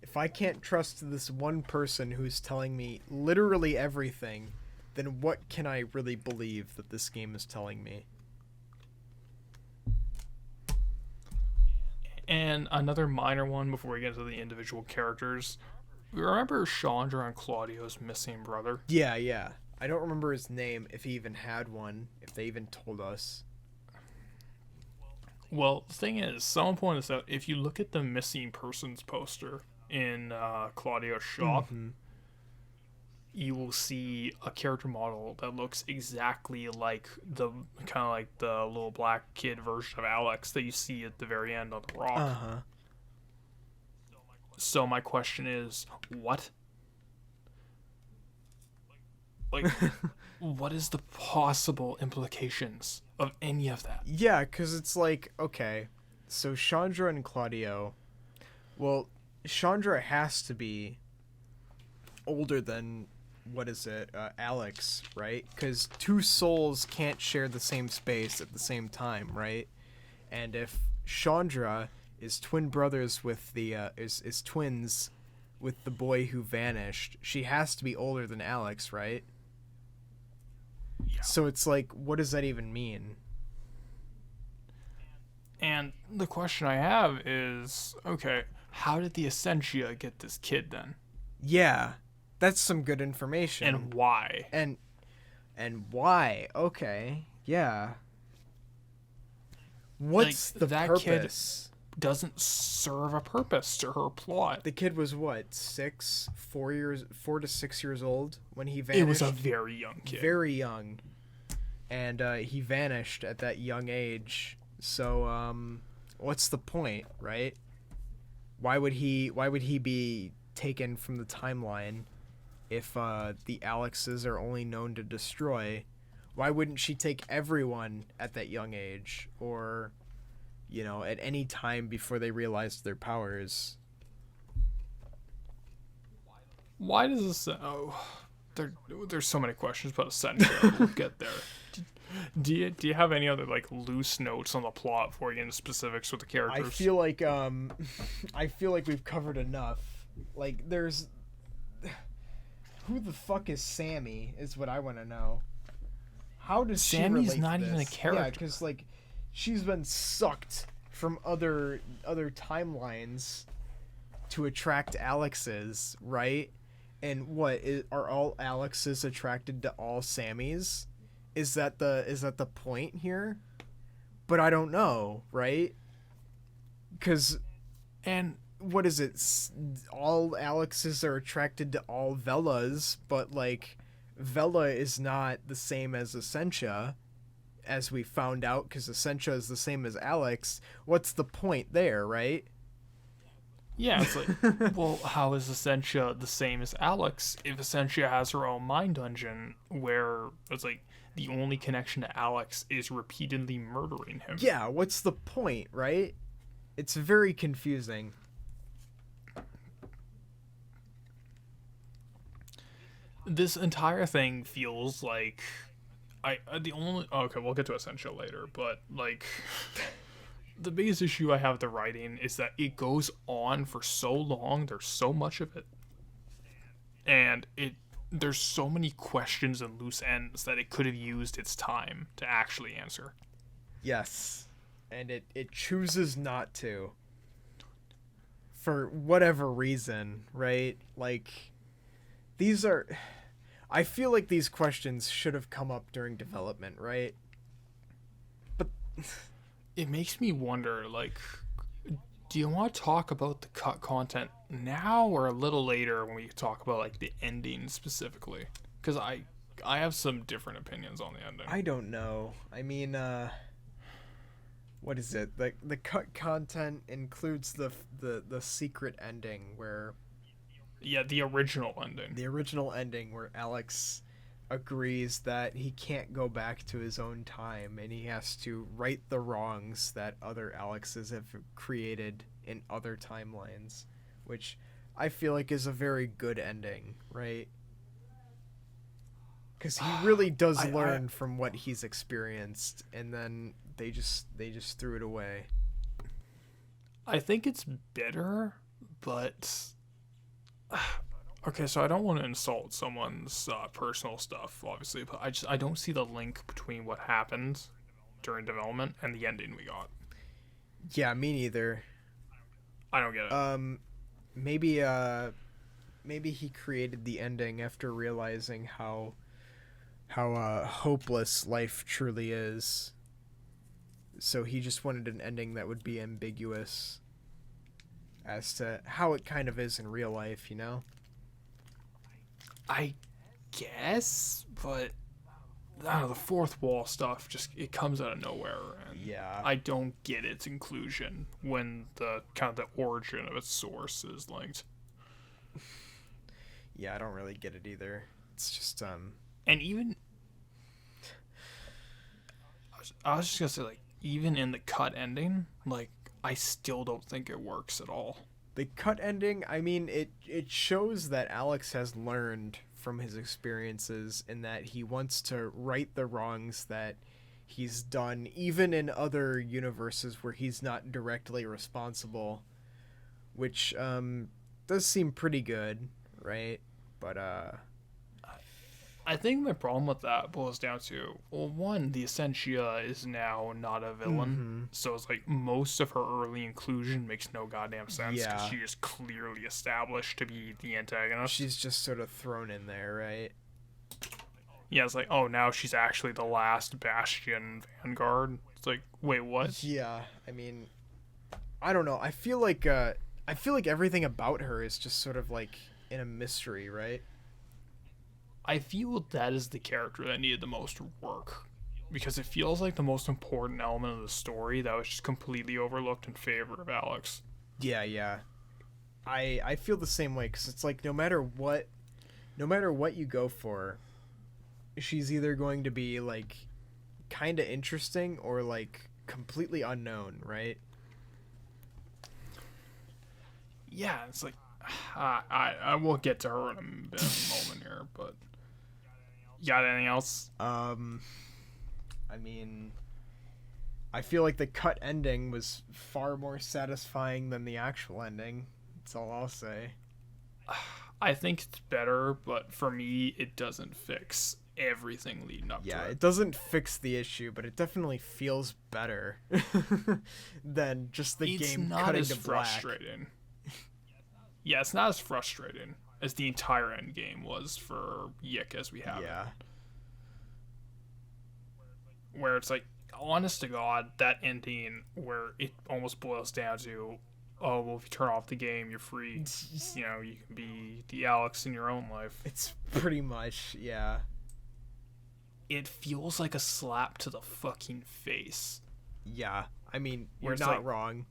If I can't trust this one person who's telling me literally everything, then what can I really believe that this game is telling me? And another minor one before we get into the individual characters. Remember Chandra and Claudio's missing brother? Yeah. I don't remember his name, if he even had one, if they even told us. Well, the thing is, someone pointed this out, if you look at the missing persons poster in Claudio's shop, you will see a character model that looks exactly like the little black kid version of Alex that you see at the very end on the rock. Uh-huh. So my question is, what? Like, what is the possible implications of any of that? Yeah, because it's like, okay, so Chandra and Claudio, well, Chandra has to be older than, Alex, right? Because 2 souls can't share the same space at the same time, right? And if Chandra is twin brothers with the, is twins with the boy who vanished, she has to be older than Alex, right? Yeah. So it's like, what does that even mean? And the question I have is, okay, how did the Essentia get this kid then? Yeah, that's some good information. And why? And why? Okay, yeah. What's Like, the that purpose? doesn't serve a purpose to her plot. The kid was what, 4 to 6 years old when he vanished? It was a very young kid. Very young. And he vanished at that young age. So, what's the point, right? Why would he be taken from the timeline if the Alexes are only known to destroy? Why wouldn't she take everyone at that young age, or, at any time before they realized their powers? Why does this? There's so many questions about Essentia. We'll get there. Do you have any other loose notes on the plot before we get into specifics with the characters? I feel like we've covered enough. There's who the fuck is Sammy is what I want to know. How does Sammy's she relate not to even a this? character. Yeah, because she's been sucked from other timelines to attract Alexes, right? And are all Alexes attracted to all Sammys? Is that the point here? But I don't know, right? And what is it? All Alexes are attracted to all Vellas, but Vella is not the same as Essentia, as we found out, because Essentia is the same as Alex. What's the point there, right? Yeah, it's well, how is Essentia the same as Alex if Essentia has her own mind dungeon where it's the only connection to Alex is repeatedly murdering him? Yeah, what's the point, right? It's very confusing. This entire thing feels like okay, we'll get to Essentia later, but the biggest issue I have with the writing is that it goes on for so long. There's so much of it, and there's so many questions and loose ends that it could have used its time to actually answer. Yes, and it chooses not to, for whatever reason, right? I feel like these questions should have come up during development, right? But it makes me wonder, do you want to talk about the cut content now or a little later when we talk about the ending specifically? Because I have some different opinions on the ending. I don't know. I mean, what is it? The cut content includes the secret ending where... Yeah, the original ending. The original ending where Alex agrees that he can't go back to his own time and he has to right the wrongs that other Alexes have created in other timelines, which I feel like is a very good ending, right? Because he really does learn from what he's experienced, and then they just threw it away. I think it's bitter, but... Okay, so I don't want to insult someone's personal stuff, obviously, but I don't see the link between what happened during development and the ending we got. Yeah, me neither. I don't get it. Maybe he created the ending after realizing how hopeless life truly is. So he just wanted an ending that would be ambiguous as to how it kind of is in real life, I guess, but I don't know, the fourth wall stuff it comes out of nowhere, and yeah, I don't get its inclusion when the origin of its source is linked. Yeah, I don't really get it either. It's just and even I was just gonna say, even in the cut ending, I still don't think it works at all. The cut ending, I mean, it shows that Alex has learned from his experiences and that he wants to right the wrongs that he's done, even in other universes where he's not directly responsible, which does seem pretty good, right? But I think my problem with that boils down to, well, one, the Essentia is now not a villain, so it's most of her early inclusion makes no goddamn sense because she is clearly established to be the antagonist. She's just sort of thrown in there, right? Yeah, it's now she's actually the last Bastion Vanguard. It's wait, what? Yeah, I mean, I don't know. I feel like everything about her is just sort of like in a mystery, right? I feel that is the character that needed the most work, because it feels like the most important element of the story that was just completely overlooked in favor of Alex. Yeah, yeah. I feel the same way, because it's like no matter what you go for, she's either going to be like kind of interesting or like completely unknown, right? Yeah, it's like I will get to her in a moment here, but you got anything else? I mean, I feel like the cut ending was far more satisfying than the actual ending. That's all I'll say. I think it's better, but for me, it doesn't fix everything leading up Yeah, to it. it doesn't fix the issue, but it definitely feels better than just the It's game not cutting as to black. frustrating. Yeah, it's not as frustrating as the entire end game was for YIIK as we have it. Yeah. Where it's like, honest to God, that ending where it almost boils down to, oh, well, if you turn off the game, you're free. You know, you can be the Alex in your own life. It's pretty much, yeah. It feels like a slap to the fucking face. Yeah. I mean, Where you're it's not like- wrong.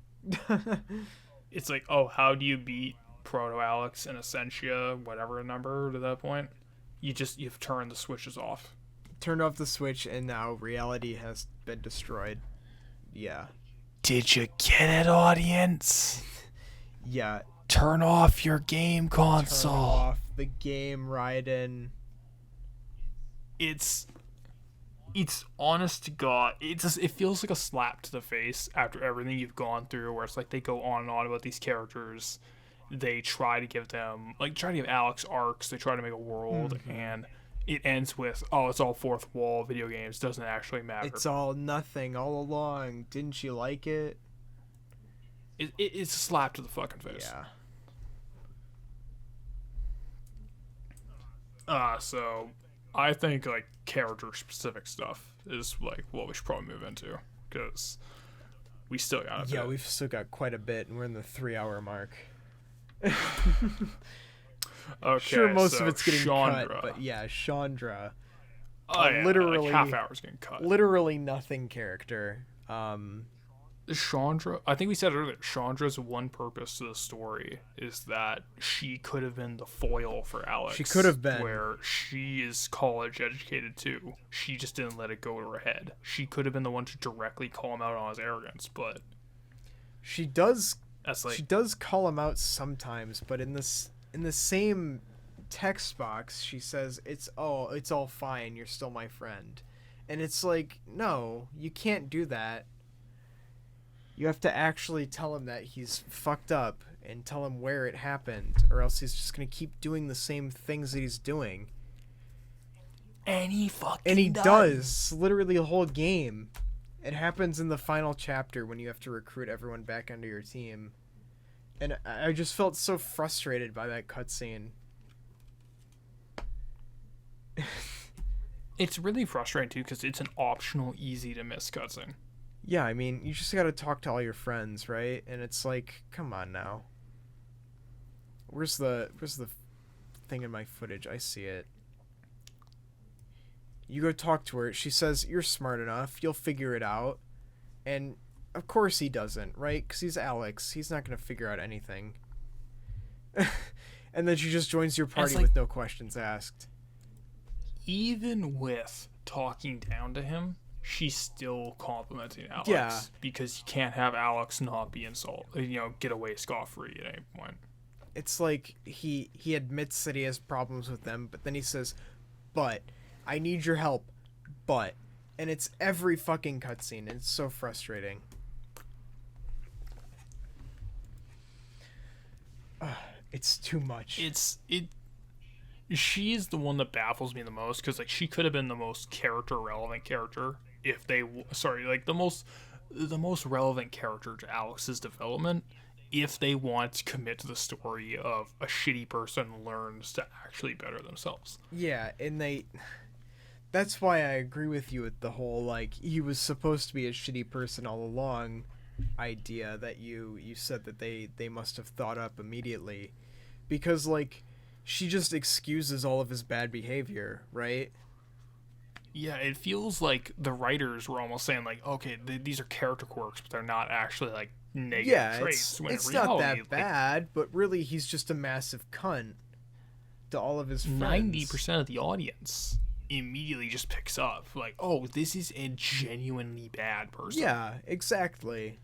It's like, oh, how do you beat Proto Alex and Essentia, whatever number to that point? You've turned the switches off. Turned off the switch and now reality has been destroyed. Yeah. Did you get it, audience? Yeah. Turn off your game Turn console. off the game, Raiden. It's honest to God, it feels like a slap to the face after everything you've gone through, where it's like they go on and on about these characters. They try to give Alex arcs, they try to make a world, and it ends with, oh, it's all fourth wall video games, doesn't actually matter. It's all nothing all along. Didn't you like it? It's a slap to the fucking face. Yeah. So I think like character specific stuff is like what we should probably move into, because we still got Yeah, we've still got quite a bit, and we're in the 3-hour mark. Okay, Sure, most so of it's getting Chandra. cut, but yeah, Chandra. Oh, yeah, literally- like half hour's getting cut. Literally nothing character. Chandra, I think we said earlier, Chandra's one purpose to the story is that she could have been the foil for Alex. She could have been. Where she is college educated too. She just didn't let it go to her head. She could have been the one to directly call him out on his arrogance, but She does that's like, she does call him out sometimes, but in the same text box she says it's all fine, you're still my friend. And it's like, no, you can't do that. You have to actually tell him that he's fucked up and tell him where it happened, or else he's just going to keep doing the same things that he's doing. and he fucking And he does literally the whole game. It happens in the final chapter when you have to recruit everyone back onto your team. And I just felt so frustrated by that cutscene. It's really frustrating too, because it's an optional, easy to miss cutscene. Yeah, I mean, you just gotta talk to all your friends, right? And it's like, come on now. Where's the thing in my footage? I see it. You go talk to her. She says, you're smart enough. You'll figure it out. And of course he doesn't, right? Because he's Alex. He's not going to figure out anything. And then she just joins your party like- with no questions asked. Even with talking down to him, she's still complimenting Alex. Yeah. Because you can't have Alex not be insulted, get away scot-free at any point. It's like he admits that he has problems with them, but then he says, but I need your help, but. And it's every fucking cutscene, and it's so frustrating. It's too much. She's the one that baffles me the most, because like she could have been the most character relevant character if they the most relevant character to Alex's development if they want to commit to the story of a shitty person learns to actually better themselves. Yeah, and that's why I agree with you with the whole, like, he was supposed to be a shitty person all along, idea that you said that they must have thought up immediately, because like she just excuses all of his bad behavior, right? Yeah, it feels like the writers were almost saying like, okay, these are character quirks, but they're not actually like negative Yeah, traits. When it's in not reality, that like, bad, but really he's just a massive cunt to all of his friends. 90% of the audience immediately just picks up like, oh, this is a genuinely bad person. Yeah, exactly.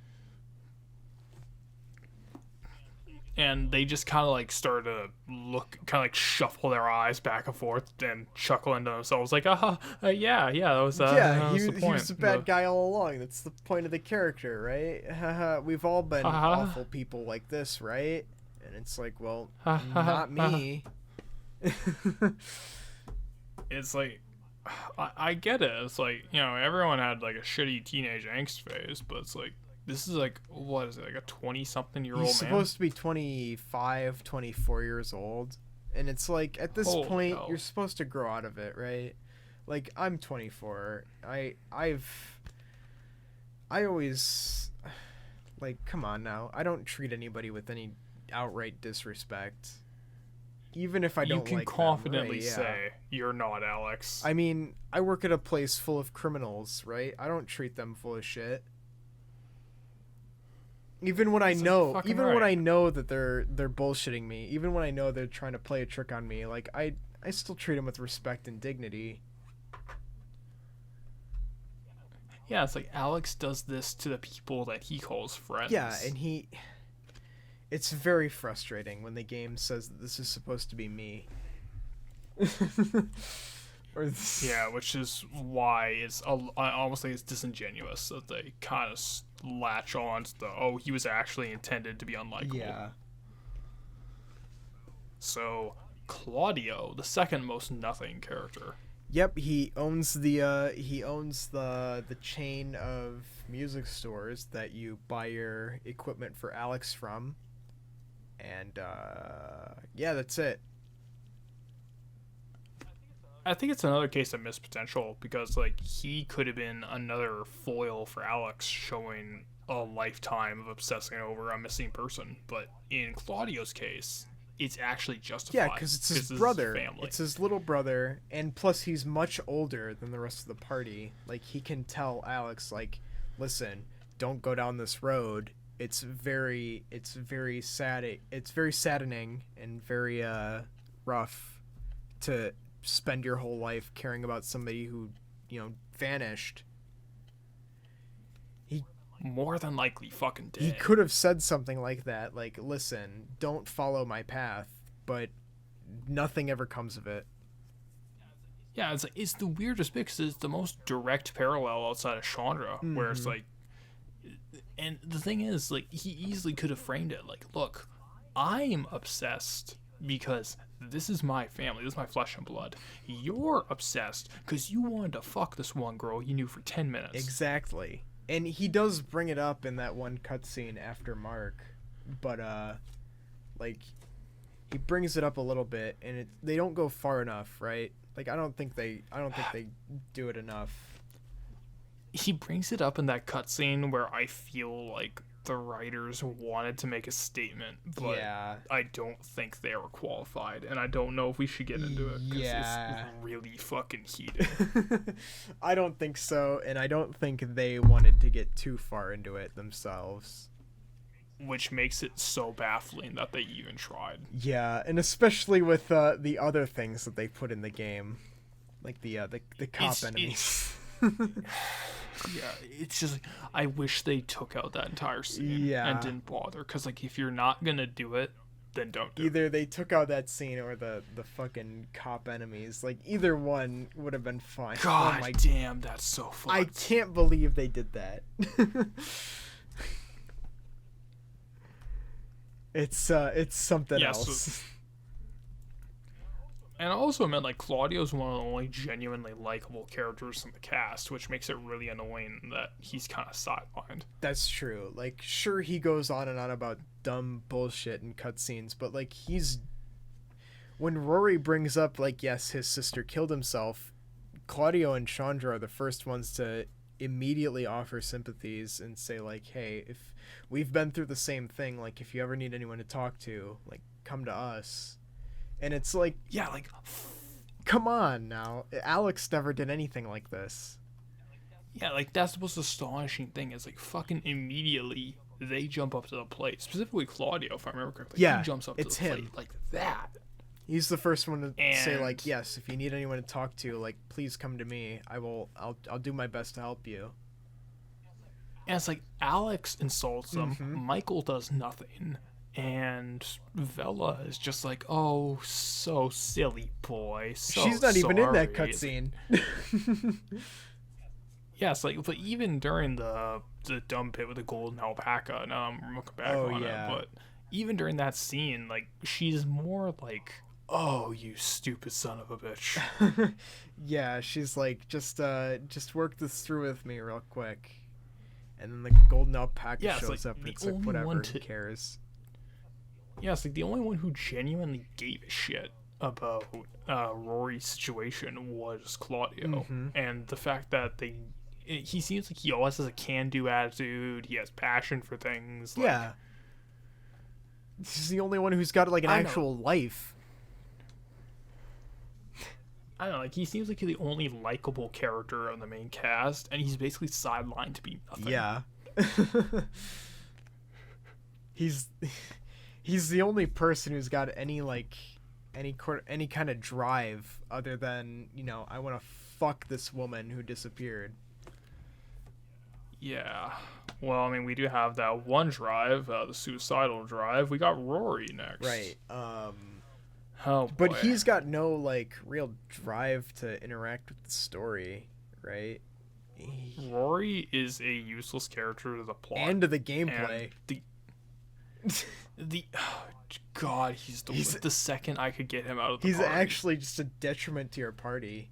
And they just kind of like start to look, kind of like shuffle their eyes back and forth and chuckle into themselves like, yeah, that was Yeah, was he the point. was a bad guy all along. That's the point of the character, right? Haha, we've all been awful people like this, right? And it's like, well, not me. It's like, I get it. It's like, you know, everyone had like a shitty teenage angst phase, but it's like, this is like, what is it, like a 20-something-year-old man? He's supposed to be 25, 24 years old. And it's like, at this Holy point, hell. you're supposed to grow out of it, right? Like, I'm 24. I always, like, come on now. I don't treat anybody with any outright disrespect. Even if I don't like them. You can confidently right? Yeah. say, you're not Alex. I mean, I work at a place full of criminals, right? I don't treat them full of shit. Even when I know, when I know that they're bullshitting me, even when I know they're trying to play a trick on me, like I still treat them with respect and dignity. Yeah, it's like Alex does this to the people that he calls friends. Yeah, and it's very frustrating when the game says that this is supposed to be me. Yeah, which is why it's I almost think it's disingenuous that they kind of latch on to the, oh, he was actually intended to be unlikable. Yeah. So Claudio, the second most nothing character. Yep, he owns the chain of music stores that you buy your equipment for Alex from. And yeah, that's it. I think it's another case of missed potential because like he could have been another foil for Alex, showing a lifetime of obsessing over a missing person. But in Claudio's case, it's actually justified. Yeah, because it's his brother. Family. It's his little brother, and plus he's much older than the rest of the party. Like, he can tell Alex, like, listen, don't go down this road. It's very sad. It's very saddening and very rough to spend your whole life caring about somebody who, you know, vanished. More than likely fucking dead. He could have said something like that, like, listen, don't follow my path, but nothing ever comes of it. Yeah, it's the weirdest bit because it's the most direct parallel outside of Chandra, where it's like, and the thing is, like, he easily could have framed it like, look, I'm obsessed because this is my family, this is my flesh and blood. You're obsessed because you wanted to fuck this one girl you knew for 10 minutes. Exactly. And he does bring it up in that one cutscene after Mark, but like, he brings it up a little bit, and they don't go far enough, right? Like, I don't think they do it enough. He brings it up in that cutscene where I feel like the writers wanted to make a statement, but yeah. I don't think they were qualified, and I don't know if we should get into it because it's really fucking heated. I don't think so, and I don't think they wanted to get too far into it themselves. Which makes it so baffling that they even tried. Yeah, and especially with the other things that they put in the game, like the cop enemies. Yeah, it's just, I wish they took out that entire scene and didn't bother, because like, if you're not gonna do it, then don't do it. Either they took out that scene or the fucking cop enemies. Like, either one would have been fine. God damn, that's so fucked. I can't believe they did that. It's something else. So, and also meant like Claudio's one of the only genuinely likable characters in the cast, which makes it really annoying that he's kind of sidelined. That's true. Like, sure, he goes on and on about dumb bullshit in cutscenes, but like, when Rory brings up like, yes, his sister killed himself, Claudio and Chandra are the first ones to immediately offer sympathies and say like, hey, if we've been through the same thing, like if you ever need anyone to talk to, like come to us. And it's like, Yeah, like, come on now, Alex never did anything like this. yeah, like that's the most astonishing thing is like fucking immediately they jump up to the plate. Specifically Claudio, if I remember correctly. Yeah, he jumps up it's to the him. plate like that. He's the first one to say And- like, yes, if you need anyone to talk to, like please come to me. I'll do my best to help you. And it's like Alex insults him, Mhm. Michael does nothing, and Vella is just like, "Oh, so silly boy." So She's not even in that sorry." cutscene. Yeah, it's like, but even during the dumb bit with the golden alpaca, now I'm looking back Oh, on yeah. it, but even during that scene, like she's more like, "Oh, you stupid son of a bitch." Yeah, she's like, just work this through with me real quick. And then the golden alpaca Yeah, it's shows like up and the it's like, only whatever, one who to- cares? Yeah, it's like the only one who genuinely gave a shit about Rory's situation was Claudio, Mhm. and the fact that he seems like he always has a can-do attitude. He has passion for things. Like, Yeah. He's the only one who's got like an I know. actual life. I don't know. Like he seems like he's the only likable character on the main cast, and he's basically sidelined to be nothing. Yeah. he's the only person who's got any kind of drive other than, I want to fuck this woman who disappeared. Yeah. Well, I mean, we do have that one drive, the suicidal drive. We got Rory next. Right. Oh, But boy. he's got no like real drive to interact with the story, right? Rory is a useless character to the plot And to the gameplay. and the God, he's the second I could get him out of the He's party. actually just a detriment to your party.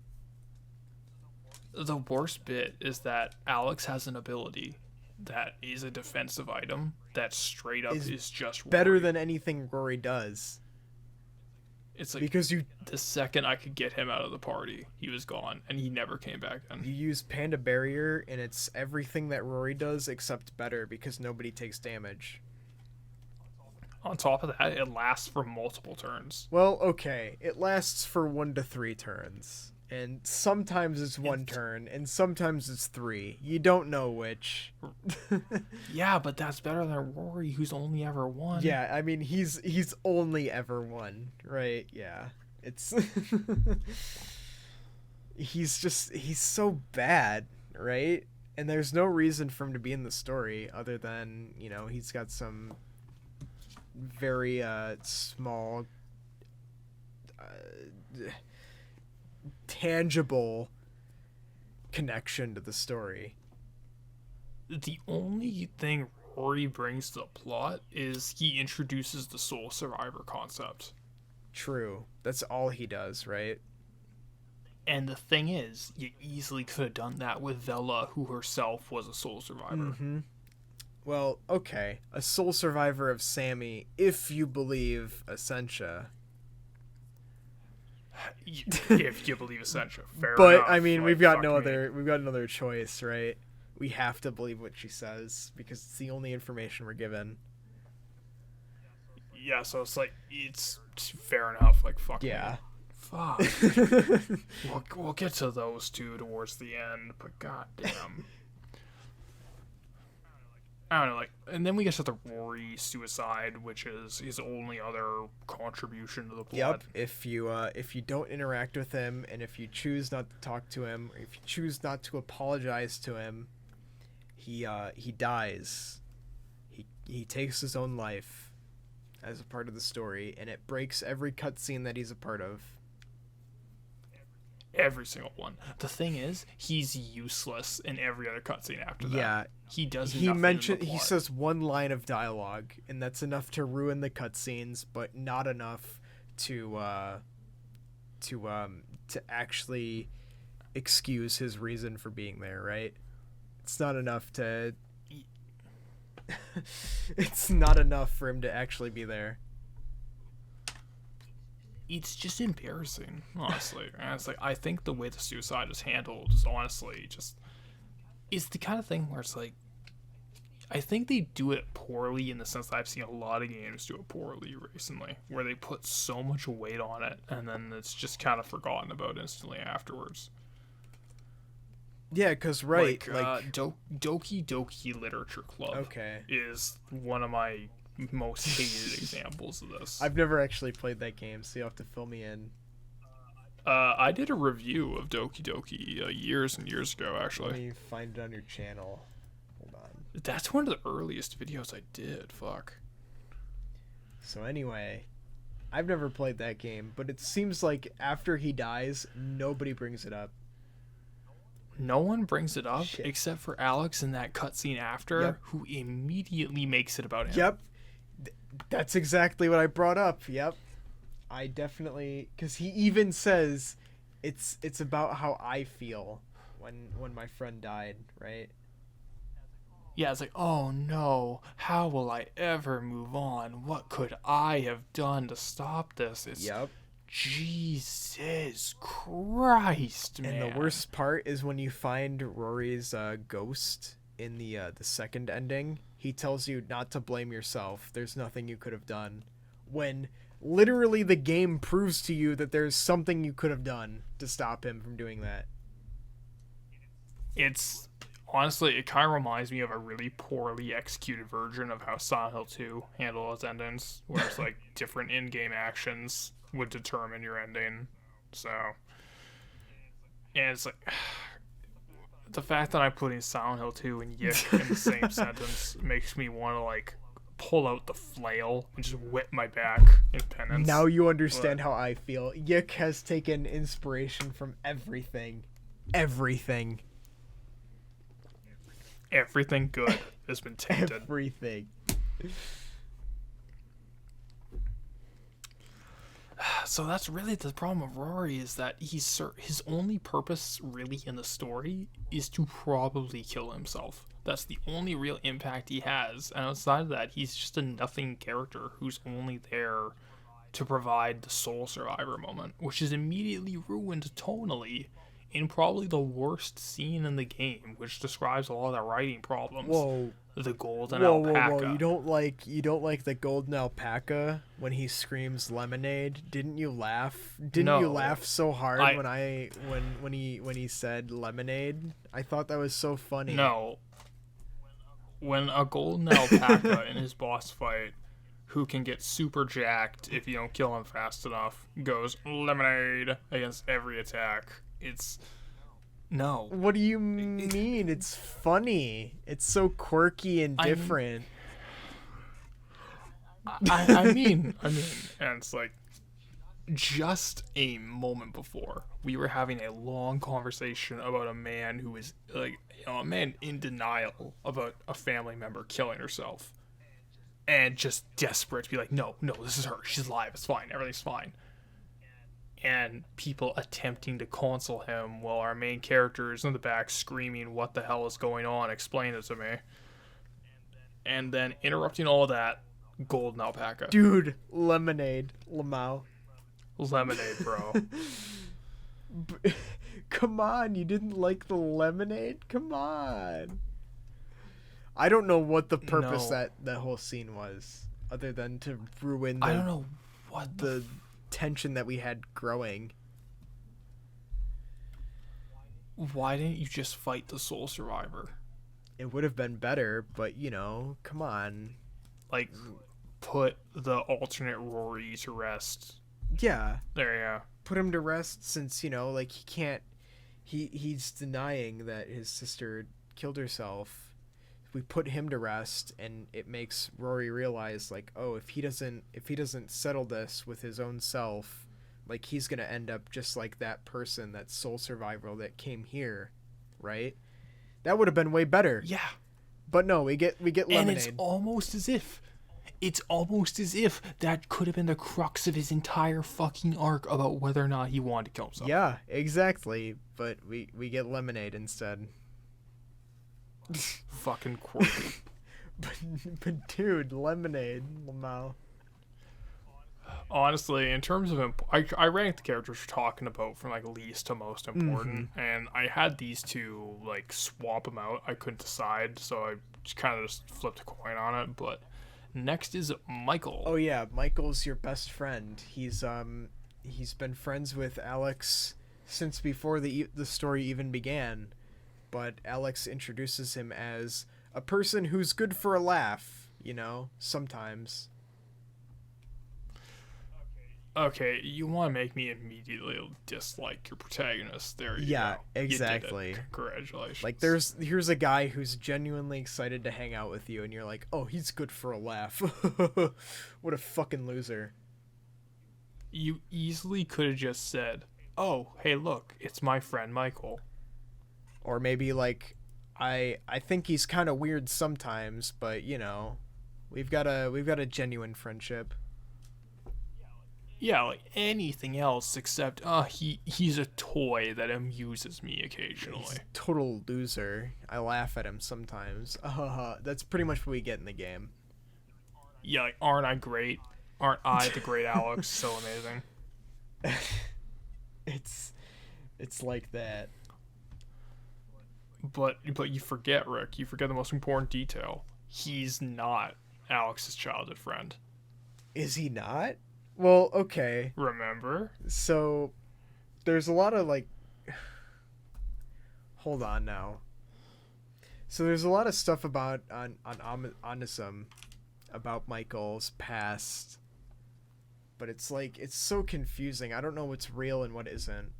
The worst bit is that Alex has an ability that is a defensive item that straight up is just Better Rory. than anything Rory does. It's like Because you the second I could get him out of the party, he was gone, and he never came back in. use Panda Barrier, and it's everything that Rory does except better because nobody takes damage. On top of that, it lasts for multiple turns. Well, okay. It lasts for 1 to 3 turns. And sometimes it's 1 turn, and sometimes it's 3. You don't know which. Yeah, but that's better than Rory, who's only ever won. Yeah, I mean, he's only ever won, right? Yeah. It's... he's so bad, right? And there's no reason for him to be in the story other than, he's got some very small tangible connection to the story. The only thing Rory brings to the plot is he introduces the sole survivor concept. True. That's all he does, right? And the thing is, you easily could have done that with Vella, who herself was a sole survivor. Mm-hmm. Well, okay. A sole survivor of Sammy, if you believe Essentia. If you believe Essentia. Fair But enough. I mean, Like, we've got fuck no me. other choice, right? We have to believe what she says because it's the only information we're given. Yeah, so it's like, it's fair enough. Like, fuck me. Yeah. Fuck. We'll get to those two towards the end, but goddamn. I don't know, like, and then we get to the Rory suicide, which is his only other contribution to the plot. Yep. If you don't interact with him, and if you choose not to talk to him, or if you choose not to apologize to him, he dies. He takes his own life as a part of the story, and it breaks every cutscene that he's a part of. Every single one. The thing is, he's useless in every other cutscene after that. Yeah. He does He nothing mentioned in the he plot. says one line of dialogue, and that's enough to ruin the cutscenes, but not enough to actually excuse his reason for being there, right? It's not enough to it's not enough for him to actually be there. It's just embarrassing, honestly. And it's like, I think the way the suicide is handled is honestly just it's the kind of thing where it's like, I think they do it poorly in the sense that I've seen a lot of games do it poorly recently, where they put so much weight on it and then it's just kind of forgotten about instantly afterwards. Yeah, because right, Doki Doki Literature Club okay, is one of my most hated examples of this. I've never actually played that game, so you'll have to fill me in. I did a review of Doki Doki years and years ago, actually. Let me find it on your channel. Hold on. That's one of the earliest videos I did. Fuck. So anyway, I've never played that game, but it seems like after he dies, nobody brings it up. No one brings it up Shit. except for Alex in that cutscene after, Yep. who immediately makes it about him. Yep. That's exactly what I brought up. Yep. I definitely, because he even says it's about how I feel when my friend died, right? Yeah, it's like, oh no, how will I ever move on? What could I have done to stop this? It's Yep. Jesus Christ, man. And the worst part is when you find Rory's ghost in the second ending. He tells you not to blame yourself. There's nothing you could have done. When literally the game proves to you that there's something you could have done to stop him from doing that. It's honestly, it kind of reminds me of a really poorly executed version of how Silent Hill 2 handled its endings, where it's like different in-game actions would determine your ending. So, and it's like, the fact that I'm putting Silent Hill 2 and YIIK in the same sentence makes me want to like pull out the flail and just whip my back in penance. Now you understand how I feel. YIIK has taken inspiration from everything. Everything. Everything good has been tainted. Everything. So that's really the problem with Rory, is that his only purpose really in the story is to probably kill himself. That's the only real impact he has. And outside of that, he's just a nothing character who's only there to provide the soul survivor moment, which is immediately ruined tonally in probably the worst scene in the game, which describes a lot of the writing problems. Whoa. The golden alpaca. Whoa. You don't like the golden alpaca when he screams lemonade? Didn't you laugh? Didn't you laugh so hard when he said lemonade? I thought that was so funny. No. When a golden alpaca in his boss fight, who can get super jacked if you don't kill him fast enough, goes lemonade against every attack, it's no. What do you mean? It's funny. It's so quirky and different. I mean, and it's like, just a moment before, we were having a long conversation about a man who is like, a man in denial about a family member killing herself, and just desperate to be like, no, this is her. She's alive. It's fine. Everything's fine. And people attempting to console him while our main character is in the back screaming, what the hell is going on? Explain it to me. And then interrupting all that, golden alpaca. Dude, lemonade. Lamau. Lemonade, bro. Come on, you didn't like the lemonade? Come on. I don't know what the purpose that whole scene was, other than to ruin I don't know what the tension that we had growing. Why didn't you just fight the soul survivor? It would have been better, but come on. Like, put the alternate Rory to rest. Yeah. There you go. Put him to rest, since he can't. He's denying that his sister killed herself. We put him to rest, and it makes Rory realize, like, oh, if he doesn't settle this with his own self, like, he's gonna end up just like that person, that soul survivor that came here, right? That would have been way better. Yeah. But no, we get lemonade. And it's almost as if that could have been the crux of his entire fucking arc about whether or not he wanted to kill himself. Yeah, exactly. But we get lemonade instead. Fucking quirky. but dude, lemonade, Lamau. Honestly, in terms of I ranked the characters we're talking about from like least to most important, and I had these two like swap them out. I couldn't decide, so I just kind of just flipped a coin on it. But next is Michael. Oh yeah, Michael's your best friend. He's been friends with Alex since before the story even began, but Alex introduces him as a person who's good for a laugh, sometimes. Okay, you want to make me immediately dislike your protagonist. There you Yeah, go. exactly. You did it. Congratulations. Like here's a guy who's genuinely excited to hang out with you and you're like, "Oh, he's good for a laugh." What a fucking loser. You easily could have just said, "Oh, hey, look, it's my friend Michael." Or maybe like I think he's kind of weird sometimes, but we've got a genuine friendship. Yeah, like anything else except he's a toy that amuses me occasionally. He's a total loser. I laugh at him sometimes. That's pretty much what we get in the game. Yeah, like, aren't I great? Aren't I the great Alex? So amazing. It's like that. But you forget, Rick. You forget the most important detail. He's not Alex's childhood friend. Is he not? Well, okay. Remember? So there's a lot of like hold on now. So there's a lot of stuff about on Onisum about Michael's past. But it's like it's so confusing. I don't know what's real and what isn't.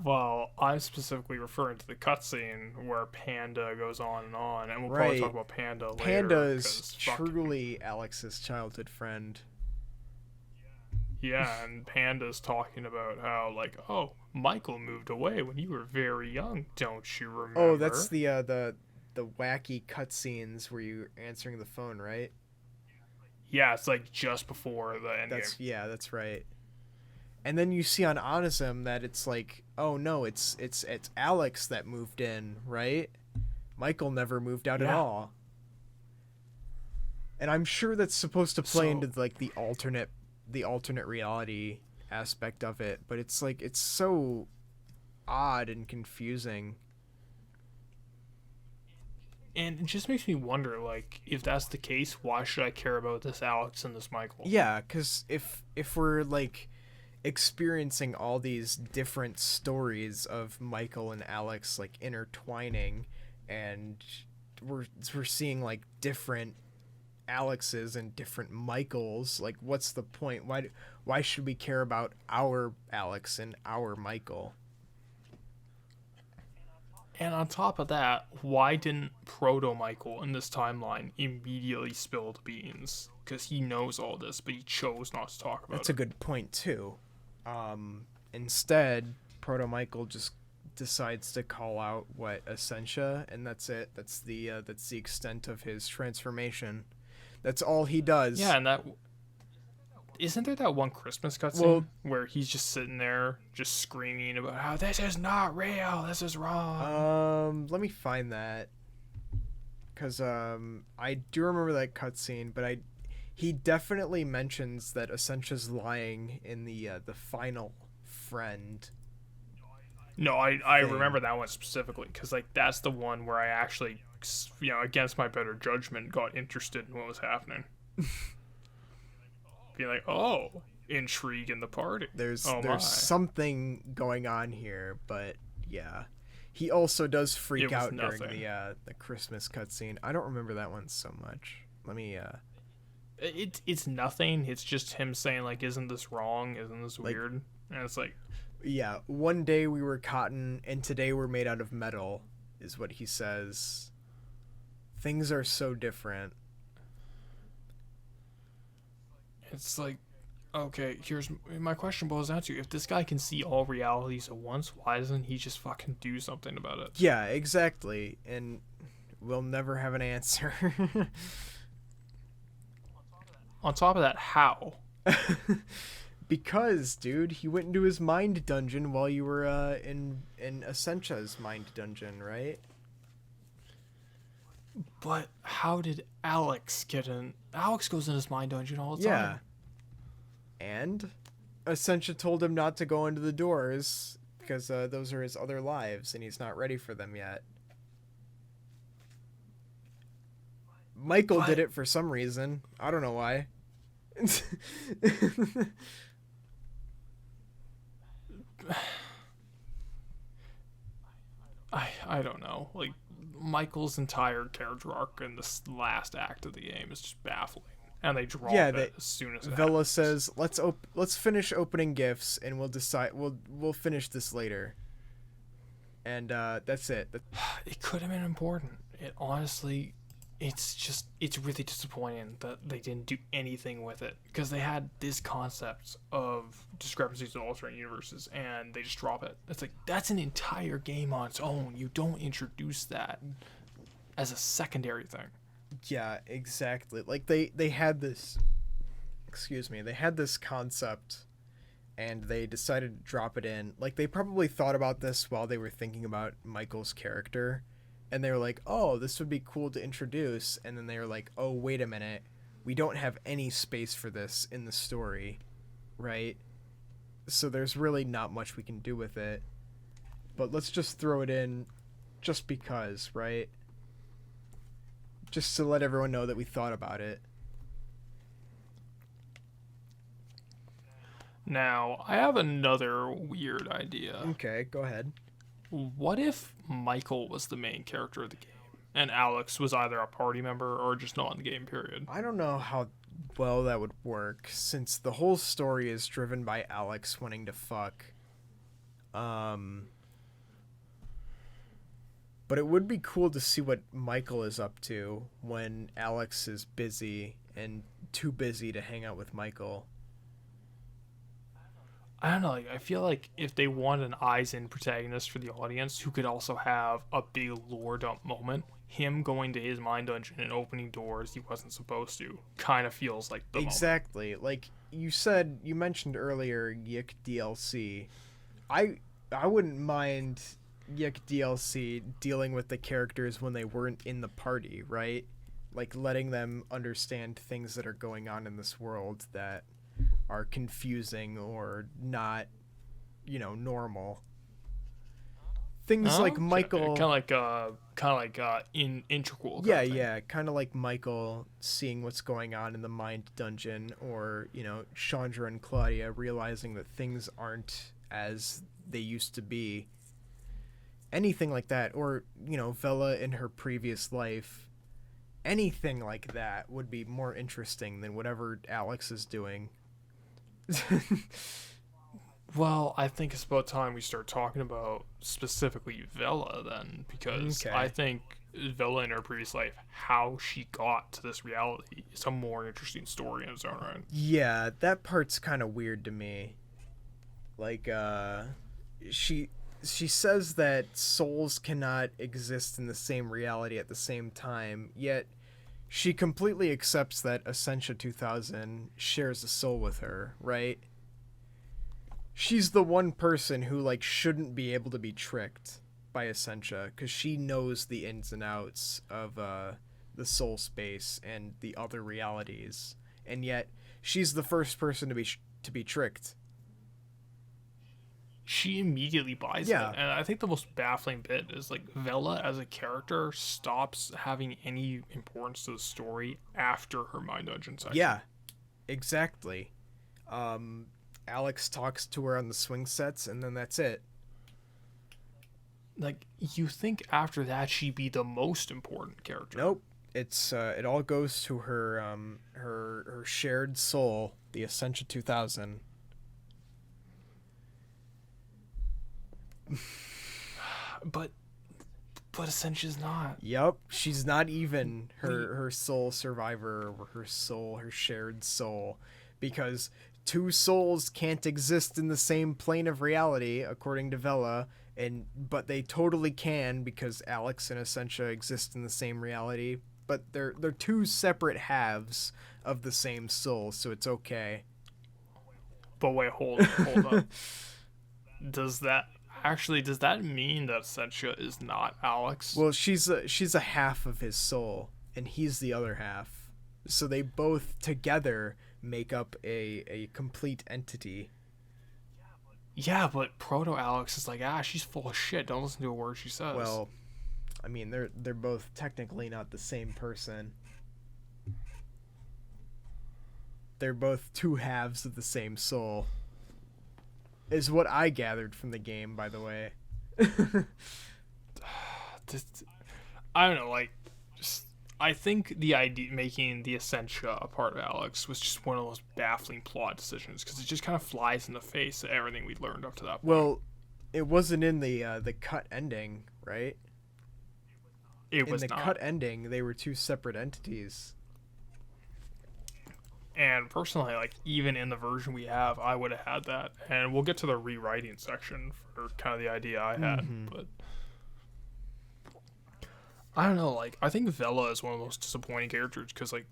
Well, I'm specifically referring to the cutscene where Panda goes on, and we'll probably talk about Panda later. Panda is truly Alex's childhood friend. Yeah, and Panda's talking about how, like, oh, Michael moved away when you were very young, don't you remember? Oh, that's the wacky cutscenes where you're answering the phone, right? Yeah, it's like just before the end game. That's right. And then you see on Onisum that it's like, oh no, it's Alex that moved in, right? Michael never moved out at all. And I'm sure that's supposed to play into like the alternate reality aspect of it, but it's like it's so odd and confusing. And it just makes me wonder, like, if that's the case, why should I care about this Alex and this Michael? Yeah, because if we're like experiencing all these different stories of Michael and Alex like intertwining, and we're seeing like different Alexes and different Michaels, like what's the point? Why should we care about our Alex and our Michael? And on top of that, why didn't Proto Michael in this timeline immediately spill the beans? Because he knows all this, but he chose not to talk about it. That's a good point too. Instead, Proto Michael just decides to call out Essentia, and that's it. That's the extent of his transformation. That's all he does. Yeah, and that isn't there that one Christmas cutscene where he's just sitting there, just screaming about how this is not real, this is wrong. Let me find that, because I do remember that cutscene, but he definitely mentions that Essentia's lying in the final friend. No, I remember that one specifically because like that's the one where I actually, against my better judgment, got interested in what was happening. Being like, oh, intrigue in the party. There's something going on here, but yeah, he also does freak out during the Christmas cutscene. I don't remember that one so much. Let me. It's nothing. It's just him saying like, "Isn't this wrong? Isn't this weird?" And it's like, yeah, one day we were cotton, and today we're made out of metal, is what he says. Things are so different. It's like, okay, here's my question boils down to: if this guy can see all realities at once, why doesn't he just fucking do something about it? Yeah, exactly, and we'll never have an answer. On top of that, how? Because, dude, he went into his mind dungeon while you were in Essentia's mind dungeon, right? But how did Alex get in? Alex goes in his mind dungeon all the time. And Essentia told him not to go into the doors because those are his other lives and he's not ready for them yet. Michael did it for some reason. I don't know why. I don't know. Like, Michael's entire character arc in this last act of the game is just baffling, and they drop it as soon as Vella says, "Let's finish opening gifts, and we'll decide. We'll finish this later." And that's it. It could have been important. It honestly, it's really disappointing that they didn't do anything with it, because they had this concept of discrepancies in alternate universes and they just drop it. It's like, that's an entire game on its own. You don't introduce that as a secondary thing. Yeah, exactly. Like they had this they had this concept and they decided to drop it in. Like, they probably thought about this while they were thinking about Michael's character. And they were like, oh, this would be cool to introduce. And then they were like, oh, wait a minute. We don't have any space for this in the story, right? So there's really not much we can do with it. But let's just throw it in just because, right? Just to let everyone know that we thought about it. Now, I have another weird idea. Okay, go ahead. What if Michael was the main character of the game and Alex was either a party member or just not in the game, period? I don't know how well that would work, since the whole story is driven by Alex wanting to fuck. But it would be cool to see what Michael is up to when Alex is busy and too busy to hang out with Michael. I don't know, like, I feel like if they want an eyes-in protagonist for the audience who could also have a big lore dump moment, him going to his mind dungeon and opening doors he wasn't supposed to kind of feels like the exactly moment. Like you mentioned earlier, YIIK DLC. I wouldn't mind YIIK DLC dealing with the characters when they weren't in the party, right? Like, letting them understand things that are going on in this world that are confusing or not, normal. Things like Michael, kind of like integral. Yeah, kind of like Michael seeing what's going on in the mind dungeon, or Chandra and Claudia realizing that things aren't as they used to be. Anything like that, or Vella in her previous life. Anything like that would be more interesting than whatever Alex is doing. Well, I think it's about time we start talking about specifically Vella then, because I think Vella in her previous life, how she got to this reality, is a more interesting story in its own right. Yeah, that part's kind of weird to me. Like, she says that souls cannot exist in the same reality at the same time, yet she completely accepts that Essentia 2000 shares a soul with her, right? She's the one person who, like, shouldn't be able to be tricked by Essentia, because she knows the ins and outs of the soul space and the other realities, and yet she's the first person to be tricked. She immediately buys it. And I think the most baffling bit is, like, Vella as a character stops having any importance to the story after her mind dungeon section. Yeah, exactly. Alex talks to her on the swing sets, and then that's it. Like, you think after that she'd be the most important character. Nope. It's it all goes to her her shared soul, the Essentia 2000. But Essentia's not. Yep, she's not even her soul survivor, or her shared soul, because two souls can't exist in the same plane of reality, according to Vella, but they totally can, because Alex and Essentia exist in the same reality, but they're two separate halves of the same soul, so it's okay. But wait, hold up. Does that mean that Essentia is not Alex? Well, she's a half of his soul, and he's the other half. So they both together make up a complete entity. Yeah, but Proto Alex is like, she's full of shit. Don't listen to a word she says. Well, I mean, they're both technically not the same person. They're both two halves of the same soul. Is what I gathered from the game, by the way. I don't know, like, just, I think the idea making the Essentia a part of Alex was just one of those baffling plot decisions because it just kind of flies in the face of everything we'd learned up to that point. Well, it wasn't in the cut ending, right? It was in the not. cut ending, they were two separate entities. And personally, like, even in the version we have, I would have had that. And we'll get to the rewriting section for kind of the idea I had. But I don't know, like, I think Vella is one of the most disappointing characters because, like,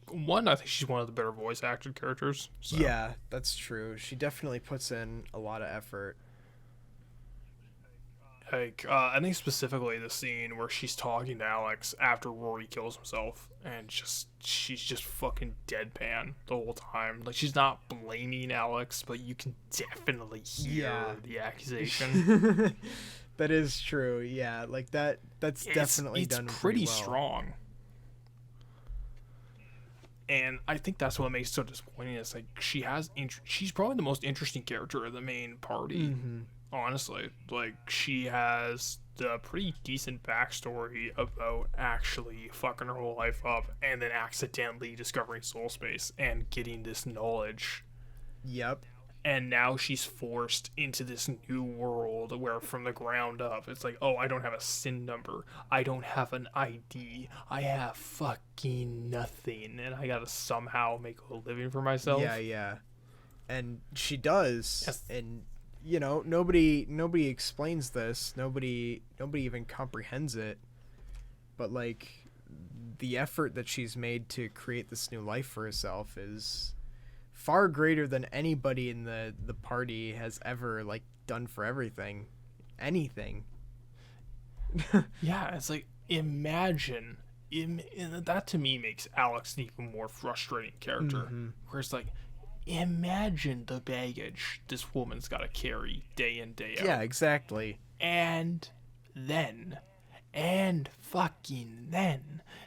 one, I think she's one of the better voice acted characters. So. Yeah, that's true. She definitely puts in a lot of effort. Like, I think specifically the scene where she's talking to Alex after Rory kills himself, and she's just fucking deadpan the whole time. Like, she's not blaming Alex, but you can definitely hear the accusation. That is true. Yeah, like that's definitely done pretty well. strong. And I think that's what makes it so disappointing. Is like she's probably the most interesting character of the main party. Honestly, like, she has the pretty decent backstory about actually fucking her whole life up and then accidentally discovering soul space and getting this knowledge. Yep. And now she's forced into this new world where from the ground up, it's like, oh, I don't have a SIN number. I don't have an ID. I have fucking nothing. And I gotta somehow make a living for myself. Yeah. And she does. Yes. And you know, nobody explains this. Nobody even comprehends it. But like, the effort that she's made to create this new life for herself is far greater than anybody in the party has ever like done for anything. Yeah, it's like, imagine, that to me makes Alex an even more frustrating character. Where it's like, imagine the baggage this woman's got to carry day in, day out. Yeah, exactly. And then,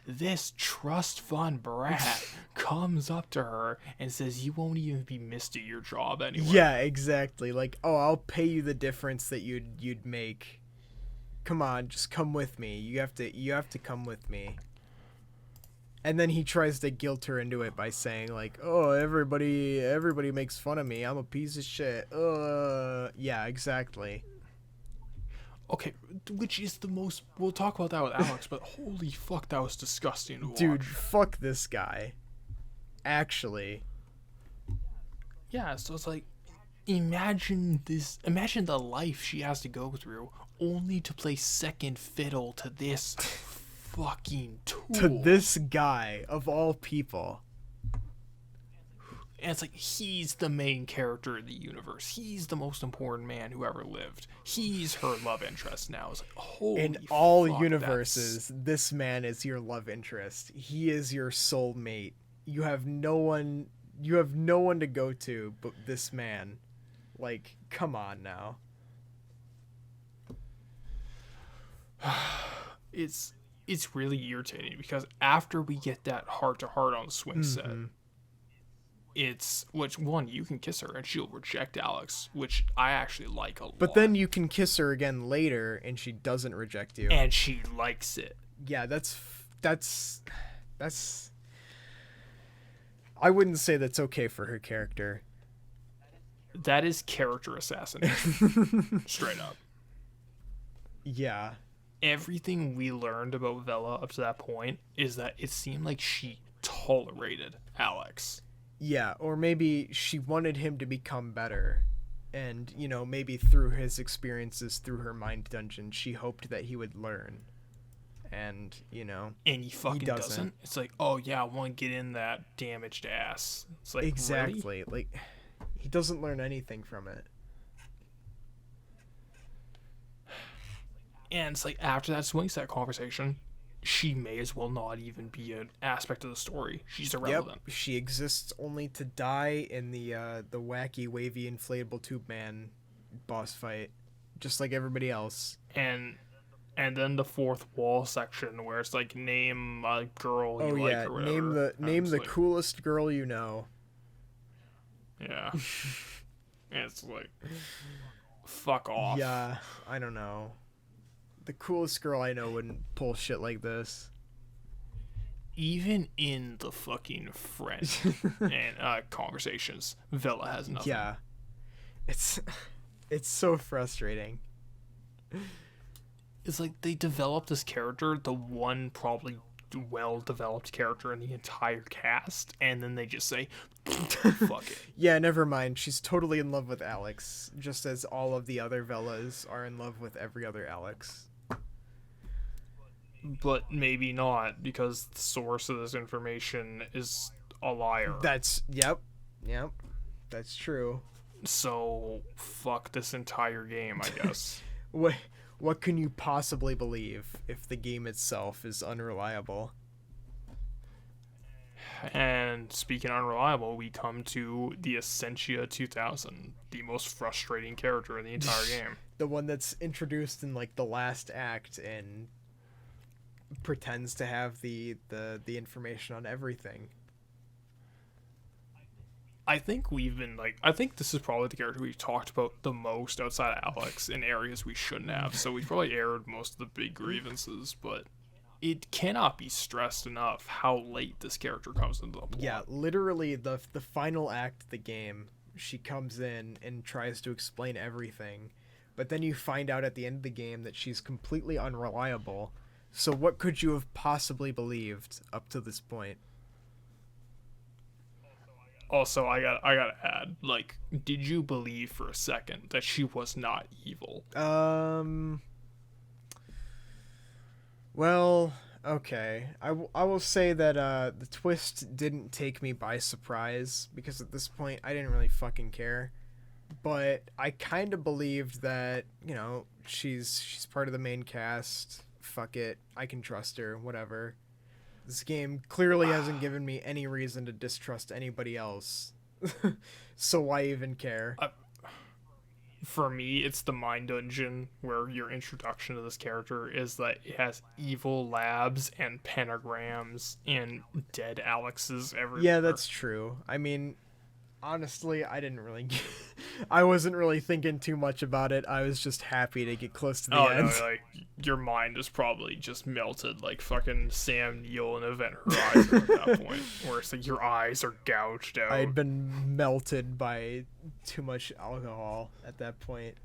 this trust fund brat comes up to her and says, you won't even be missed at your job anyway. Yeah, exactly. Like, oh, I'll pay you the difference that you'd make. Come on, just come with me. You have to come with me. And then he tries to guilt her into it by saying, like, oh, everybody makes fun of me. I'm a piece of shit. Yeah, exactly. Okay, which is the most... We'll talk about that with Alex, but holy fuck, that was disgusting to watch. Dude, fuck this guy. Actually. Yeah, so it's like, imagine the life she has to go through only to play second fiddle to this fucking tool. To this guy, of all people. And it's like, he's the main character of the universe. He's the most important man who ever lived. He's her love interest now. It's like, holy In all fuck, universes, this man is your love interest. He is your soulmate. You have no one to go to but this man. Like, come on now. It's really irritating because after we get that heart-to-heart on the swing set, it's you can kiss her and she'll reject Alex, which I actually like a lot. But then you can kiss her again later and she doesn't reject you. And she likes it. Yeah, that's I wouldn't say that's okay for her character. That is character assassination. Straight up. Yeah. Everything we learned about Vella up to that point is that it seemed like she tolerated Alex. Yeah, or maybe she wanted him to become better. And, you know, maybe through his experiences through her mind dungeon, she hoped that he would learn. And, you know, and he fucking doesn't. It's like, oh yeah, I want to get in that damaged ass. It's like, exactly. Really? Like, he doesn't learn anything from it. And it's like, after that swing set conversation, she may as well not even be an aspect of the story. She's irrelevant. Yep, she exists only to die in the wacky, wavy, inflatable tube man boss fight, just like everybody else. And then the fourth wall section where it's like, name a girl you like or whatever. Name the coolest girl you know. Yeah. And it's like, fuck off. Yeah, I don't know. The coolest girl I know wouldn't pull shit like this. Even in the fucking friend and conversations, Vella has nothing. Yeah. It's so frustrating. It's like they developed this character, the one probably well-developed character in the entire cast, and then they just say, fuck it. Yeah, never mind. She's totally in love with Alex, just as all of the other Vellas are in love with every other Alex. But maybe not, because the source of this information is a liar. Yep. That's true. So, fuck this entire game, I guess. What can you possibly believe if the game itself is unreliable? And speaking unreliable, we come to the Essentia 2000, the most frustrating character in the entire game. The one that's introduced in like the last act and pretends to have the information on everything. I think this is probably the character we've talked about the most outside of Alex in areas we shouldn't have. So we've probably aired most of the big grievances, but it cannot be stressed enough how late this character comes into the plot. Yeah, literally the final act of the game, she comes in and tries to explain everything, but then you find out at the end of the game that she's completely unreliable. So what could you have possibly believed up to this point? Also, I gotta add, like, did you believe for a second that she was not evil? Well, okay. I will say that the twist didn't take me by surprise, because at this point I didn't really fucking care. But I kind of believed that, you know, she's part of the main cast. Fuck it. I can trust her, whatever. This game clearly hasn't given me any reason to distrust anybody else. So why even care? For me, it's the Mind Dungeon, where your introduction to this character is that it has evil labs and pentagrams and dead Alexes everywhere. Yeah, that's true. I mean, honestly, I wasn't really thinking too much about it. I was just happy to get close to the end. No, like, your mind is probably just melted like fucking Sam Neill in Event Horizon at that point, where it's like your eyes are gouged out. I'd been melted by too much alcohol at that point.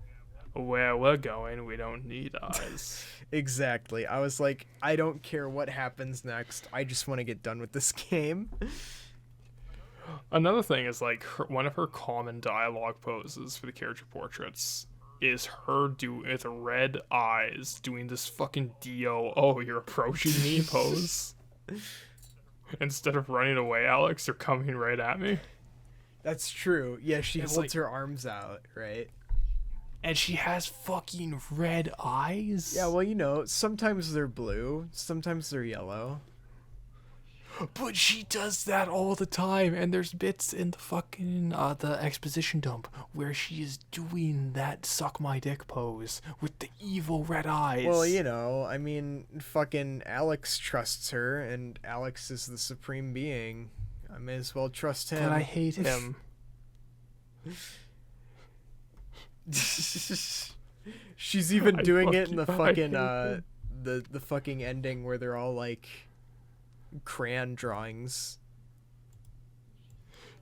Where we're going, we don't need eyes. Exactly. I was like, I don't care what happens next. I just want to get done with this game. Another thing is, like, one of her common dialogue poses for the character portraits is her with red eyes doing this fucking Dio, oh, you're approaching me pose. Instead of running away, Alex, you're coming right at me. That's true. Yeah, she It's holds like, her arms out, right? And she has fucking red eyes? Yeah, well, you know, sometimes they're blue, sometimes they're yellow. But she does that all the time, and there's bits in the fucking the exposition dump where she is doing that suck my dick pose with the evil red eyes. Well, you know, I mean, fucking Alex trusts her, and Alex is the supreme being. I may as well trust him. But I hate him. She's even doing it in the fucking him. the fucking ending where they're all like crayon drawings.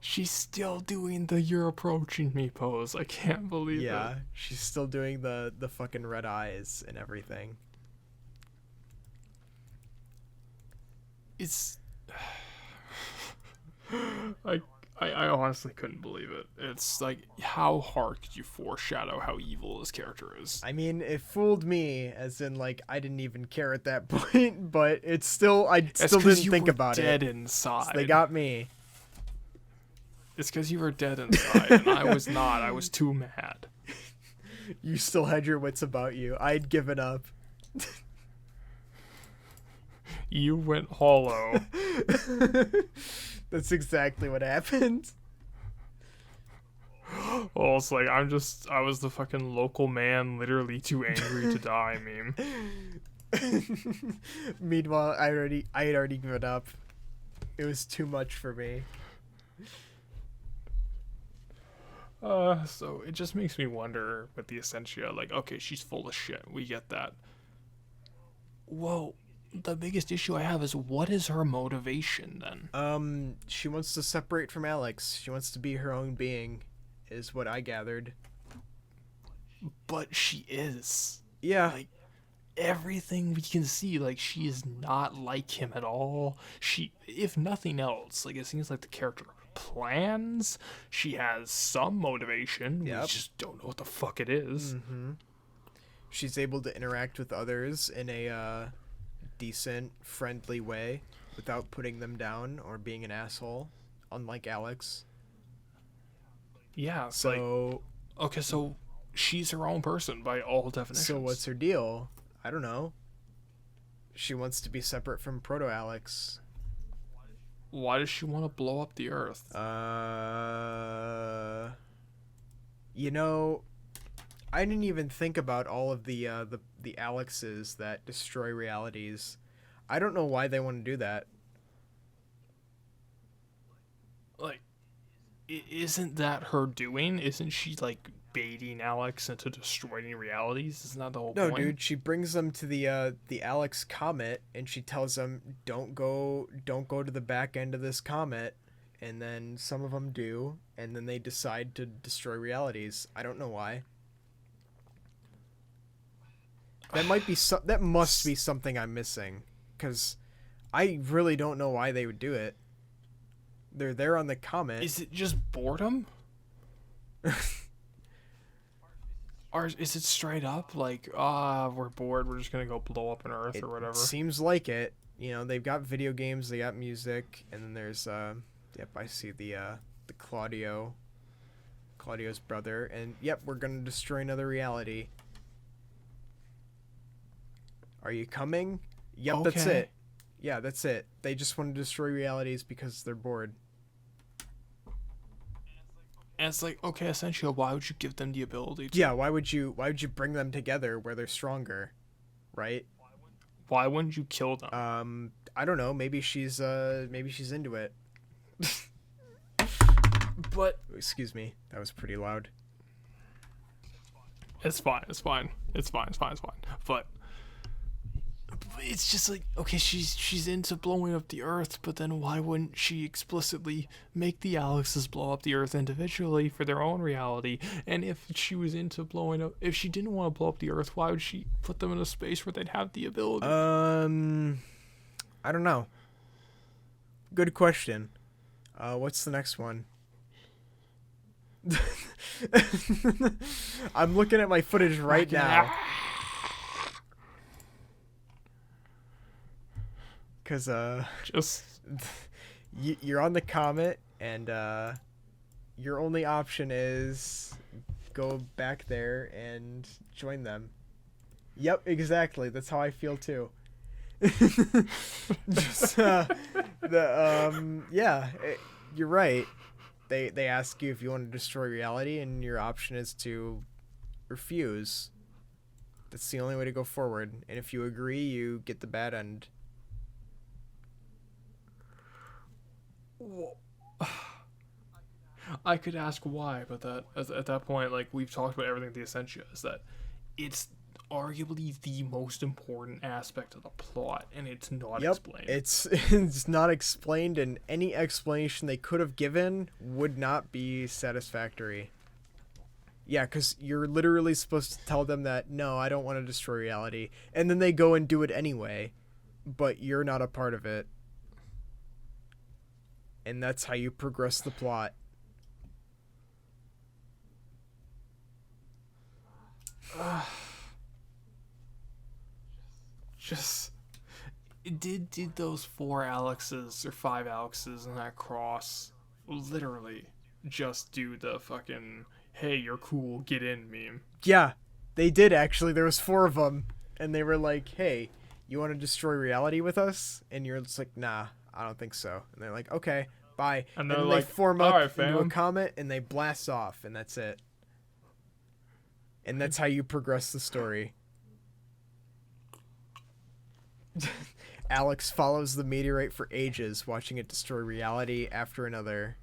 She's still doing the you're approaching me pose. I can't believe it. Yeah, she's still doing the fucking red eyes and everything. It's I honestly couldn't believe it. It's like, how hard could you foreshadow how evil this character is? I mean, it fooled me, as in, like, I didn't even care at that point, but it's still, I still didn't think about it. Dead inside. So they got me. It's because you were dead inside, and I was not. I was too mad. You still had your wits about you. I'd given up. You went hollow. That's exactly what happened. Well, it's like I was the fucking local man, literally too angry to die meme. Meanwhile, I had already given up. It was too much for me. So it just makes me wonder with the Essentia, like, okay, she's full of shit. We get that. Whoa, the biggest issue I have is what is her motivation then? She wants to separate from Alex. She wants to be her own being, is what I gathered. But she is. Yeah. Like, everything we can see, like, she is not like him at all. She, if nothing else, like, it seems like the character plans. She has some motivation. Yep. We just don't know what the fuck it is. Mm-hmm. She's able to interact with others in a decent, friendly way without putting them down or being an asshole, unlike Alex. Yeah, so... Like, okay, so she's her own person by all definitions. So what's her deal? I don't know. She wants to be separate from Proto-Alex. Why does she want to blow up the Earth? You know, I didn't even think about all of the Alexes that destroy realities. I don't know why they want to do that. Like, isn't that her doing? Isn't she, like, baiting Alex into destroying realities? Isn't that the whole point? No, dude, she brings them to the Alex comet, and she tells them, don't go to the back end of this comet, and then some of them do, and then they decide to destroy realities. I don't know why. That must be something I'm missing, because I really don't know why they would do it. They're there on the comet. Is it just boredom? Or is it straight up like, we're bored, we're just gonna go blow up an Earth or whatever? It seems like it. You know, they've got video games, they got music, and then there's yep, I see the Claudio's brother, and yep, we're gonna destroy another reality. Are you coming? Yep, Okay. That's it. Yeah, that's it. They just want to destroy realities because they're bored. And it's like, okay, essentially, why would you give them the ability to? Yeah, why would you bring them together where they're stronger, right? Why wouldn't you kill them? I don't know. Maybe she's into it. But excuse me, that was pretty loud. It's fine. But it's just like, okay, she's into blowing up the Earth, but then why wouldn't she explicitly make the Alexes blow up the Earth individually for their own reality? And if she was into blowing up, if she didn't want to blow up the Earth, why would she put them in a space where they'd have the ability? I don't know. Good question. What's the next one? I'm looking at my footage right now. Because Just you're on the comet, and your only option is go back there and join them. Yep, exactly. That's how I feel too. Just you're right. They ask you if you want to destroy reality, and your option is to refuse. That's the only way to go forward. And if you agree, you get the bad end. I could ask why, but at that point, like, we've talked about everything the Essentia is that it's arguably the most important aspect of the plot, and it's not explained. It's not explained, and any explanation they could have given would not be satisfactory. Yeah, because you're literally supposed to tell them that, no, I don't want to destroy reality, and then they go and do it anyway, but you're not a part of it. And that's how you progress the plot. Just did those 4 Alexes or 5 Alexes in that cross literally just do the fucking "hey, you're cool, get in" meme? Yeah, they did actually. There was 4 of them, and they were like, hey, you want to destroy reality with us? And you're just like, nah, I don't think so. And they're like, okay, bye. And then they're they like, form "All up right, into a fam." comet and they blast off, and that's it. And that's how you progress the story. Alex follows the meteorite for ages, watching it destroy reality after another.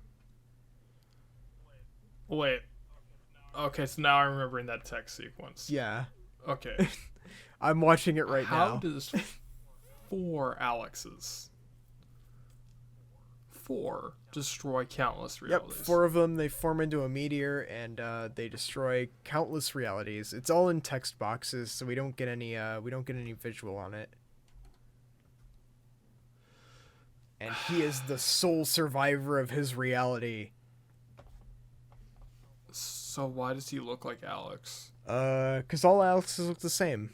Wait. Okay, so now I'm remembering that text sequence. Yeah. Okay. I'm watching it right How now. does 4 Alexes 4 destroy countless realities? Yep, 4 of them, they form into a meteor, and they destroy countless realities. It's all in text boxes, so we don't get any visual on it. And he is the sole survivor of his reality. So why does he look like Alex? 'Cause all Alexes look the same.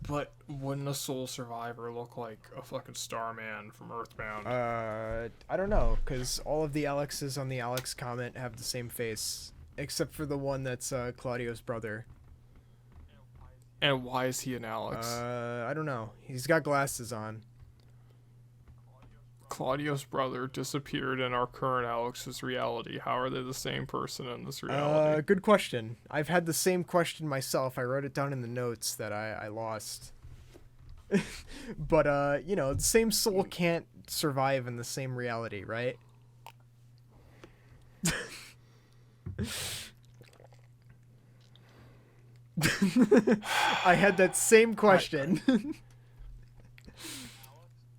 But wouldn't a sole survivor look like a fucking Starman from Earthbound? I don't know, 'cause all of the Alexes on the Alex comet have the same face, except for the one that's Claudio's brother. And why is he an Alex? I don't know. He's got glasses on. Claudio's brother disappeared in our current Alex's reality. How are they the same person in this reality? Good question. I've had the same question myself. I wrote it down in the notes that I lost. But, you know, the same soul can't survive in the same reality, right? I had that same question.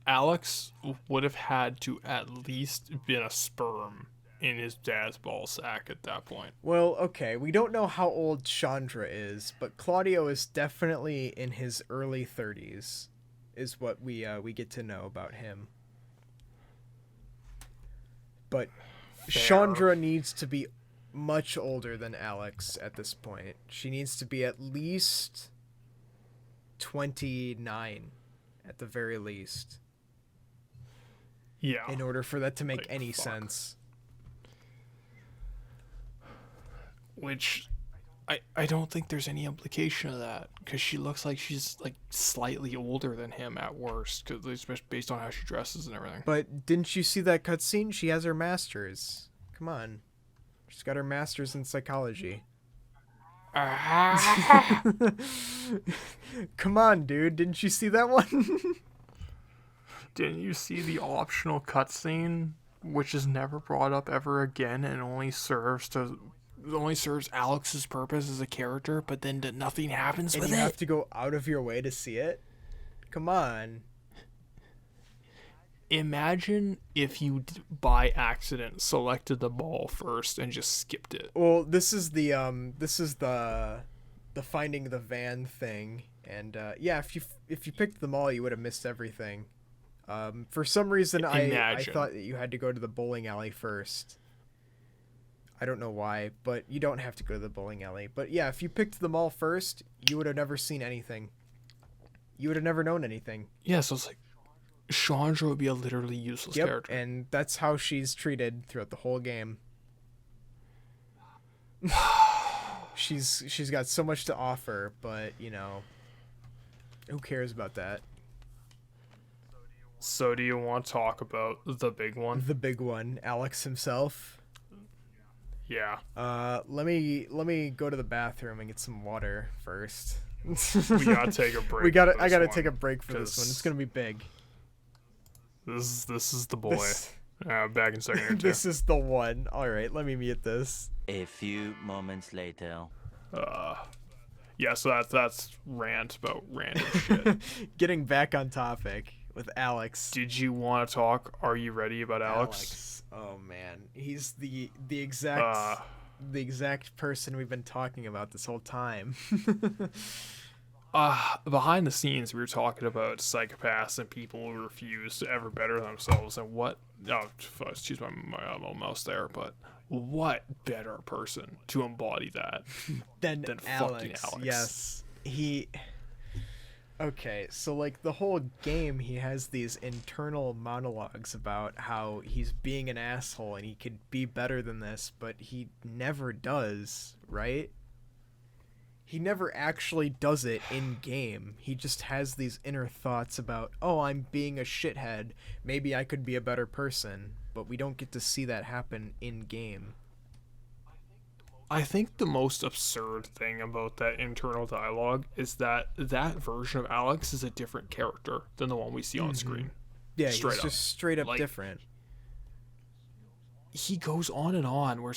Alex would have had to at least been a sperm in his dad's ball sack at that point. Well, okay, we don't know how old Chandra is, but Claudio is definitely in his early 30s, is what we get to know about him. But Fair. Chandra needs to be much older than Alex at this point. She needs to be at least 29 at the very least. Yeah. In order for that to make Like, any fuck. sense. Which I don't think there's any implication of that, because she looks like she's like slightly older than him at worst, because based on how she dresses and everything. But didn't you see that cutscene? She has her master's. Come on. She's got her master's in psychology. Come on, dude. Didn't you see that one? Didn't you see the optional cutscene, which is never brought up ever again and only serves Alex's purpose as a character, but then nothing happens And with you it? have to go out of your way to see it? Come on. Imagine if you by accident selected the ball first and just skipped it. Well, this is the finding the van thing, and yeah, if you picked them all, you would have missed everything. For some reason, I Imagine. thought that you had to go to the bowling alley first. I don't know why, but you don't have to go to the bowling alley. But yeah, if you picked them all first, you would have never seen anything. You would have never known anything. Yeah, so it's like Chandra would be a literally useless character. And that's how she's treated throughout the whole game. She's got so much to offer, but you know, who cares about that? So do you want to talk about the big one? The big one, Alex himself. Yeah. Let me go to the bathroom and get some water first. We gotta take a break. I gotta take a break for this one. It's gonna be big. This is the boy. This, Back in second or two. this is the one. All right, let me mute this. A few moments later. Yeah, so that's rant about random shit. Getting back on topic with Alex. Did you want to talk? Are you ready about Alex? Oh man, he's the exact person we've been talking about this whole time. Behind the scenes, we were talking about psychopaths and people who refuse to ever better themselves, and what? Oh, excuse my little mouse there, but what better person to embody that than fucking Alex? Alex? Yes, he. Okay, so like the whole game, he has these internal monologues about how he's being an asshole and he could be better than this, but he never does, right? he never actually does it in game. He just has these inner thoughts about, oh, I'm being a shithead. Maybe I could be a better person. But we don't get to see that happen in game. I think the most absurd thing about that internal dialogue is that that version of Alex is a different character than the one we see on screen. Yeah, he's just straight up Like, different. he goes on and on. Where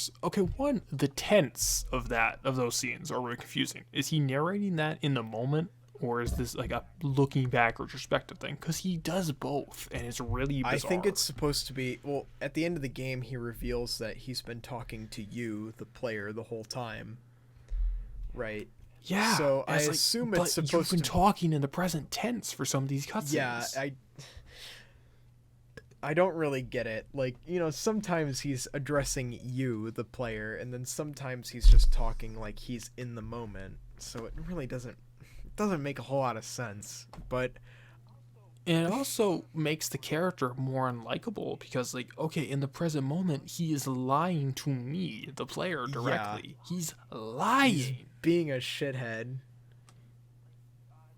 one, the tense of those scenes are really confusing. Is he narrating that in the moment, or is this like a looking back retrospective thing? Because he does both, and it's really bizarre. I think it's supposed to be. Well, at the end of the game, he reveals that he's been talking to you, the player, the whole time. Right. Yeah. So I assume it's supposed to. You've been talking in the present tense for some of these cutscenes. Yeah, I don't really get it. Like, sometimes he's addressing you, the player, and then sometimes he's just talking like he's in the moment. So it really doesn't make a whole lot of sense. But and it also makes the character more unlikable because, like, okay, in the present moment, he is lying to me, the player, directly. Yeah. He's lying. He's being a shithead.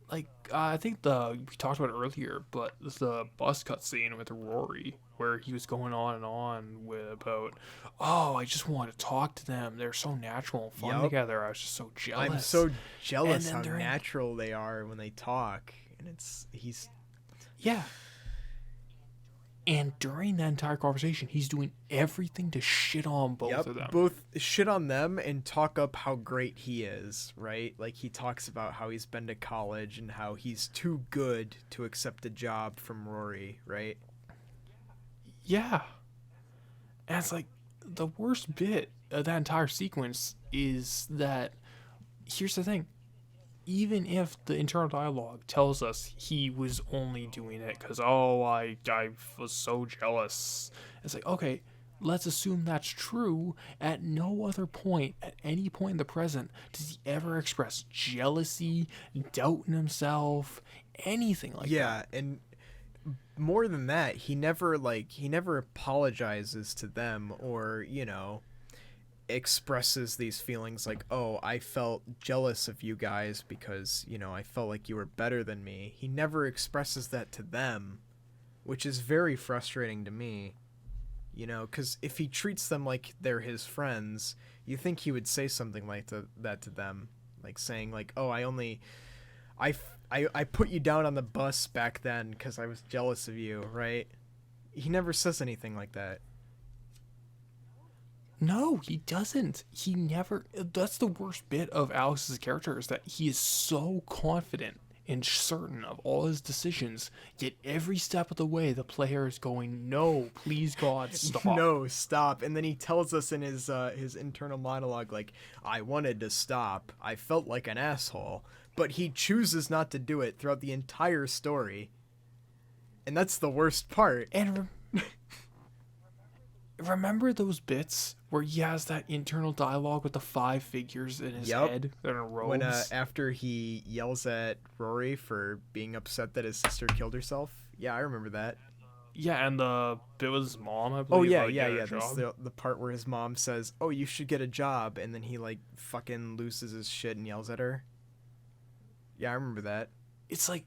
Like, I think we talked about it earlier, but the bus cutscene with Rory, where he was going on and on about, oh, I just want to talk to them. They're so natural and fun together. I was just so jealous. I'm so jealous how natural they are when they talk. And he's... Yeah. And during that entire conversation, he's doing everything to shit on both of them. Both shit on them and talk up how great he is, right? Like, he talks about how he's been to college and how he's too good to accept a job from Rory, right? Yeah. And it's like, the worst bit of that entire sequence is that, here's the thing. Even if the internal dialogue tells us he was only doing it because, oh, I was so jealous. It's like, okay, let's assume that's true. At no other point, at any point in the present, does he ever express jealousy, doubt in himself, anything like that. Yeah, and more than that, he never apologizes to them or, expresses these feelings like, oh, I felt jealous of you guys because, I felt like you were better than me. He never expresses that to them, which is very frustrating to me, because if he treats them like they're his friends, you think he would say something like that to them, like saying like, oh, I put you down on the bus back then because I was jealous of you, right? He never says anything like that. No, he doesn't. He never... That's the worst bit of Alex's character, is that he is so confident and certain of all his decisions, yet every step of the way the player is going, no, please God, stop. No, stop. And then he tells us in his internal monologue, like, I wanted to stop. I felt like an asshole. But he chooses not to do it throughout the entire story. And that's the worst part. And remember those bits where he has that internal dialogue with the 5 figures in his head that are robes? When after he yells at Rory for being upset that his sister killed herself? Yeah, I remember that. Yeah, and the bit with his mom, I believe. Oh, yeah. That's the part where his mom says, oh, you should get a job, and then he, like, fucking loses his shit and yells at her. Yeah, I remember that. It's like,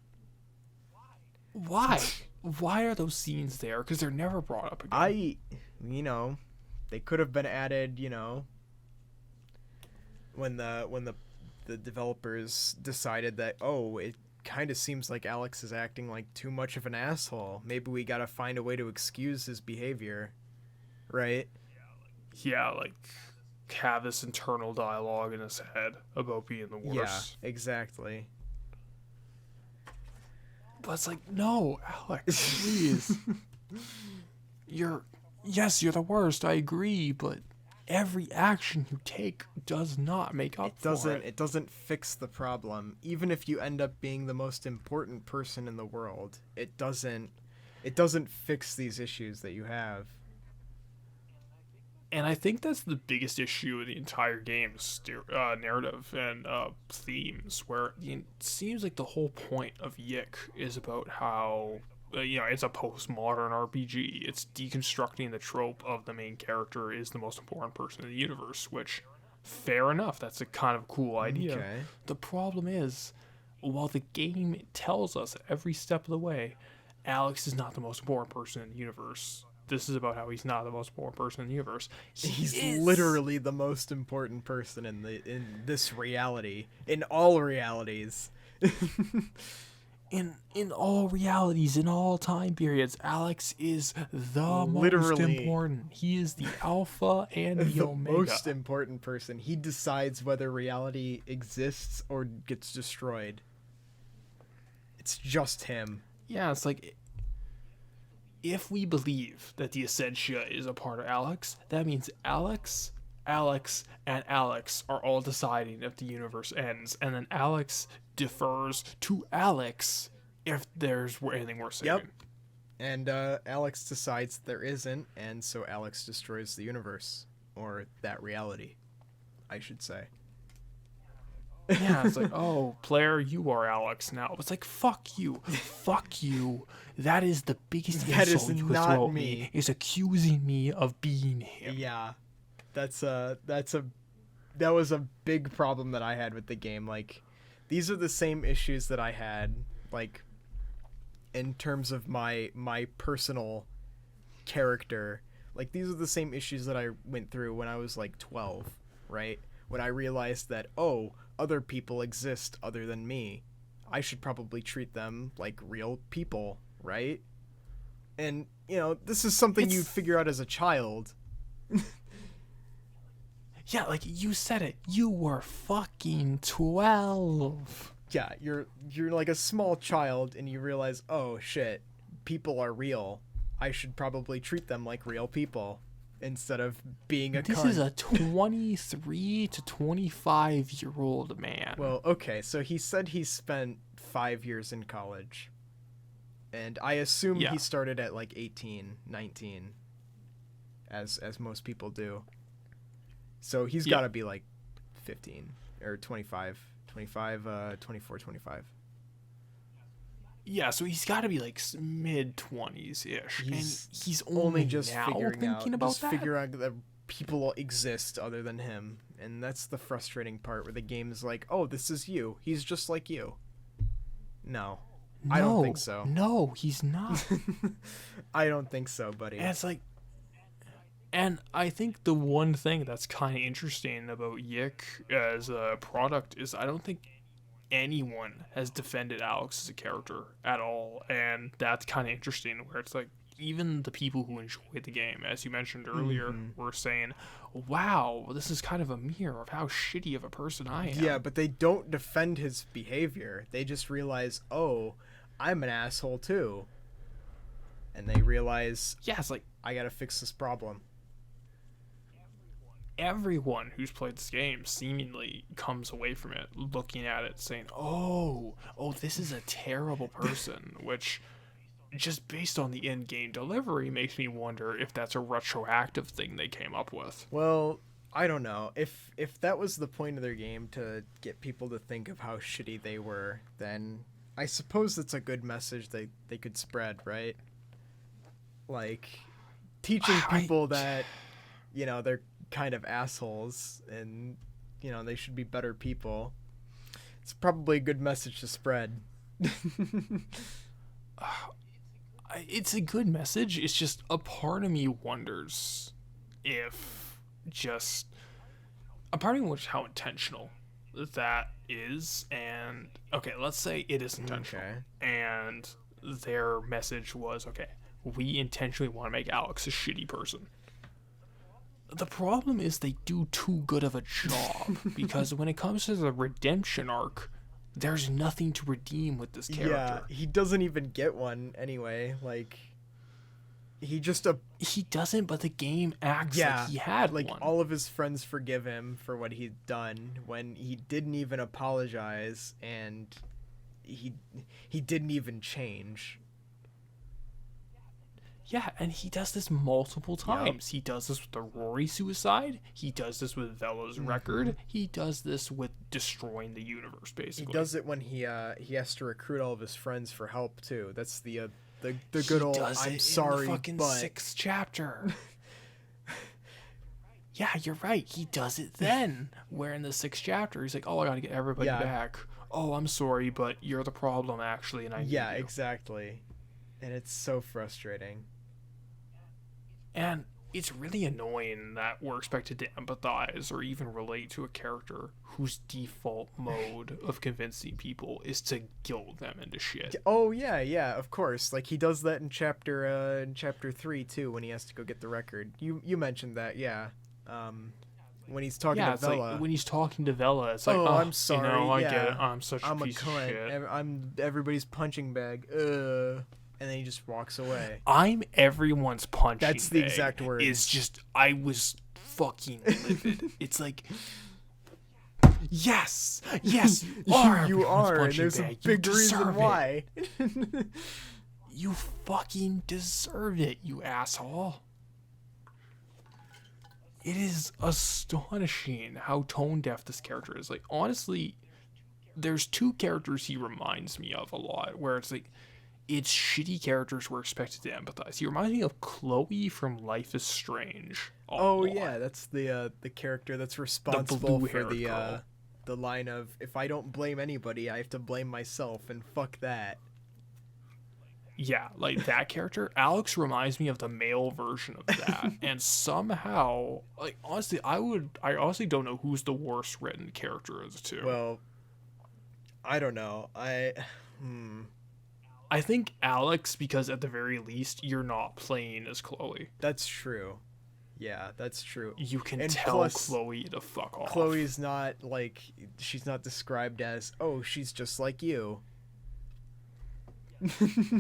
why? Why are those scenes there? Because they're never brought up again. They could have been added, when the developers decided that, oh, it kind of seems like Alex is acting like too much of an asshole. Maybe we gotta find a way to excuse his behavior, right? Yeah, like, have this internal dialogue in his head about being the worst. Yeah, exactly. But it's like, no, Alex, please. You're the worst, I agree, but every action you take does not make up for it. It doesn't fix the problem. Even if you end up being the most important person in the world, it doesn't fix these issues that you have. And I think that's the biggest issue in the entire game's narrative and themes, where it seems like the whole point of YIIK is about how, it's a postmodern RPG. It's deconstructing the trope of the main character is the most important person in the universe, which Fair enough. That's a kind of cool idea. Okay. The problem is, while the game tells us every step of the way, Alex is not the most important person in the universe. This is about how he's not the most important person in the universe. He's literally the most important person in this reality, in all realities. In all realities, in all time periods, Alex is the most Literally. important. He is the alpha and the The omega. most important person. He decides whether reality exists or gets destroyed. It's just him. Yeah, it's like, if we believe that the Essentia is a part of Alex, that means Alex, and Alex are all deciding if the universe ends, and then Alex defers to Alex if there's anything worth saving. Yep. And Alex decides there isn't, and so Alex destroys the universe. Or that reality, I should say. Yeah, it's like, oh, player, you are Alex now. It's like, fuck you. Fuck you. That is the biggest That is insult you could not throw at me. me, is accusing me of being him. Yeah. That was a big problem that I had with the game. Like, these are the same issues that I had, like, in terms of my personal character. Like, these are the same issues that I went through when I was like 12, right? When I realized that, oh, other people exist other than me. I should probably treat them like real people, right? And, you know, this is something you figure out as a child. Yeah, like, you said it. You were fucking 12. Yeah, you're like a small child and you realize, oh shit, people are real. I should probably treat them like real people instead of being a This cunt. is a 23 to 25-year-old man. Well, okay, so he said he spent 5 years in college. And I assume Yeah. he started at like 18, 19, as most people do. So he's Yeah. got to be like 15 or 24, 25. Yeah, so he's got to be like mid-20s-ish. And he's only just now figuring thinking out, about just that? figuring out that people exist other than him. And that's the frustrating part where the game is like, oh, this is you. He's just like you. No. I don't think so. No, he's not. I don't think so, buddy. And it's like, and I think the one thing that's kind of interesting about YIIK as a product is I don't think anyone has defended Alex as a character at all, and that's kind of interesting. Where it's like, even the people who enjoy the game, as you mentioned earlier, were saying, "Wow, this is kind of a mirror of how shitty of a person I am." Yeah, but they don't defend his behavior. They just realize, oh, I'm an asshole too. And they realize, Yeah, it's like, I gotta fix this problem. everyone who's played this game seemingly comes away from it looking at it saying, oh, this is a terrible person, which, just based on the in-game delivery, makes me wonder if that's a retroactive thing they came up with. Well, I don't know. If that was the point of their game, to get people to think of how shitty they were, then I suppose it's a good message they could spread, right? Like, teaching people that, you know, they're kind of assholes and, you know, they should be better people. It's probably a good message to spread. It's a good message. It's just a part of me wonders if just a part of me wonders how intentional that is. And okay, let's say it is intentional, Okay. and their message was, okay, we intentionally want to make Alex a shitty person. The problem is they do too good of a job, because when it comes to the redemption arc, there's nothing to redeem with this character. Yeah, he doesn't even get one anyway. Like, he doesn't, but the game acts like he had like one. all of his friends forgive him for what he'd done when he didn't even apologize, and he didn't even change. Yeah, and he does this multiple times. He does this with the Rory suicide. He does this with Vella's record. He does this with destroying the universe, basically. He does it when he has to recruit all of his friends for help too. That's the good old does I'm it sorry, in the fucking but 6th chapter. yeah, you're right. He does it then. Where in the 6th chapter, he's like, oh, I gotta get everybody Yeah. back. Oh, I'm sorry, but you're the problem, actually, and I need Yeah, you. exactly. And it's so frustrating. And it's really annoying that we're expected to empathize or even relate to a character whose default mode of convincing people is to guilt them into shit. Oh yeah, of course. Like he does that in chapter 3 too, when he has to go get the record. You mentioned that, yeah. When he's talking Yeah, to it's Vella. like when he's talking to Vella, it's like, Oh, oh, I'm sorry. You know, I yeah. get it. I'm such a I'm piece a cunt. of shit. I'm everybody's punching bag. And then he just walks away. I'm everyone's punching That's the bag. exact word. It's just, I was fucking livid. It's like, yes, you are. You everyone's are, and punching there's bag. a big You reason deserve it. why. You fucking deserved it, you asshole. It is astonishing how tone deaf this character is. Like, honestly, there's 2 characters he reminds me of a lot, where it's like, it's shitty characters we're expected to empathize. He reminds me of Chloe from Life is Strange. Oh yeah, that's the character that's responsible for girl. the line of, if I don't blame anybody, I have to blame myself, and fuck that. Yeah, like that character. Alex reminds me of the male version of that. And somehow, like, honestly, I honestly don't know who's the worst written character of the 2. Well, I don't know. I think Alex, because at the very least, you're not playing as Chloe. That's true. Yeah, that's true. You can And tell plus, Chloe to fuck off. Chloe's not like, she's not described as, oh, she's just like you.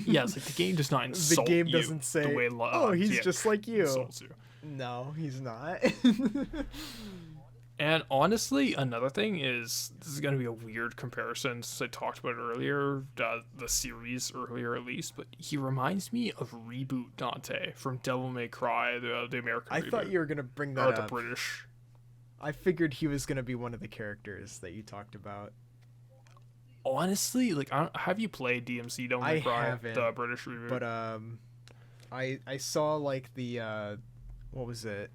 Yeah, it's like the game does not insult The game you doesn't say, the way oh, he's Dick just like you. insults you. No, he's not. And honestly, another thing is, this is going to be a weird comparison since I talked about it earlier, the series earlier at least, but he reminds me of Reboot Dante from Devil May Cry, the American I reboot. thought you were gonna bring that Or up. the British. I figured he was gonna be one of the characters that you talked about. Honestly, like, have you played DMC Devil May I Cry, haven't, the British reboot? But I saw like the what was it?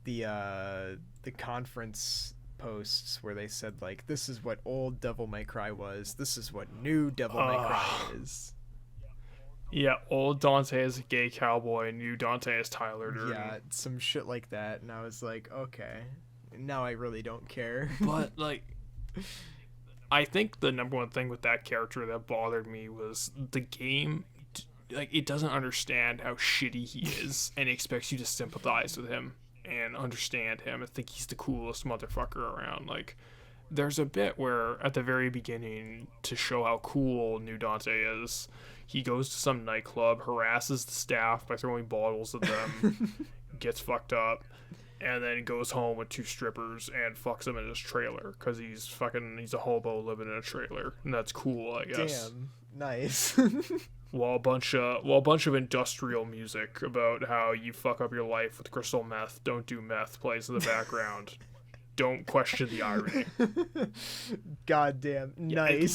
The conference posts where they said like, this is what old Devil May Cry was, this is what new Devil May Cry is. Yeah, old Dante is a gay cowboy, new Dante is Tyler Durden. Yeah, some shit like that, and I was like, okay, now I really don't care. But like, I think the number one thing with that character that bothered me was the game, like, it doesn't understand how shitty he is and it expects you to sympathize with him and understand him and think he's the coolest motherfucker around. Like, there's a bit where at the very beginning, to show how cool new Dante is, he goes to some nightclub, harasses the staff by throwing bottles at them, gets fucked up, and then goes home with 2 strippers and fucks them in his trailer because he's a hobo living in a trailer, and that's cool, I guess. Damn, nice. While a bunch of industrial music about how you fuck up your life with crystal meth, don't do meth, plays in the background. Don't question the irony. Goddamn, nice.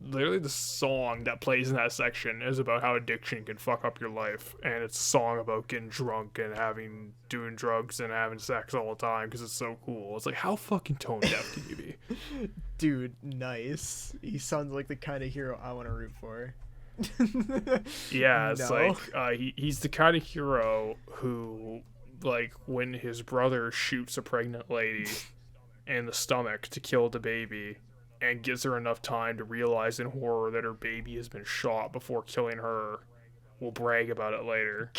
Literally the song that plays in that section is about how addiction can fuck up your life, and it's a song about getting drunk and doing drugs and having sex all the time because it's so cool. It's like, how fucking tone deaf can you be? Dude, nice. He sounds like the kind of hero I want to root for. Yeah, it's No. like he's the kind of hero who, like, when his brother shoots a pregnant lady in the stomach to kill the baby and gives her enough time to realize in horror that her baby has been shot before killing her, will brag about it later.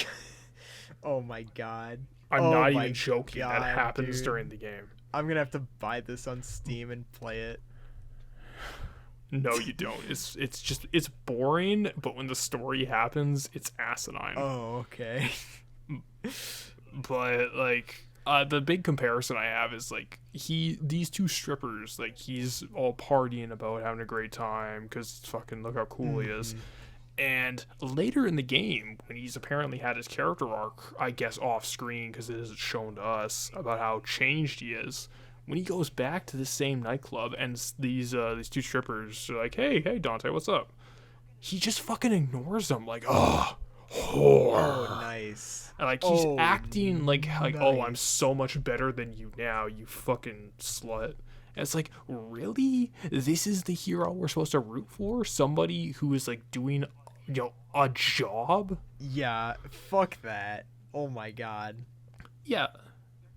Oh my god. I'm Oh not my even joking. God, That happens dude. during the game. I'm gonna have to buy this on Steam and play it. No, you don't. It's boring, but when the story happens, it's asinine. Oh, okay. But like, the big comparison I have is like, these 2 strippers, like, he's all partying about having a great time because fucking look how cool he is. And later in the game, when he's apparently had his character arc, I guess off screen because it isn't shown to us, about how changed he is, when he goes back to the same nightclub and these 2 strippers are like, hey Dante, what's up? He just fucking ignores them, like, oh, whore. Oh, nice. And, like, he's Oh, acting like oh, I'm nice. so much better than you now, you fucking slut. And it's like, really? This is the hero we're supposed to root for? Somebody who is, like, doing, a job? Yeah, fuck that. Oh my god. Yeah.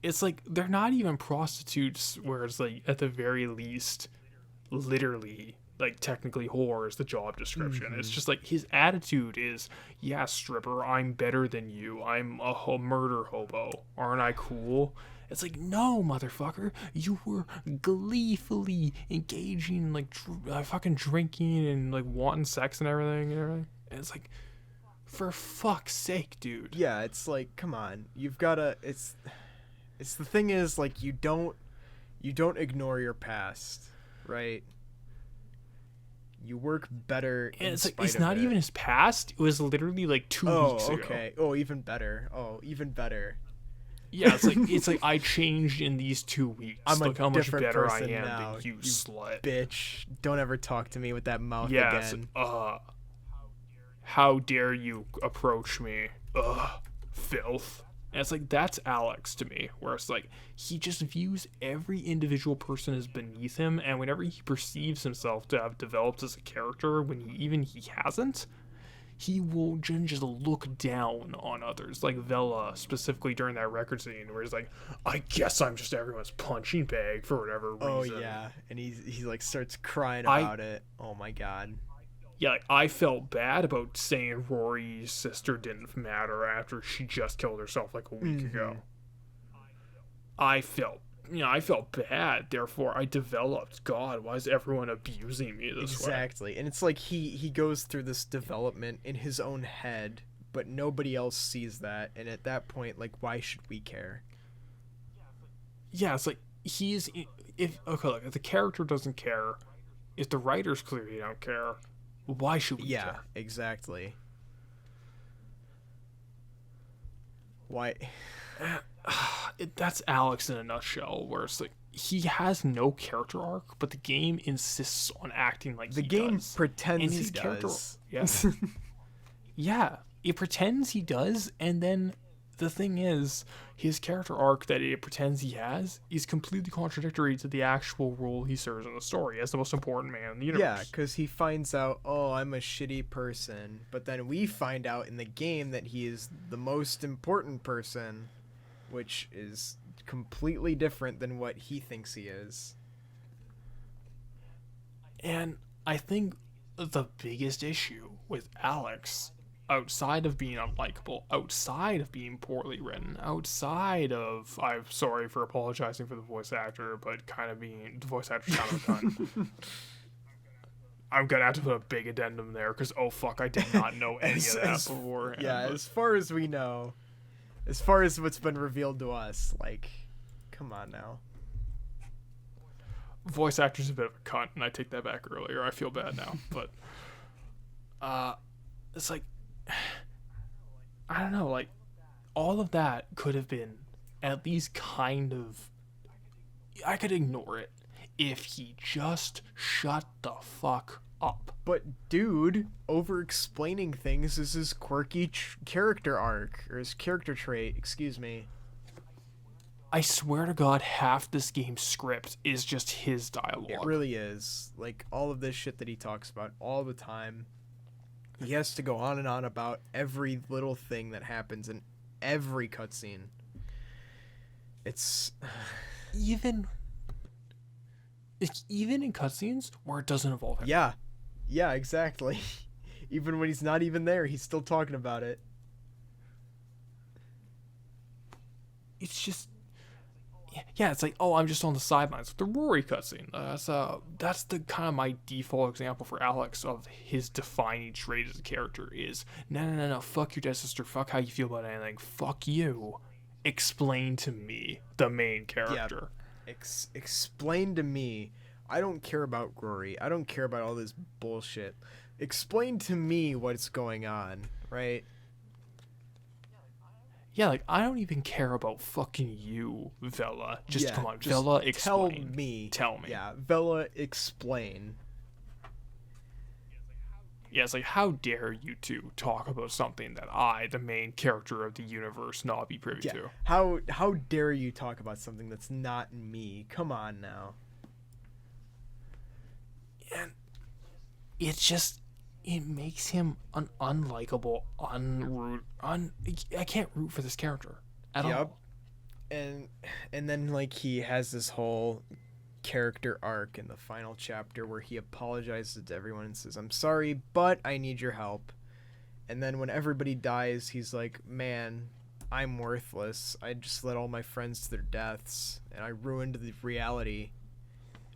It's like, they're not even prostitutes, where it's, like, at the very least, literally, like, technically whore is the job description. It's just like, his attitude is, yeah, stripper, I'm better than you. I'm a murder hobo. Aren't I cool? It's like, no, motherfucker. You were gleefully engaging in, like, fucking drinking and, like, wanting sex and everything. And it's like, for fuck's sake, dude. Yeah, it's like, come on. You've gotta, it's the thing is, like, you don't ignore your past, right? You work better And in it's like, spite it's of not it. even his past. It was literally, like, 2 weeks ago. Okay. Oh, even better. Yeah, it's like I changed in these 2 weeks. I'm a Look how much different better I person am now, than you, you slut. Bitch, don't ever talk to me with that mouth Yes. again. How dare you approach me? Filth. And it's like, that's Alex to me, where it's like, he just views every individual person as beneath him, and whenever he perceives himself to have developed as a character, when he hasn't, he will just look down on others, like Vella, specifically during that record scene, where he's like, I guess I'm just everyone's punching bag for whatever reason. Oh yeah, and he like starts crying about it. Oh my god. Yeah, like, I felt bad about saying Rory's sister didn't matter after she just killed herself like a week ago. I felt bad. Therefore, I developed. God, why is everyone abusing me this way? Exactly, and it's like he goes through this development in his own head, but nobody else sees that. And at that point, like, why should we care? Yeah, it's like if the character doesn't care, if the writers clearly don't care, why should we care? Exactly. Why? That's Alex in a nutshell, where it's like, he has no character arc, but the game insists on acting like The he game does. pretends And he his character, does. yeah, it pretends he does, and then the thing is, his character arc that it pretends he has is completely contradictory to the actual role he serves in the story as the most important man in the universe. Yeah, because he finds out, oh, I'm a shitty person, but then we find out in the game that he is the most important person, which is completely different than what he thinks he is. And I think the biggest issue with Alex, outside of being unlikable, outside of being poorly written, outside of, I'm sorry for apologizing for the voice actor, but kind of being, the voice actor's kind of a cunt. I'm gonna have to put a big addendum there, because oh fuck, I did not know any of that before. Yeah, as far as we know, as far as what's been revealed to us, like, come on now. Voice actor's a bit of a cunt, and I take that back earlier. I feel bad now, but it's like, I don't know, like, all of that could have been at least kind of, I could ignore it if he just shut the fuck up. But dude, over-explaining things is his quirky character arc, or his character trait, excuse me. I swear to God, half this game's script is just his dialogue. It really is. Like, all of this shit that he talks about all the time. He has to go on and on about every little thing that happens in every cutscene. It's... Even in cutscenes where it doesn't involve him. Yeah, exactly. Even when he's not even there, he's still talking about it. It's just... Yeah, it's like, oh, I'm just on the sidelines. The Rory cutscene. That's the kind of my default example for Alex of his defining trait as a character is, no, fuck your dead sister, fuck how you feel about anything, fuck you. Explain to me, the main character. Yeah. Explain to me. I don't care about Rory. I don't care about all this bullshit. Explain to me what's going on, right? Yeah, like, I don't even care about fucking you, Vella. Just come on, just Vella, explain. Tell me. Tell me. Yeah, Vella, explain. Yeah, it's like, how dare you two talk about something that I, the main character of the universe, not be privy Yeah. to? How dare you talk about something that's not me? Come on now. And it makes him an unlikable, I can't root for this character at all. And then like he has this whole character arc in the final chapter where he apologizes to everyone and says, "I'm sorry, but I need your help." And then when everybody dies, he's like, "Man, I'm worthless. I just led all my friends to their deaths and I ruined the reality.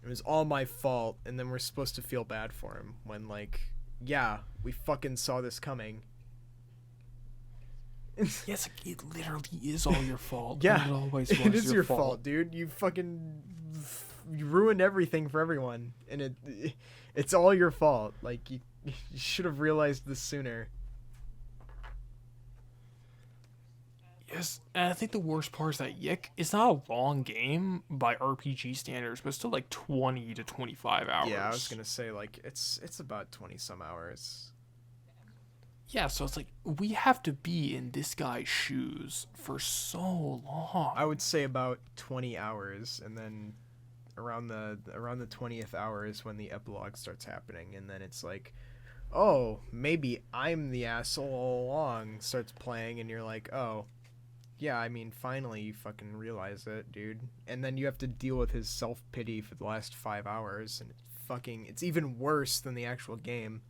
It was all my fault." And then we're supposed to feel bad for him when, like, yeah, we fucking saw this coming. Yes, it literally is all your fault. Yeah, it always it was is your fault, dude. You ruined everything for everyone, and it's all your fault. Like, you should have realized this sooner. Yes, and I think the worst part is that YIIK is not a long game by RPG standards, but still like 20 to 25 hours. Yeah, I was gonna say, like, it's about 20 some hours. Yeah, so it's like we have to be in this guy's shoes for so long. I would say about 20 hours, and then around the 20th hour is when the epilogue starts happening, and then it's like, oh, maybe I'm the asshole all along, starts playing, and you're like, oh, yeah, I mean, finally you fucking realize it, dude. And then you have to deal with his self-pity for the last 5 hours, and it's even worse than the actual game.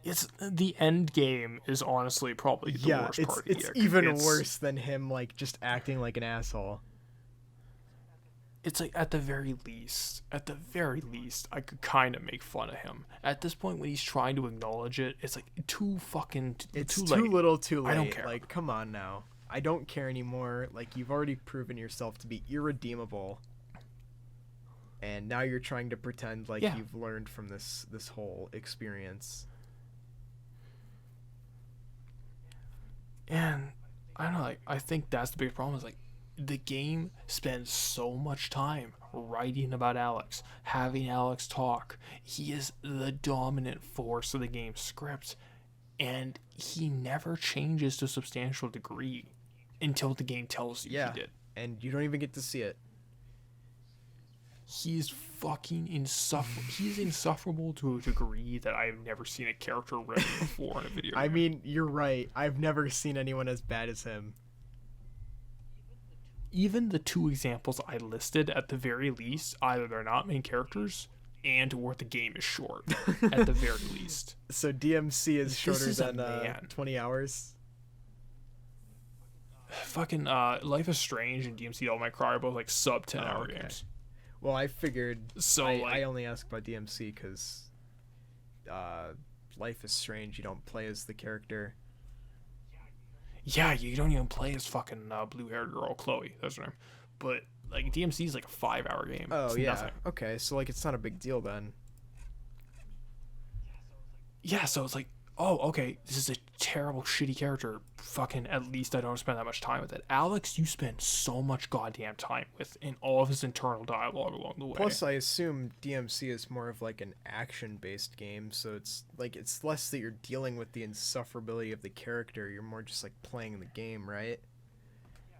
It's the end game is honestly probably the worst part. It's even worse than him, like, just acting like an asshole. It's like at the very least, I could kind of make fun of him. At this point, when he's trying to acknowledge it, it's like too little, too late. I don't care. Like, come on now. I don't care anymore. Like, you've already proven yourself to be irredeemable. And now you're trying to pretend like you've learned from this whole experience. And I don't know, like, I think that's the big problem is, like, the game spends so much time writing about Alex, having Alex talk. He is the dominant force of the game's script, and he never changes to a substantial degree until the game tells you he did. And you don't even get to see it. He's fucking insufferable. He's insufferable to a degree that I have never seen a character written before in a video game. I mean, you're right. I've never seen anyone as bad as him. Even the two examples I listed, at the very least, either they're not main characters and or the game is short, at the very least. So DMC is shorter than 20 hours? Fucking Life is Strange and DMC Devil May Cry are both like sub 10 hour games. Well, I figured I only asked about DMC because Life is Strange, you don't play as the character. Yeah, you don't even play as fucking blue-haired girl Chloe. That's her name. But like DMC is like a 5-hour game. Oh, it's yeah. Nothing. Okay, so like it's not a big deal then. Yeah, so it's like, oh, okay, this is a terrible, shitty character. Fucking, at least I don't spend that much time with it. Alex, you spend so much goddamn time with in all of his internal dialogue along the way. Plus, I assume DMC is more of like an action-based game, so it's like it's less that you're dealing with the insufferability of the character. You're more just like playing the game, right?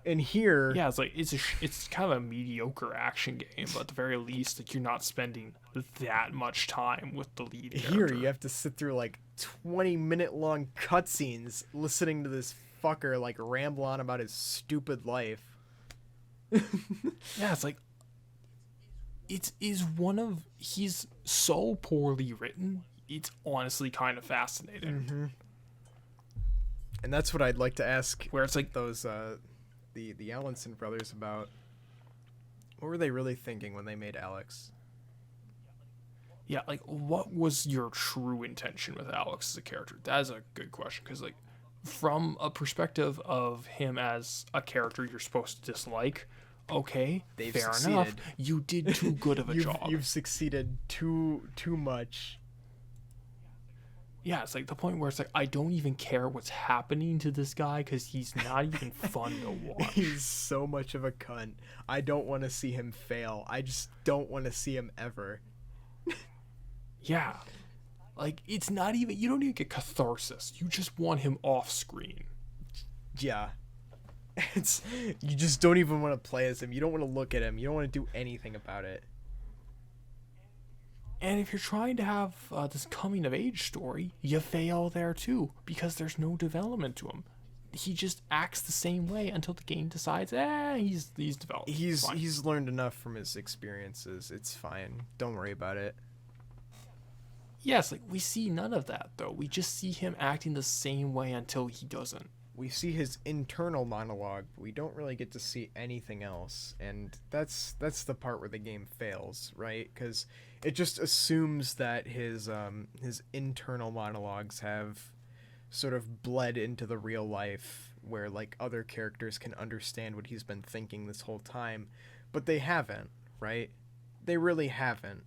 And here, yeah, it's like it's kind of a mediocre action game, but at the very least, like you're not spending that much time with the lead character. Here you have to sit through like 20-minute long cutscenes listening to this fucker like ramble on about his stupid life. Yeah, it's like he's so poorly written. It's honestly kind of fascinating. Mm-hmm. And that's what I'd like to ask. Where it's like those the Allenson brothers about. What were they really thinking when they made Alex? Yeah, like, what was your true intention with Alex as a character? That is a good question, because, like, from a perspective of him as a character you're supposed to dislike, okay, fair enough. You did too good of a job. You've succeeded too much. Yeah, it's like the point where it's like, I don't even care what's happening to this guy because he's not even fun to watch. He's so much of a cunt. I don't want to see him fail. I just don't want to see him ever. Yeah. Like, it's not even, you don't even get catharsis. You just want him off screen. Yeah. It's you just don't even want to play as him. You don't want to look at him. You don't want to do anything about it. And if you're trying to have this coming of age story, you fail there too, because there's no development to him. He just acts the same way until the game decides, he's developed. He's learned enough from his experiences. It's fine. Don't worry about it. Yes, like, we see none of that though. We just see him acting the same way until he doesn't. We see his internal monologue, but we don't really get to see anything else, and that's the part where the game fails, right? Because it just assumes that his internal monologues have sort of bled into the real life, where like other characters can understand what he's been thinking this whole time, but they haven't, right? They really haven't.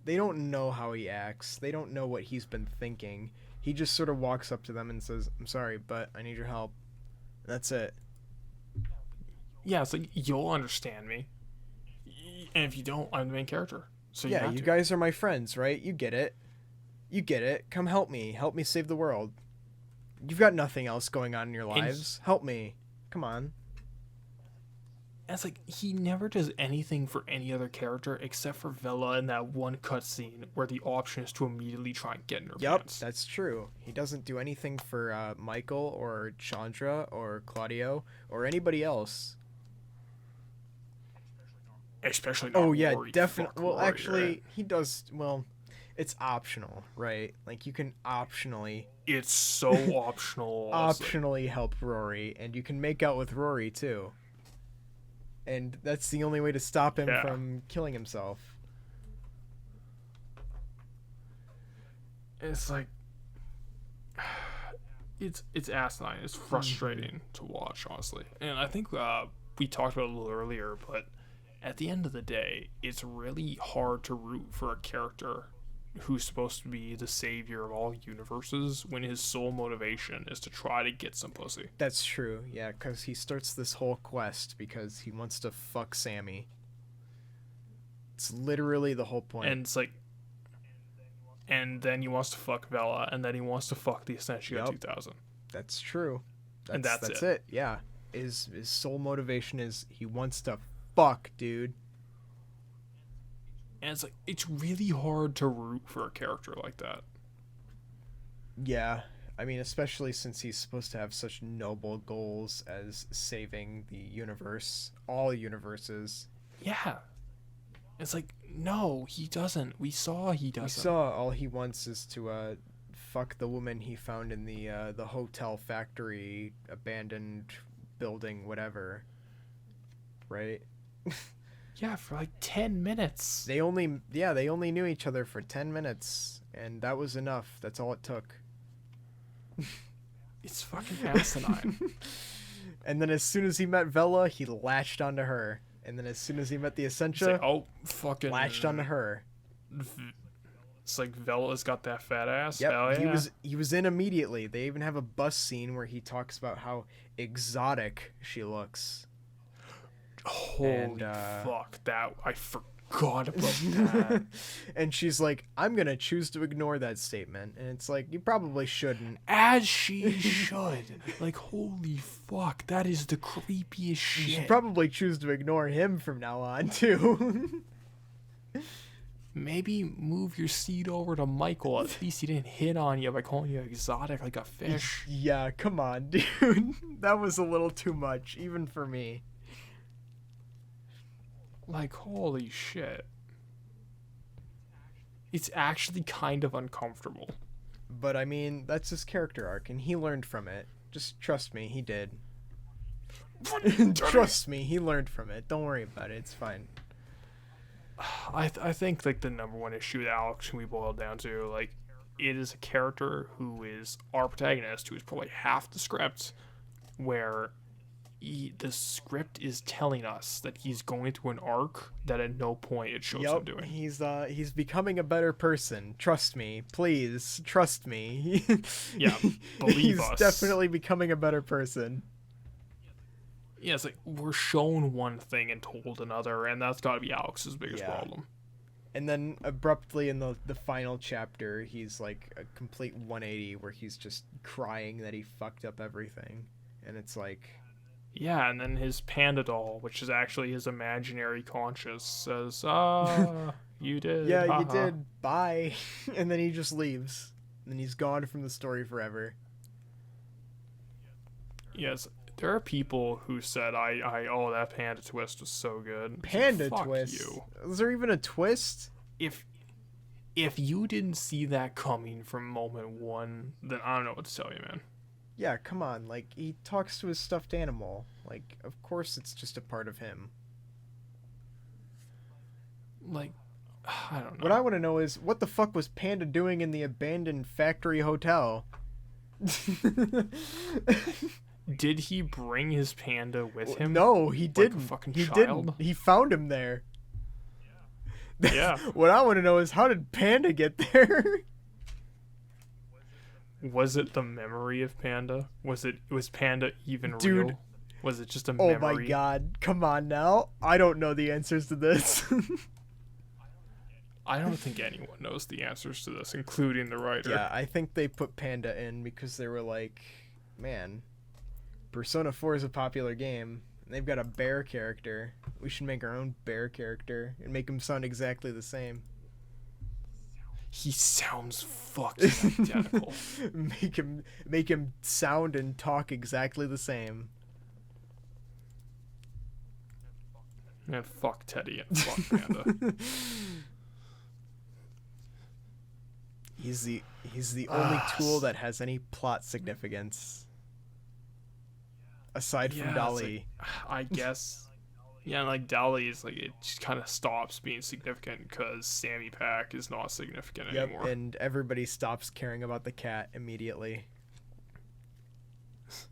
They don't know how he acts. They don't know what he's been thinking. He just sort of walks up to them and says, "I'm sorry, but I need your help." That's it. Yeah, it's like, you'll understand me. And if you don't, I'm the main character. So yeah, you guys are my friends, right? You get it. You get it. Come help me. Help me save the world. You've got nothing else going on in your lives. Help me. Come on. And it's like, he never does anything for any other character except for Vella in that one cutscene where the option is to immediately try and get in her pants. Yep, that's true. He doesn't do anything for Michael or Chandra or Claudio or anybody else. Especially not Oh, yeah, Rory. definitely. Well, Rory, actually, right? he does. Well, it's optional, right? Like, you can optionally It's so optional. optionally help Rory, and you can make out with Rory, too. And that's the only way to stop him from killing himself. It's like, it's asinine. It's frustrating to watch, honestly. And I think we talked about it a little earlier, but at the end of the day, it's really hard to root for a character who's supposed to be the savior of all universes when his sole motivation is to try to get some pussy. That's true, yeah, because he starts this whole quest because he wants to fuck Sammy. It's literally the whole point. And it's like, and then he wants to fuck Vella, and then he wants to fuck the Essentia 2000. That's true. And that's it. Yeah. His sole motivation is he wants to fuck, dude. And it's like, it's really hard to root for a character like that. Yeah. I mean, especially since he's supposed to have such noble goals as saving the universe, all universes. Yeah. It's like, no, he doesn't. We saw he doesn't. We saw all he wants is to fuck the woman he found in the hotel factory, abandoned building, whatever. Right? Yeah, for like 10 minutes. They only knew each other for 10 minutes, and that was enough. That's all it took. It's fucking asinine. And then as soon as he met Vella, he latched onto her. And then as soon as he met the Essentia, like, fucking latched onto her. It's like Vella's got that fat ass. Yep, Hell yeah. he was in immediately. They even have a bus scene where he talks about how exotic she looks. Holy fuck, that I forgot about that. And she's like, "I'm gonna choose to ignore that statement," and it's like, you probably shouldn't. As she should. Like, holy fuck, that is the creepiest shit. You should probably choose to ignore him from now on too. Maybe move your seat over to Michael. At least he didn't hit on you by calling you exotic like a fish. Yeah, come on, dude. That was a little too much, even for me. Like, holy shit. It's actually kind of uncomfortable. But I mean, that's his character arc, and he learned from it. Just trust me, he did. Trust me, he learned from it. Don't worry about it, it's fine. I think, like, the number one issue that Alex can be boiled down to, like, it is a character who is our protagonist, who is probably half the script, where the script is telling us that he's going through an arc that at no point it shows him doing. He's becoming a better person. Trust me, please, trust me. Yeah, believe us. He's definitely becoming a better person. Yeah, it's like, we're shown one thing and told another, and that's got to be Alex's biggest problem. And then abruptly in the final chapter, he's like a complete 180 where he's just crying that he fucked up everything. And it's like, Yeah, and then his panda doll, which is actually his imaginary conscious, says, you did. yeah, haha. you did. Bye. And then he just leaves. And then he's gone from the story forever. Yes, there are people who said, oh, that panda twist was so good. Panda Fuck twist? you. Is there even a twist? If you didn't see that coming from moment one, then I don't know what to tell you, man. Yeah, come on. Like, he talks to his stuffed animal. Like, of course it's just a part of him. Like, I don't know. What I want to know is, what the fuck was Panda doing in the abandoned factory hotel? Did he bring his panda with him? No, he Like didn't. a fucking He child? didn't. He found him there. Yeah. What I want to know is, how did Panda get there? Was it the memory of Panda? Was Panda even Dude. real? Was it just a Oh memory? my god. Come on now. I don't know the answers to this. I don't think anyone knows the answers to this, including the writer. Yeah, I think they put Panda in because they were like, man, Persona 4 is a popular game. They've got a bear character. We should make our own bear character and make him sound exactly the same. He sounds fucking identical. make him sound and talk exactly the same. Man, fuck Teddy and fuck Panda. He's the only tool that has any plot significance. Aside from Yeah, Dolly. it's like, I guess. Yeah, like Dolly is like, it just kind of stops being significant because Sammy Pack is not significant Yep, anymore. and everybody stops caring about the cat immediately.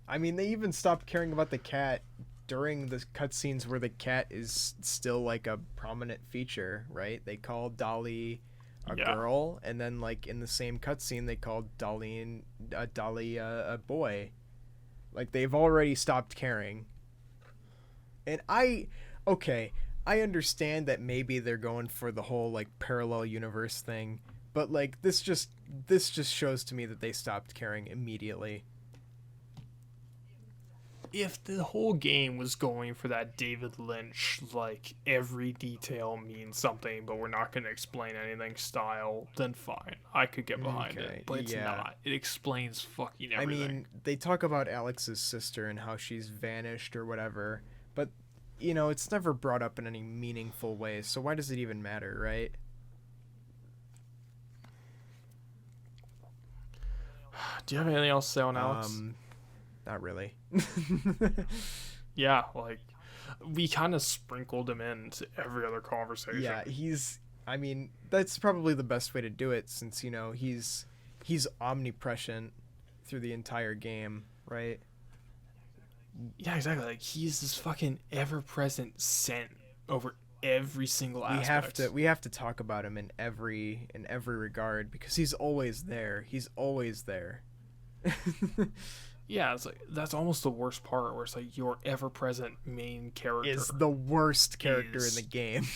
I mean, they even stopped caring about the cat during the cutscenes where the cat is still like a prominent feature, right? They call Dolly a girl, and then like in the same cutscene they called Dolly a boy. Like, they've already stopped caring. And I understand that maybe they're going for the whole like parallel universe thing, but like this just shows to me that they stopped caring immediately. If the whole game was going for that David Lynch, like, every detail means something, but we're not going to explain anything style, then fine. I could get behind it. But it's not. It explains fucking everything. I mean, they talk about Alex's sister and how she's vanished or whatever, but, you know, it's never brought up in any meaningful way, so why does it even matter, right? Do you have anything else to say on Alex? Not really. Yeah, like, we kind of sprinkled him into every other conversation. Yeah, I mean, that's probably the best way to do it, since, you know, he's omnipresent through the entire game, right? Yeah, exactly. Like, he's this fucking ever-present scent over every single aspect. We have to talk about him in every regard, because he's always there. He's always there. Yeah, it's like, that's almost the worst part, where it's like your ever-present main character Is the worst character in the game.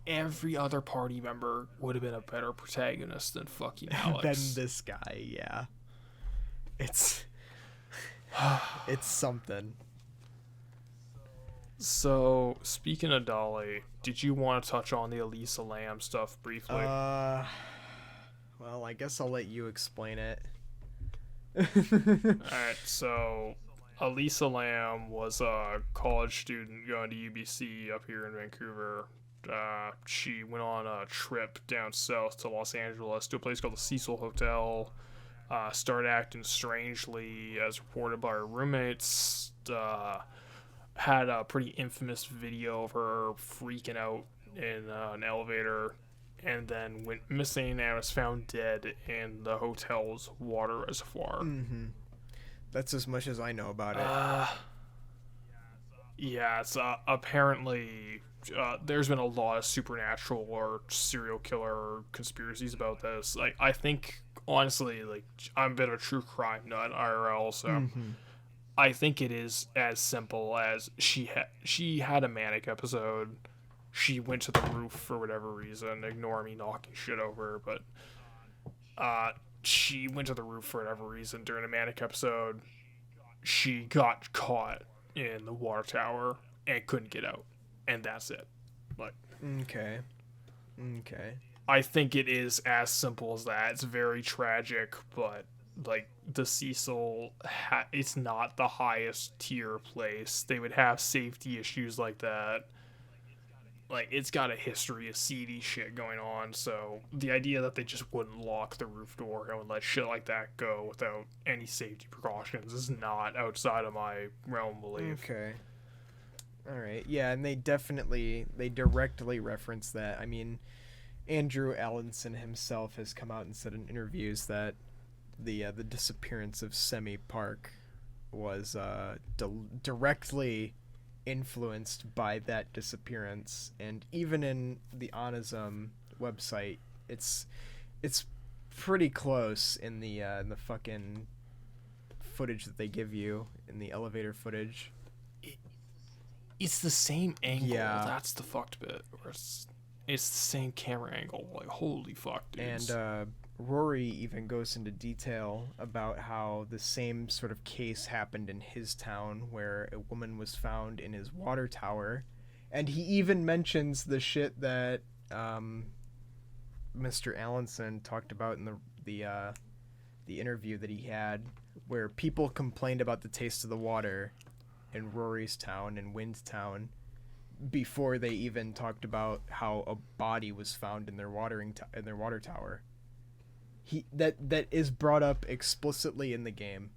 Every other party member would have been a better protagonist than fucking Alex. Than this guy, yeah. It's something. So, speaking of Dolly, did you want to touch on the Elisa Lam stuff briefly? Well, I guess I'll let you explain it. Alright, so Elisa Lam was a college student going to UBC up here in Vancouver. She went on a trip down south to Los Angeles to a place called the Cecil Hotel. Started acting strangely, as reported by her roommates. Had a pretty infamous video of her freaking out in an elevator, and then went missing and was found dead in the hotel's water reservoir. Mm-hmm. That's as much as I know about it. Yeah, it's apparently there's been a lot of supernatural or serial killer conspiracies about this. Like, I think, honestly, like, I'm a bit of a true crime nut IRL, so I think it is as simple as she had a manic episode, she went to the roof for whatever reason. Ignore me knocking shit over, but she went to the roof for whatever reason during a manic episode. She got caught in the water tower and couldn't get out, and that's it. Like, Okay. I think it is as simple as that. It's very tragic, but like the Cecil, it's not the highest tier place. They would have safety issues like that. Like, it's got a history of seedy shit going on, so the idea that they just wouldn't lock the roof door and would let shit like that go without any safety precautions is not outside of my realm of belief. Okay. All right. Yeah, and they directly reference that. I mean, Andrew Allinson himself has come out and said in interviews that the disappearance of Semi Park was directly influenced by that disappearance, and even in the Onizum website, it's pretty close in the fucking footage that they give you in the elevator footage. It's the same angle. Yeah. That's the fucked bit. Where it's the same camera angle. Like, holy fuck, dudes. And Rory even goes into detail about how the same sort of case happened in his town, where a woman was found in his water tower, and he even mentions the shit that Mr. Allinson talked about in the interview that he had, where people complained about the taste of the water in Rory's town and Wynn's town before they even talked about how a body was found in their in their water tower. That is brought up explicitly in the game.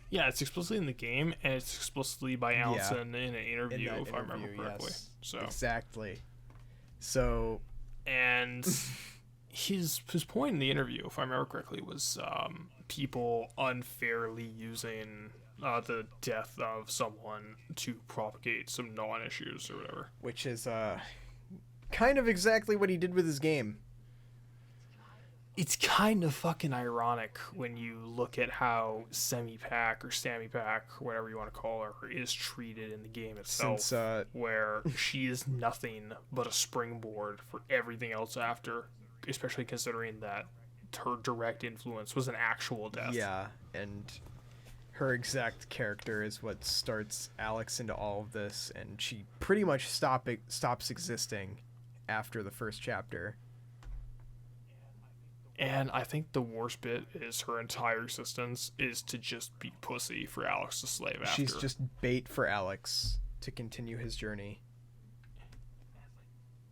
Yeah, it's explicitly in the game, and it's explicitly by Allinson in an interview, if I remember correctly. Yes, So exactly. So, and his point in the interview, if I remember correctly, was people unfairly using the death of someone to propagate some non-issues or whatever. which is kind of exactly what he did with his game. It's kind of fucking ironic when you look at how Semi-Pack or Sammy-Pack, whatever you want to call her, is treated in the game itself, Since where she is nothing but a springboard for everything else after, especially considering that her direct influence was an actual death. yeah, and her exact character is what starts Alex into all of this, and she pretty much stops existing after the first chapter. And I think the worst bit is her entire existence is to just be pussy for Alex to slave after. She's just bait for Alex to continue his journey.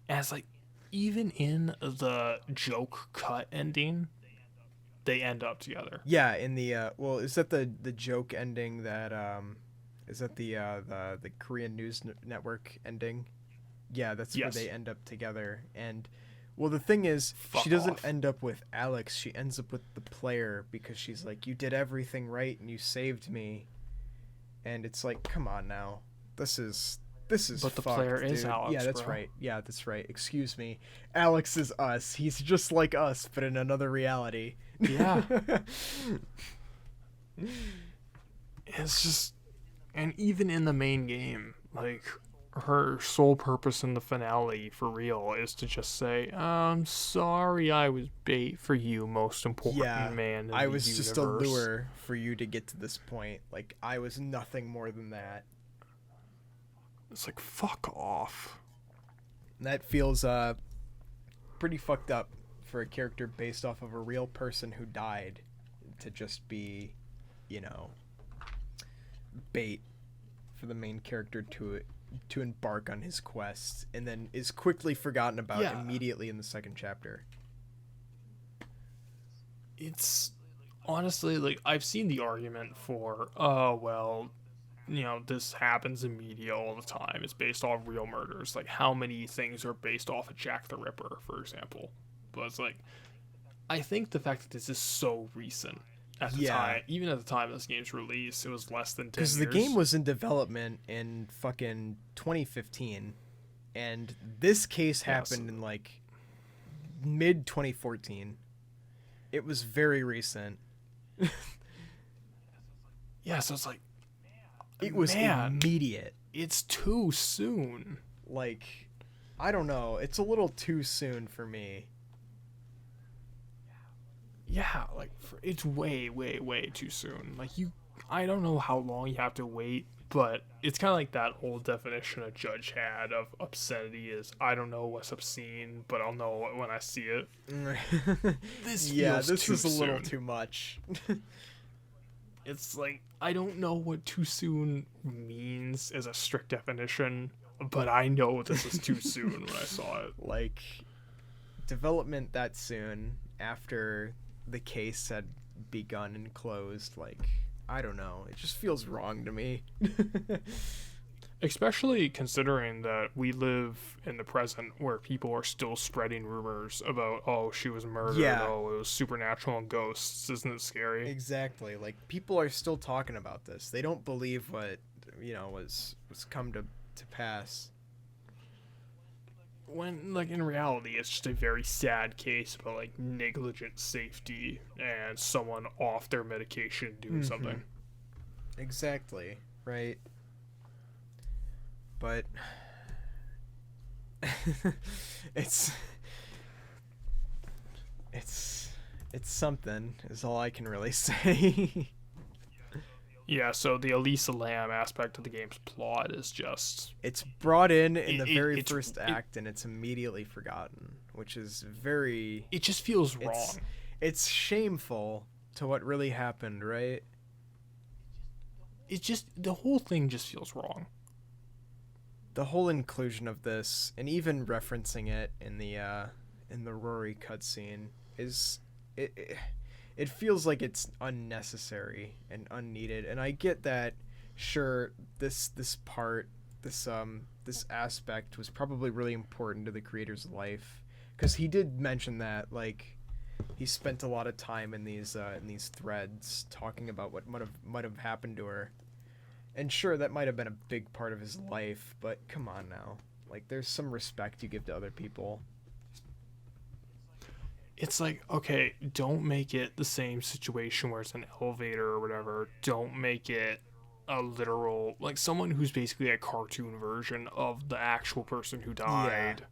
As like, even in the joke cut ending, they end up together. Yeah, in the is that the joke ending that is that the Korean news network ending? Yeah, that's Yes. where they end up together. And well, the thing is, Fuck she doesn't off. end up with Alex. She ends up with the player, because she's like, "You did everything right and you saved me." And it's like, come on now, this is But the fucked, player is dude. Alex, Yeah, that's bro. right. Yeah, that's right. Excuse me. Alex is us. He's just like us, but in another reality. Yeah. It's just, and even in the main game, like, her sole purpose in the finale, for real, is to just say, "I'm sorry I was bait for you, most important Yeah, man in I the was just a universe." lure for you to get to this point. Like, I was nothing more than that. It's like, fuck off. And that feels pretty fucked up for a character based off of a real person who died to just be, you know, bait for the main character to embark on his quest, and then is quickly forgotten about Yeah. immediately in the second chapter. It's honestly, like, I've seen the argument for, oh, well, you know, this happens in media all the time. It's based off real murders. Like, how many things are based off of Jack the Ripper, for example? But it's like, I think the fact that this is so recent at the Yeah. time, even at the time of this game's release, it was less than 10 Because years. the game was in development in fucking 2015, and this case happened in like mid 2014. It was very recent. Yeah, so it's like, It was man, immediate. it's too soon. like, I don't know. It's a little too soon for me. Yeah, like it's way, way, way too soon. Like I don't know how long you have to wait, but it's kind of like that old definition a judge had of obscenity is I don't know what's obscene, but I'll know it when I see it. This feels this too is a little soon. too much. It's like I don't know what too soon means as a strict definition, but I know this is too soon when I saw it. Like, development that soon after the case had begun and closed, like, I don't know. It just feels wrong to me. Especially considering that we live in the present where people are still spreading rumors about, oh, she was murdered, Yeah. oh, it was supernatural and ghosts. Isn't it scary? Exactly. Like, people are still talking about this. They don't believe what, was come to pass. When, like, in reality, it's just a very sad case about, like, negligent safety and someone off their medication doing something. Exactly. Right. But it's something is all I can really say. Yeah, so the Elisa Lam aspect of the game's plot is just... It's brought in the It- very it's- first it- act, and it's immediately forgotten, which is very... It just feels It's, wrong. it's shameful to what really happened, right? It just... The whole thing just feels wrong. The whole inclusion of this, and even referencing it in the Rory cutscene, is... It feels like it's unnecessary and unneeded, and I get that. Sure, this aspect was probably really important to the creator's life, because he did mention that, like, he spent a lot of time in these threads talking about what might have happened to her, and sure, that might have been a big part of his life. But come on now, like, there's some respect you give to other people. It's like, okay, don't make it the same situation where it's an elevator or whatever. Don't make it a literal, like, someone who's basically a cartoon version of the actual person who died.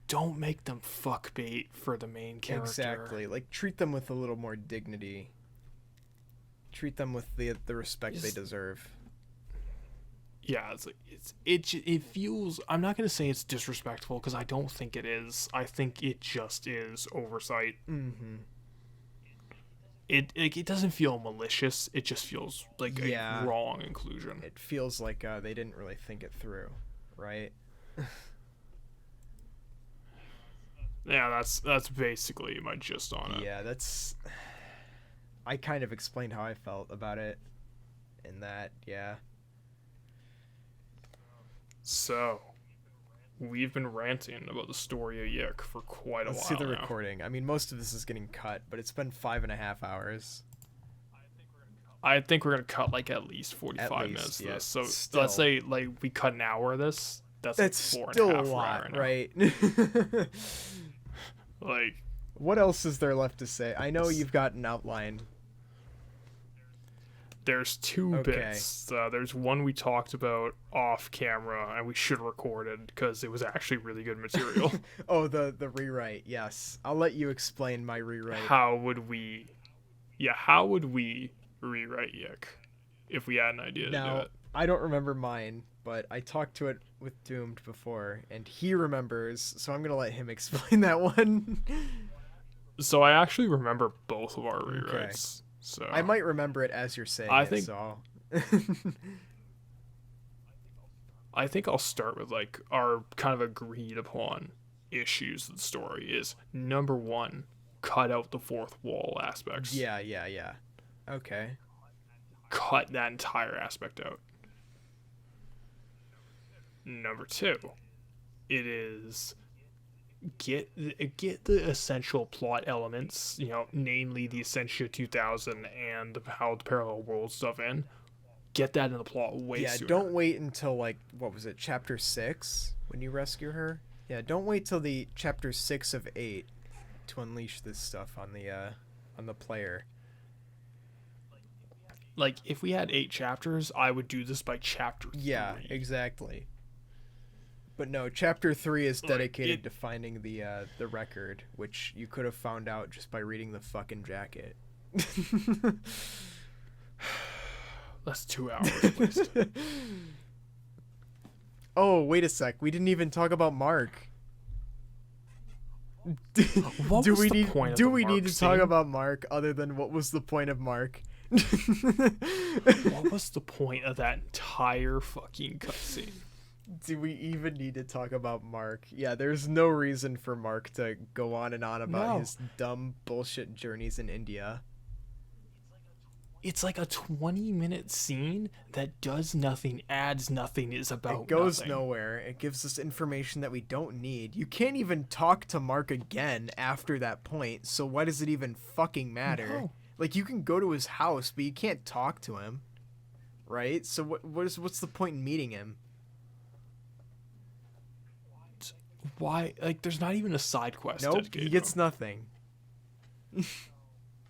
Don't make them fuckbait for the main character. Exactly. Like, treat them with a little more dignity. Treat them with the respect they deserve. Yeah, it's like it feels. I'm not gonna say it's disrespectful because I don't think it is. I think it just is oversight. Mm-hmm. It doesn't feel malicious. It just feels like a wrong inclusion. It feels like they didn't really think it through, right? Yeah, that's basically my gist on it. Yeah, that's... I kind of explained how I felt about it in that, yeah. So, we've been ranting about the story of YIIK for quite a Let's while see the now. recording. I mean, most of this is getting cut, but it's been 5.5 hours. I think we're gonna cut like at least 45 At least, minutes of yeah, this. So still. let's say like we cut an hour of this. That's like Still 4.5 a for an lot, hour now. right? Like, What else is there left to say? I know you've got an outline. there's two Okay. bits. There's one we talked about off camera, and we should have recorded because it was actually really good material. Oh, the rewrite. Yes, I'll let you explain my rewrite. How would we rewrite YIIK if we had an idea to do Now, it? I don't remember mine, but I talked to it with Doomed before, and he remembers, so I'm gonna let him explain that one. So I actually remember both of our rewrites. So I might remember it as you're saying I it, think- so... I think I'll start with like our kind of agreed upon issues of the story is number one, cut out the fourth wall aspects. Yeah. Okay. Cut that entire aspect out. Number two, it is get the essential plot elements, namely the Essentia 2000 and how the parallel world stuff in. Get that in the plot way Yeah, sooner. don't wait until, like, what was it, chapter 6 when you rescue her? Yeah, don't wait till the chapter 6 of 8 to unleash this stuff on the player. Like, if we had 8 chapters, I would do this by chapter 3. Yeah, exactly. But no, chapter 3 is dedicated to finding the record, which you could have found out just by reading the fucking jacket. That's 2 hours wasted. Oh, wait a sec. We didn't even talk about Mark. What do was we the need point of do the we Mark need to talk scene? about Mark other than what was the point of Mark? What was the point of that entire fucking cutscene? Do we even need to talk about Mark? Yeah, there's no reason for Mark to go on and on about No. his dumb bullshit journeys in India. It's like a 20-minute scene that does nothing, adds nothing, is about It goes nothing. nowhere. It gives us information that we don't need. You can't even talk to Mark again after that point, so why does it even fucking matter? No. Like, you can go to his house, but you can't talk to him. Right? So what's the point in meeting him? Why? Like, there's not even a side quest. Nope, dedicated he to gets him. nothing.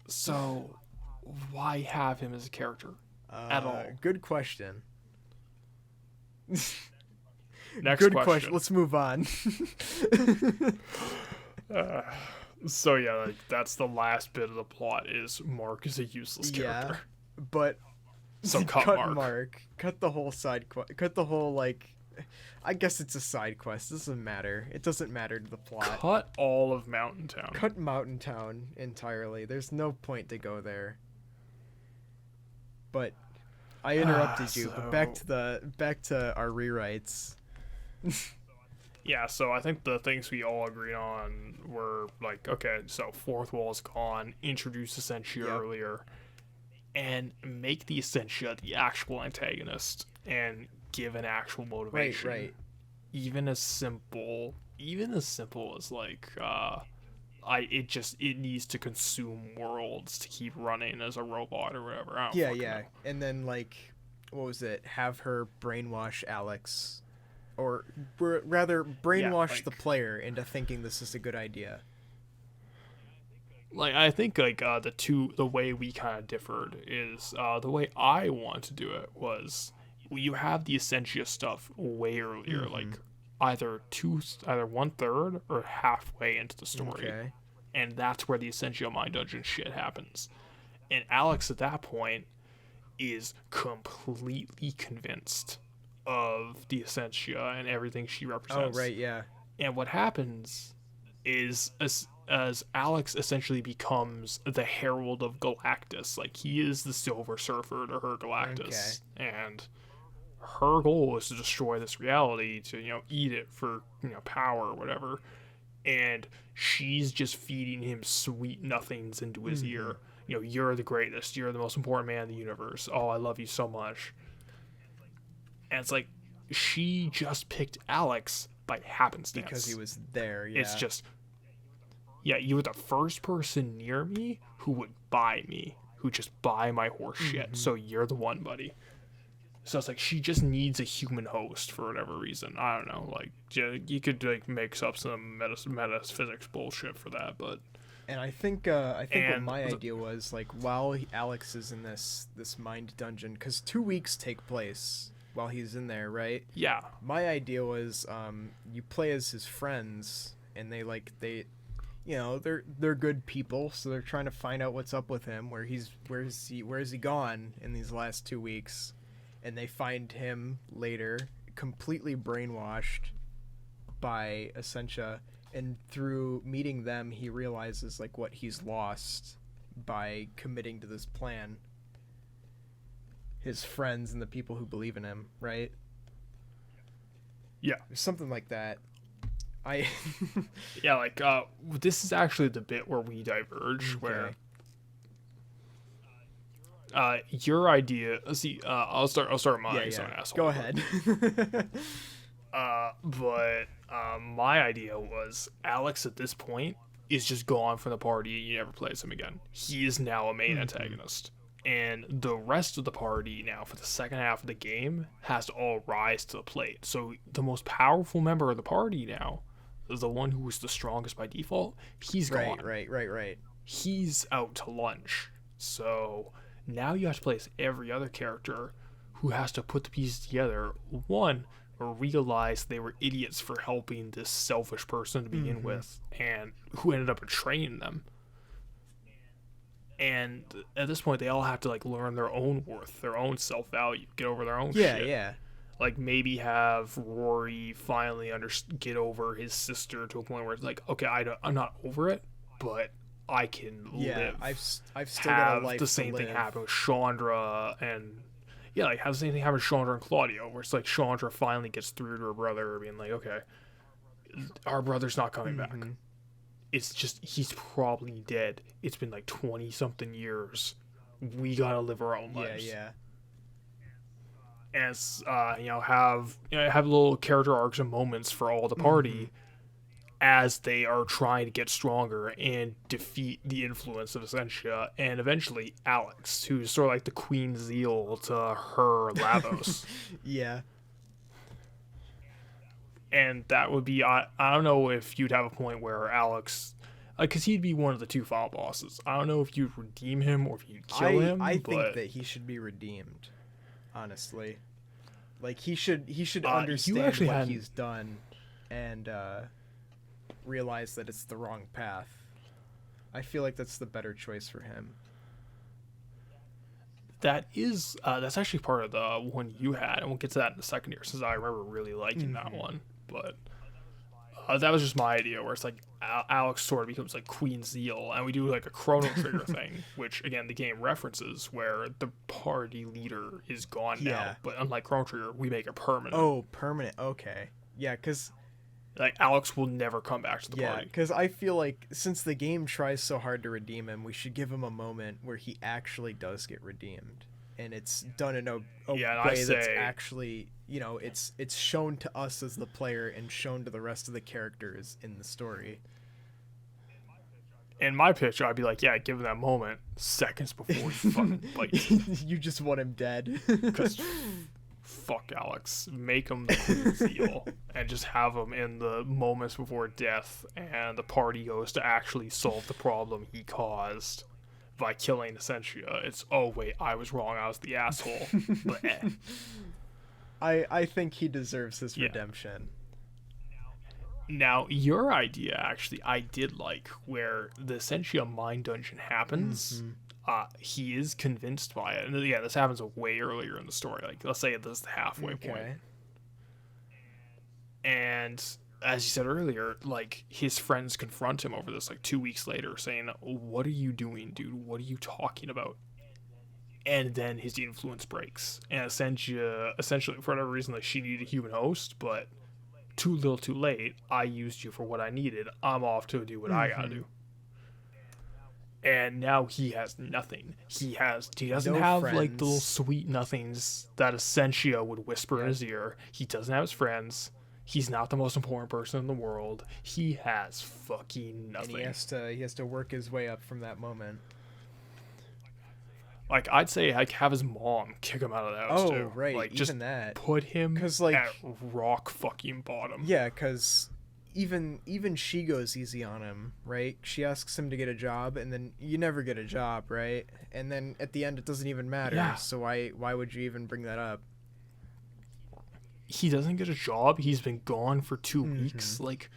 So, why have him as a character at all? Good question. Next Good question. Let's move on. So yeah, like that's the last bit of the plot. Is Mark is a useless character. Yeah, but So cut Mark. Cut the whole side quest. Cut the whole, like, I guess it's a side quest. It doesn't matter. It doesn't matter to the plot. Cut all of Mountain Town. Cut Mountain Town entirely. There's no point to go there. But I interrupted you. But back to our rewrites. Yeah, so I think the things we all agreed on were like, okay, so fourth wall is gone, introduce Essentia Yep. earlier, and make the Essentia the actual antagonist and give an actual motivation. Right. Even as simple as like it needs to consume worlds to keep running as a robot or whatever. I don't fucking know. And then, like, what was it? Have her brainwash Alex, or rather brainwash the player into thinking this is a good idea. Like, I think like the way we kind of differed is the way I want to do it was you have the Essentia stuff way earlier, like either 1/3 or halfway into the story. Okay. And that's where the Essentia Mind Dungeon shit happens. And Alex at that point is completely convinced of the Essentia and everything she represents. Oh, right, yeah. And what happens is as Alex essentially becomes the herald of Galactus, like he is the Silver Surfer to her Galactus. And her goal is to destroy this reality, to, eat it for, power or whatever. And she's just feeding him sweet nothings into his ear. You're the greatest. You're the most important man in the universe. Oh, I love you so much. And it's like, she just picked Alex by happenstance. Because he was there, yeah. It's just, yeah, you were the first person near me who would buy me, who just buy my horse shit. So you're the one, buddy. So it's like she just needs a human host for whatever reason. I don't know. Like, you could like make up some metaphysics bullshit for that, but. And I think what my idea was, like, while Alex is in this mind dungeon, because 2 weeks take place while he's in there, right? Yeah. My idea was, you play as his friends, and they're good people, so they're trying to find out what's up with him, where is he gone in these last 2 weeks, and they find him later completely brainwashed by Essentia. And through meeting them, he realizes, like, what he's lost by committing to this plan. His friends and the people who believe in him, right? Yeah. Something like that. Yeah, like, this is actually the bit where we diverge, where your idea, I'll start mine, so I'm an asshole. Go ahead. But my idea was Alex at this point is just gone from the party. You never plays him again. He is now a main antagonist. And the rest of the party now for the second half of the game has to all rise to the plate. So the most powerful member of the party now, the one who was the strongest by default, he's gone. Right. He's out to lunch. So now you have to play as every other character who has to put the pieces together. One, realized they were idiots for helping this selfish person to begin with, and who ended up betraying them. And at this point, they all have to like learn their own worth, their own self-value, get over their own shit. Yeah. Like maybe have Rory finally get over his sister to a point where it's like, okay, I'm not over it, but I can live. I've still got a life the same thing happen with Chandra, and like have the same thing happen with Chandra and Claudio, where it's like Chandra finally gets through to her brother, being like, okay, our brother's not coming back. It's just he's probably dead. It's been like 20-something years. We gotta live our own lives. Yeah. And have little character arcs and moments for all the party as they are trying to get stronger and defeat the influence of Essentia, and eventually Alex, who's sort of like the Queen Zeal to her Lavos. Yeah. And that would be, I don't know if you'd have a point where Alex, because he'd be one of the two final bosses. I don't know if you'd redeem him or if you'd kill him. I think that he should be redeemed, honestly. Like, he should understand what he's done and realize that it's the wrong path. I feel like that's the better choice for him. That's actually part of the one you had, and we'll get to that in a second here, since I remember really liking that one. But that was just my idea, where it's like Alex sort of becomes like Queen Zeal, and we do like a Chrono Trigger thing, which again the game references, where the party leader is gone now. But unlike Chrono Trigger, we make it permanent. Oh, permanent. Okay. Yeah, because like Alex will never come back to the party. Yeah, because I feel like since the game tries so hard to redeem him, we should give him a moment where he actually does get redeemed, and it's done in a way that's actually, it's shown to us as the player and shown to the rest of the characters in the story. In my pitch, I'd be like, yeah, give him that moment seconds before he fucking bites. You just want him dead. Because fuck Alex. Make him the Queen Zeal and just have him in the moments before death, and the party goes to actually solve the problem he caused by killing Essentia. It's, oh wait, I was wrong, I was the asshole. I think he deserves his redemption. Now, your idea, actually, I did like, where the Essentia Mind Dungeon happens. He is convinced by it. And yeah, this happens way earlier in the story. Like, let's say this is the halfway point. And as you said earlier, like, his friends confront him over this, like, 2 weeks later, saying, what are you doing, dude? What are you talking about? And then his influence breaks. And Essentia, essentially, for whatever reason, like, she needed a human host, but too little too late. I used you for what I needed. I'm off to do what I gotta do. And now he has nothing. He doesn't have friends. Like the little sweet nothings that Essentia would whisper in his ear. He doesn't have his friends. He's not the most important person in the world. He has fucking nothing. And he has to work his way up from that moment. Like, I'd say, like, have his mom kick him out of the house, too. Right, like, even just that. Put him at rock fucking bottom. Yeah, because even she goes easy on him, right? She asks him to get a job, and then you never get a job, right? And then at the end, it doesn't even matter. So why would you even bring that up? He doesn't get a job. He's been gone for 2 weeks. Like,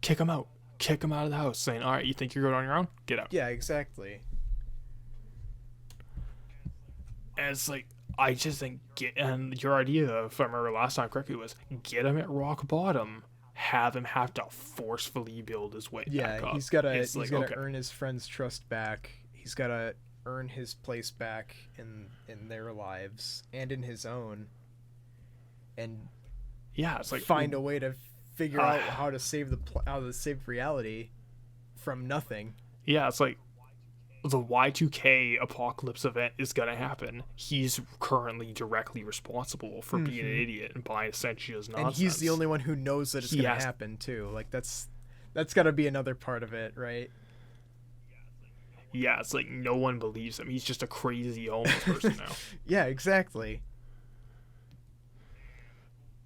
kick him out. Kick him out of the house, saying, all right, you think you're good on your own? Get out. Yeah, exactly. And it's like, I just think, and your idea, if I remember last time correctly, was get him at rock bottom, have him have to forcefully build his way back up. He's gotta earn his friends' trust back. He's gotta earn his place back in their lives and in his own. And it's like find a way to figure out how to save reality from nothing. Yeah, it's like the Y2K apocalypse event is going to happen. He's currently directly responsible for being an idiot and buying Essentia's nonsense. And he's the only one who knows that it's going to happen, too. Like, that's got to be another part of it, right? Yeah, it's like no one believes him. He's just a crazy homeless person now. Yeah, exactly.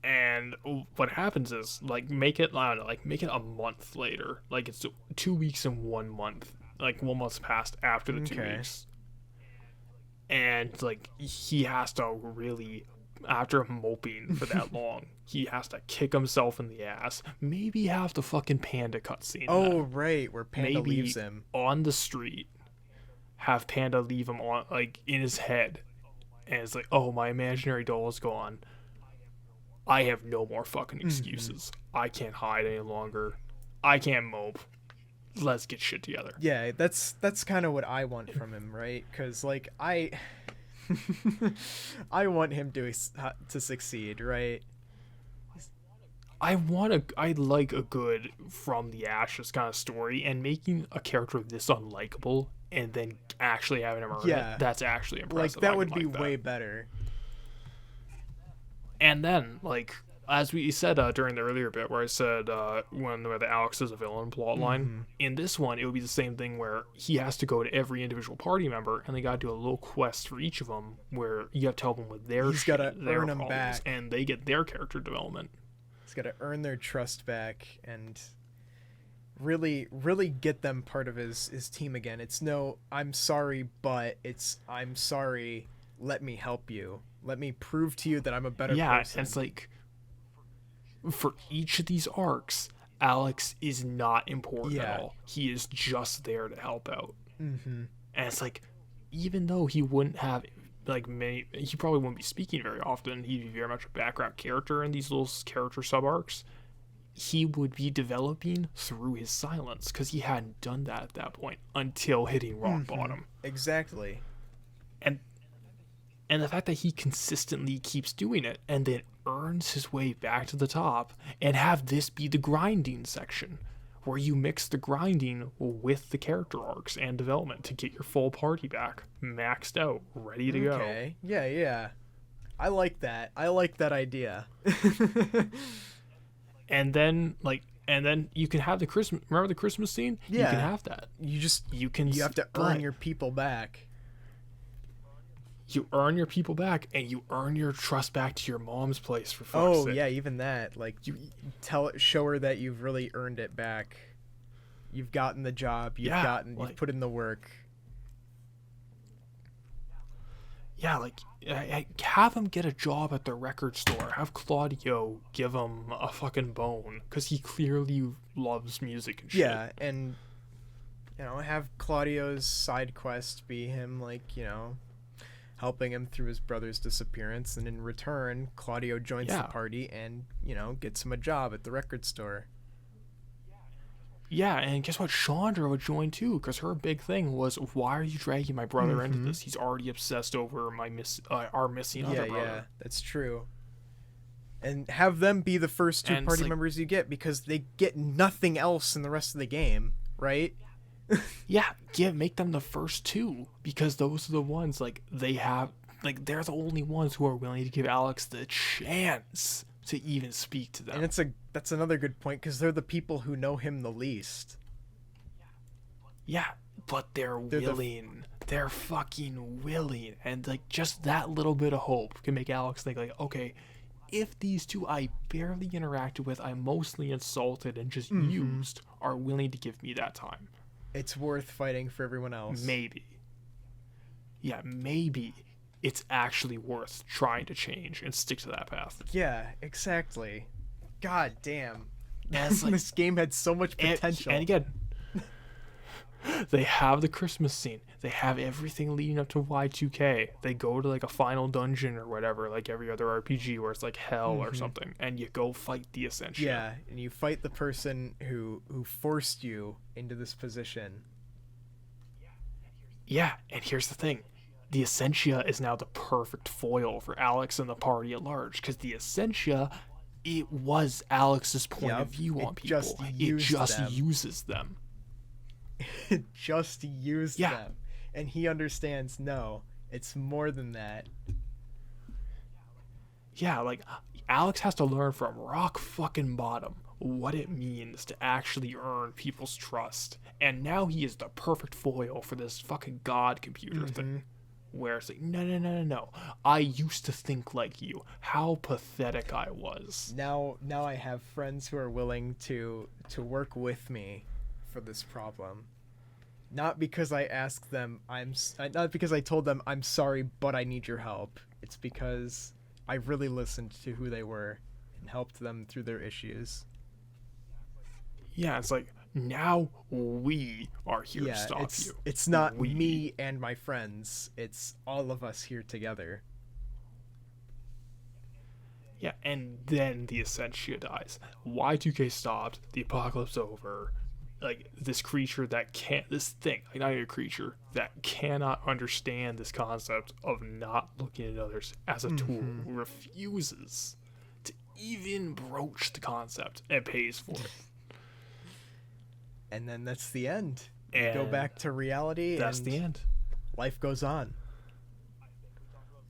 And what happens is, like, make it a month later. Like, it's 2 weeks and 1 month. Like, 1 month's passed after the 2 weeks. And, like, he has to really, after moping for that long, He has to kick himself in the ass. Maybe have the fucking panda cutscene. Oh, right, where Panda Maybe leaves him. on the street, have Panda leave him on, like, in his head. And it's like, oh, my imaginary doll is gone. I have no more fucking excuses. I can't hide any longer. I can't mope. Let's get shit together. Yeah, that's kind of what I want from him, right? Because, like, I want him to succeed, right? I like a good from the ashes kind of story, and making a character this unlikable and then actually having him earn it, that's actually impressive. Like, that would be way better. And then, like, as we said during the earlier bit where I said where the Alex is a villain plotline, in this one it would be the same thing where he has to go to every individual party member and they got to do a little quest for each of them where you have to help them with their He's got to their earn them problems, back. and they get their character development. He's got to earn their trust back and really get them part of his team again. It's no, I'm sorry, but it's, I'm sorry, let me help you. Let me prove to you that I'm a better person. Yeah, and it's like, for each of these arcs, Alex is not important at all. He is just there to help out. And it's like, even though he wouldn't have, like, he probably wouldn't be speaking very often, he'd be very much a background character in these little character sub-arcs, he would be developing through his silence, because he hadn't done that at that point until hitting rock bottom. Exactly. And the fact that he consistently keeps doing it and then earns his way back to the top, and have this be the grinding section where you mix the grinding with the character arcs and development to get your full party back, maxed out, ready to go. Okay. Yeah. I like that. I like that idea. And then you can have the Christmas. Remember the Christmas scene? Yeah. You can have that. You have to earn your people back. You earn your people back, and you earn your trust back to your mom's place, for fuck's sake. Yeah, even that. Like, you show her that you've really earned it back. You've gotten the job. You've put in the work. Yeah, like, have him get a job at the record store. Have Claudio give him a fucking bone, because he clearly loves music and shit. Yeah, and, have Claudio's side quest be him, like, helping him through his brother's disappearance, and in return, Claudio joins the party and, gets him a job at the record store. Yeah, and guess what? Chandra would join too, because her big thing was, why are you dragging my brother into this? He's already obsessed over our missing other brother. Yeah, that's true. And have them be the first two party members you get, because they get nothing else in the rest of the game, right? Yeah, make them the first two, because those are the ones, they're the only ones who are willing to give Alex the chance to even speak to them. And that's another good point, because they're the people who know him the least. Yeah, but they're willing. They're fucking willing. And, just that little bit of hope can make Alex think, okay, if these two I barely interacted with, I mostly insulted and just used, are willing to give me that time, it's worth fighting for everyone else. Maybe. Yeah, maybe it's actually worth trying to change and stick to that path. Yeah, exactly. God damn. This game had so much potential. And again, they have the Christmas scene. They have everything leading up to Y2K. They go to a final dungeon or whatever, like every other RPG where it's hell or something, and you go fight the Essentia. Yeah, and you fight the person who forced you into this position. Yeah, and here's the thing. The Essentia is now the perfect foil for Alex and the party at large, because the Essentia, it was Alex's point of view on people. It just uses them. It just used them. And he understands, no, it's more than that. Yeah, Alex has to learn from rock fucking bottom what it means to actually earn people's trust. And now he is the perfect foil for this fucking god computer thing. Where it's no. I used to think like you. How pathetic I was. Now I have friends who are willing to work with me for this problem. Not because I asked them, not because I told them I'm sorry, but I need your help. It's because I really listened to who they were and helped them through their issues. Yeah, it's like, now we are here to stop you. It's not me and my friends. It's all of us here together. Yeah, and then the Essentia dies. Y2K stopped. The apocalypse over. Like, this creature that can't... This thing, like, not even a creature, that cannot understand this concept of not looking at others as a tool. Refuses to even broach the concept and pays for it. And then that's the end. You And go back to reality. That's and the end. Life goes on.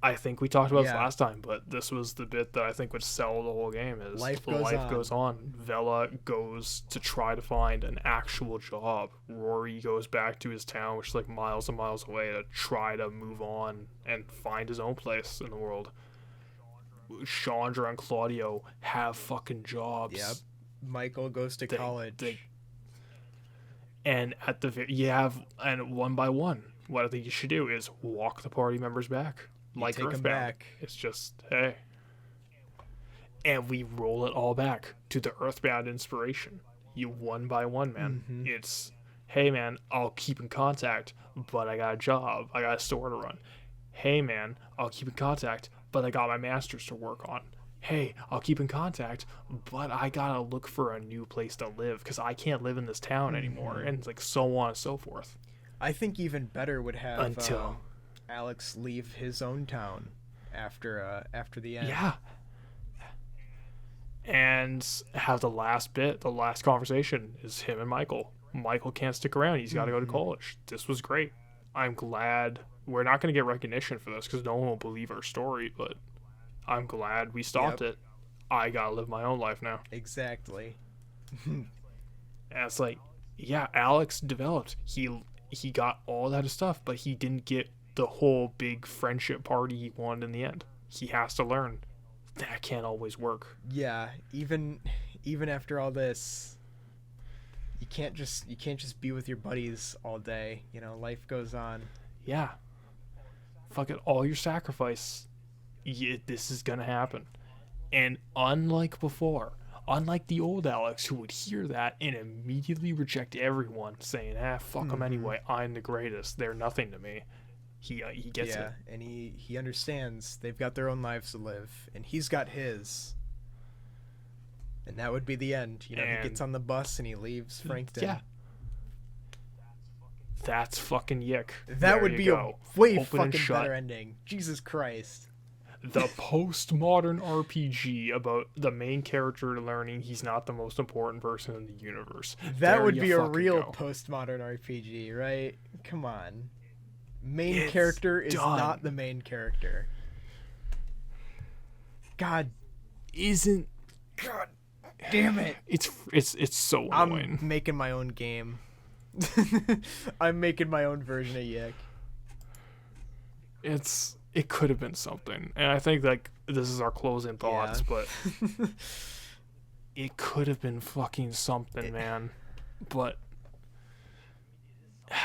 I think we talked about this last time, but this was the bit that I think would sell the whole game is Life goes on. Vella goes to try to find an actual job. Rory goes back to his town, which is like miles and miles away, to try to move on and find his own place in the world. Chandra and Claudio have fucking jobs. Yep. Michael goes to college. And at the and one by one, what I think you should do is walk the party members back. Like take them Earthbound. back. It's just, hey. And we roll it all back to the Earthbound inspiration. You one by one, man. It's, hey, man, I'll keep in contact, but I got a job. I got a store to run. Hey, man, I'll keep in contact, but I got my masters to work on. Hey, I'll keep in contact, but I gotta look for a new place to live because I can't live in this town anymore. And it's like so on and so forth. I think even better would have Until Alex leave his own town after the end. Yeah. And have the last conversation is him and Michael. Michael can't stick around. He's got to go to college. This was great. I'm glad we're not going to get recognition for this because no one will believe our story, but I'm glad we stopped it. I got to live my own life now. Exactly. And it's like, yeah, Alex developed. He got all that stuff, but he didn't get the whole big friendship party he wanted in the end. He has to learn that can't always work. Yeah, even after all this, you can't just be with your buddies all day. You know, life goes on. Yeah. Fuck it, all your sacrifice. This is gonna happen. And unlike before, unlike the old Alex who would hear that and immediately reject everyone, saying, fuck them anyway, I'm the greatest, they're nothing to me. He gets it. Yeah, and he understands they've got their own lives to live, and he's got his. And that would be the end. You know, he gets on the bus and he leaves Frankton. Yeah. That's fucking YIIK. That would be a way fucking better ending. Jesus Christ. The postmodern RPG about the main character learning he's not the most important person in the universe. That would be a real postmodern RPG, right? Come on. Main character is not the main character. God damn it. It's so annoying. I'm making my own game. I'm making my own version of YIIK. It could have been something. And I think like this is our closing thoughts, but it could have been fucking something, man. But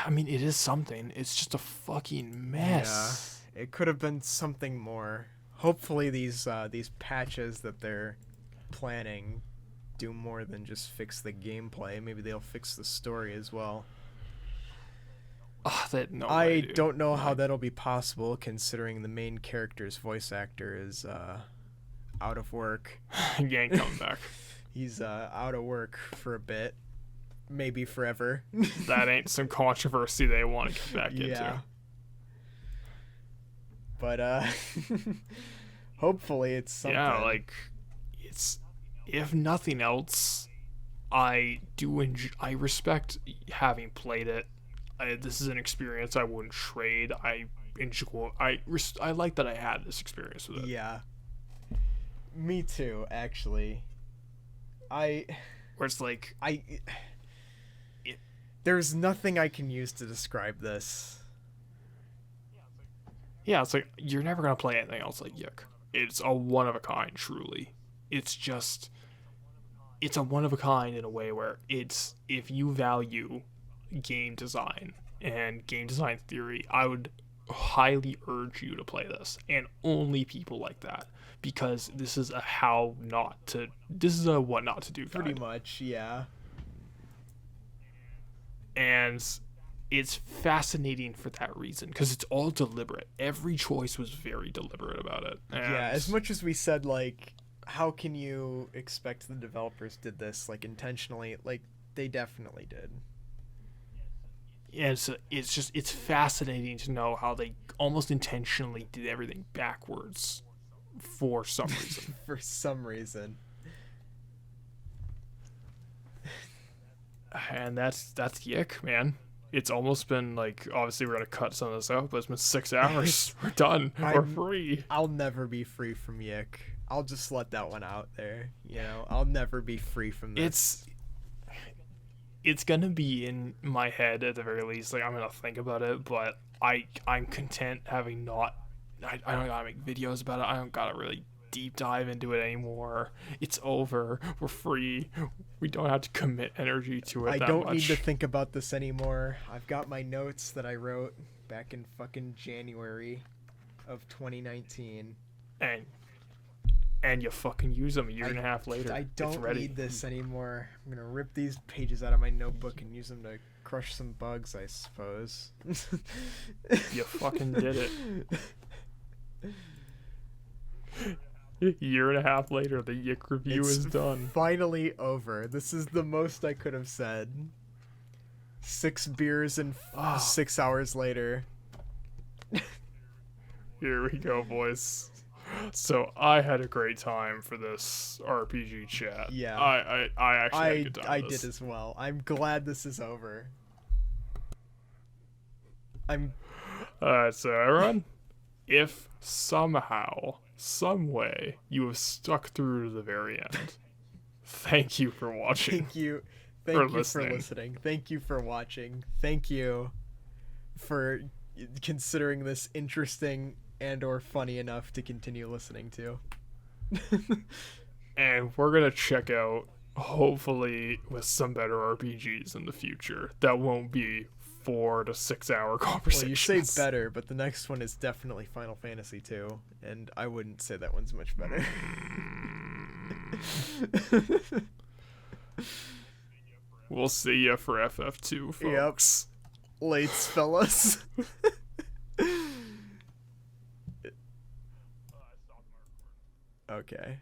I mean, it is something. It's just a fucking mess. Yeah, it could have been something more. Hopefully these patches that they're planning do more than just fix the gameplay. Maybe they'll fix the story as well. I don't know how that'll be possible considering the main character's voice actor is out of work. He ain't coming back. He's out of work for a bit. Maybe forever. That ain't some controversy they want to get back into. But hopefully it's something. Yeah, like it's, if nothing else, I respect having played it. This is an experience I wouldn't trade. I like that I had this experience with it. Yeah. Me too, actually. Where it's like there's nothing I can use to describe this. Yeah, it's like you're never gonna play anything else like YIIK. It's a one of a kind, truly. It's a one of a kind in a way where it's, if you value game design and game design theory, I would highly urge you to play this, and only people like that, because this is a what not to do guide. Pretty much, yeah. And it's fascinating for that reason, because it's all deliberate. Every choice was very deliberate about it. And Yeah, as much as we said, like, how can you expect the developers did this, like, intentionally? Like, they definitely did. and so it's fascinating to know how they almost intentionally did everything backwards for some reason. For some reason. And that's YIIK, man. It's almost been like, obviously we're gonna cut some of this out, but it's been 6 hours. We're done. We're free. I'll never be free from YIIK. I'll just let that one out there. You know, I'll never be free from this. It's gonna be in my head at the very least. Like, I'm gonna think about it, but I'm content having not. I don't gotta make videos about it. I don't gotta really deep dive into it anymore. It's over. We're free. We don't have to commit energy to it. I that don't much. need to think about this anymore. I've got my notes that I wrote back in fucking January of 2019. And you fucking use them a year and a half later. I It's don't ready. need this anymore. I'm gonna rip these pages out of my notebook and use them to crush some bugs, I suppose. You fucking did it. A year and a half later, the YIIK review is done. Finally over. This is the most I could have said. 6 beers and 6 hours later. Here we go, boys. So I had a great time for this RPG chat. Yeah. I actually had a good time. I with this. did as well. I'm glad this is over. Alright, so everyone, if somehow, some way, you have stuck through to the very end, thank you for watching. Thank you For for listening. listening. Thank you for watching. Thank you for considering this interesting and or funny enough to continue listening to. And we're gonna check out, hopefully, with some better RPGs in the future. That won't be 4 to 6 hour Well, conversations. you say better, but the next one is definitely Final Fantasy 2, and I wouldn't say that one's much better. We'll see ya for FF2, folks. Lates, fellas. Okay.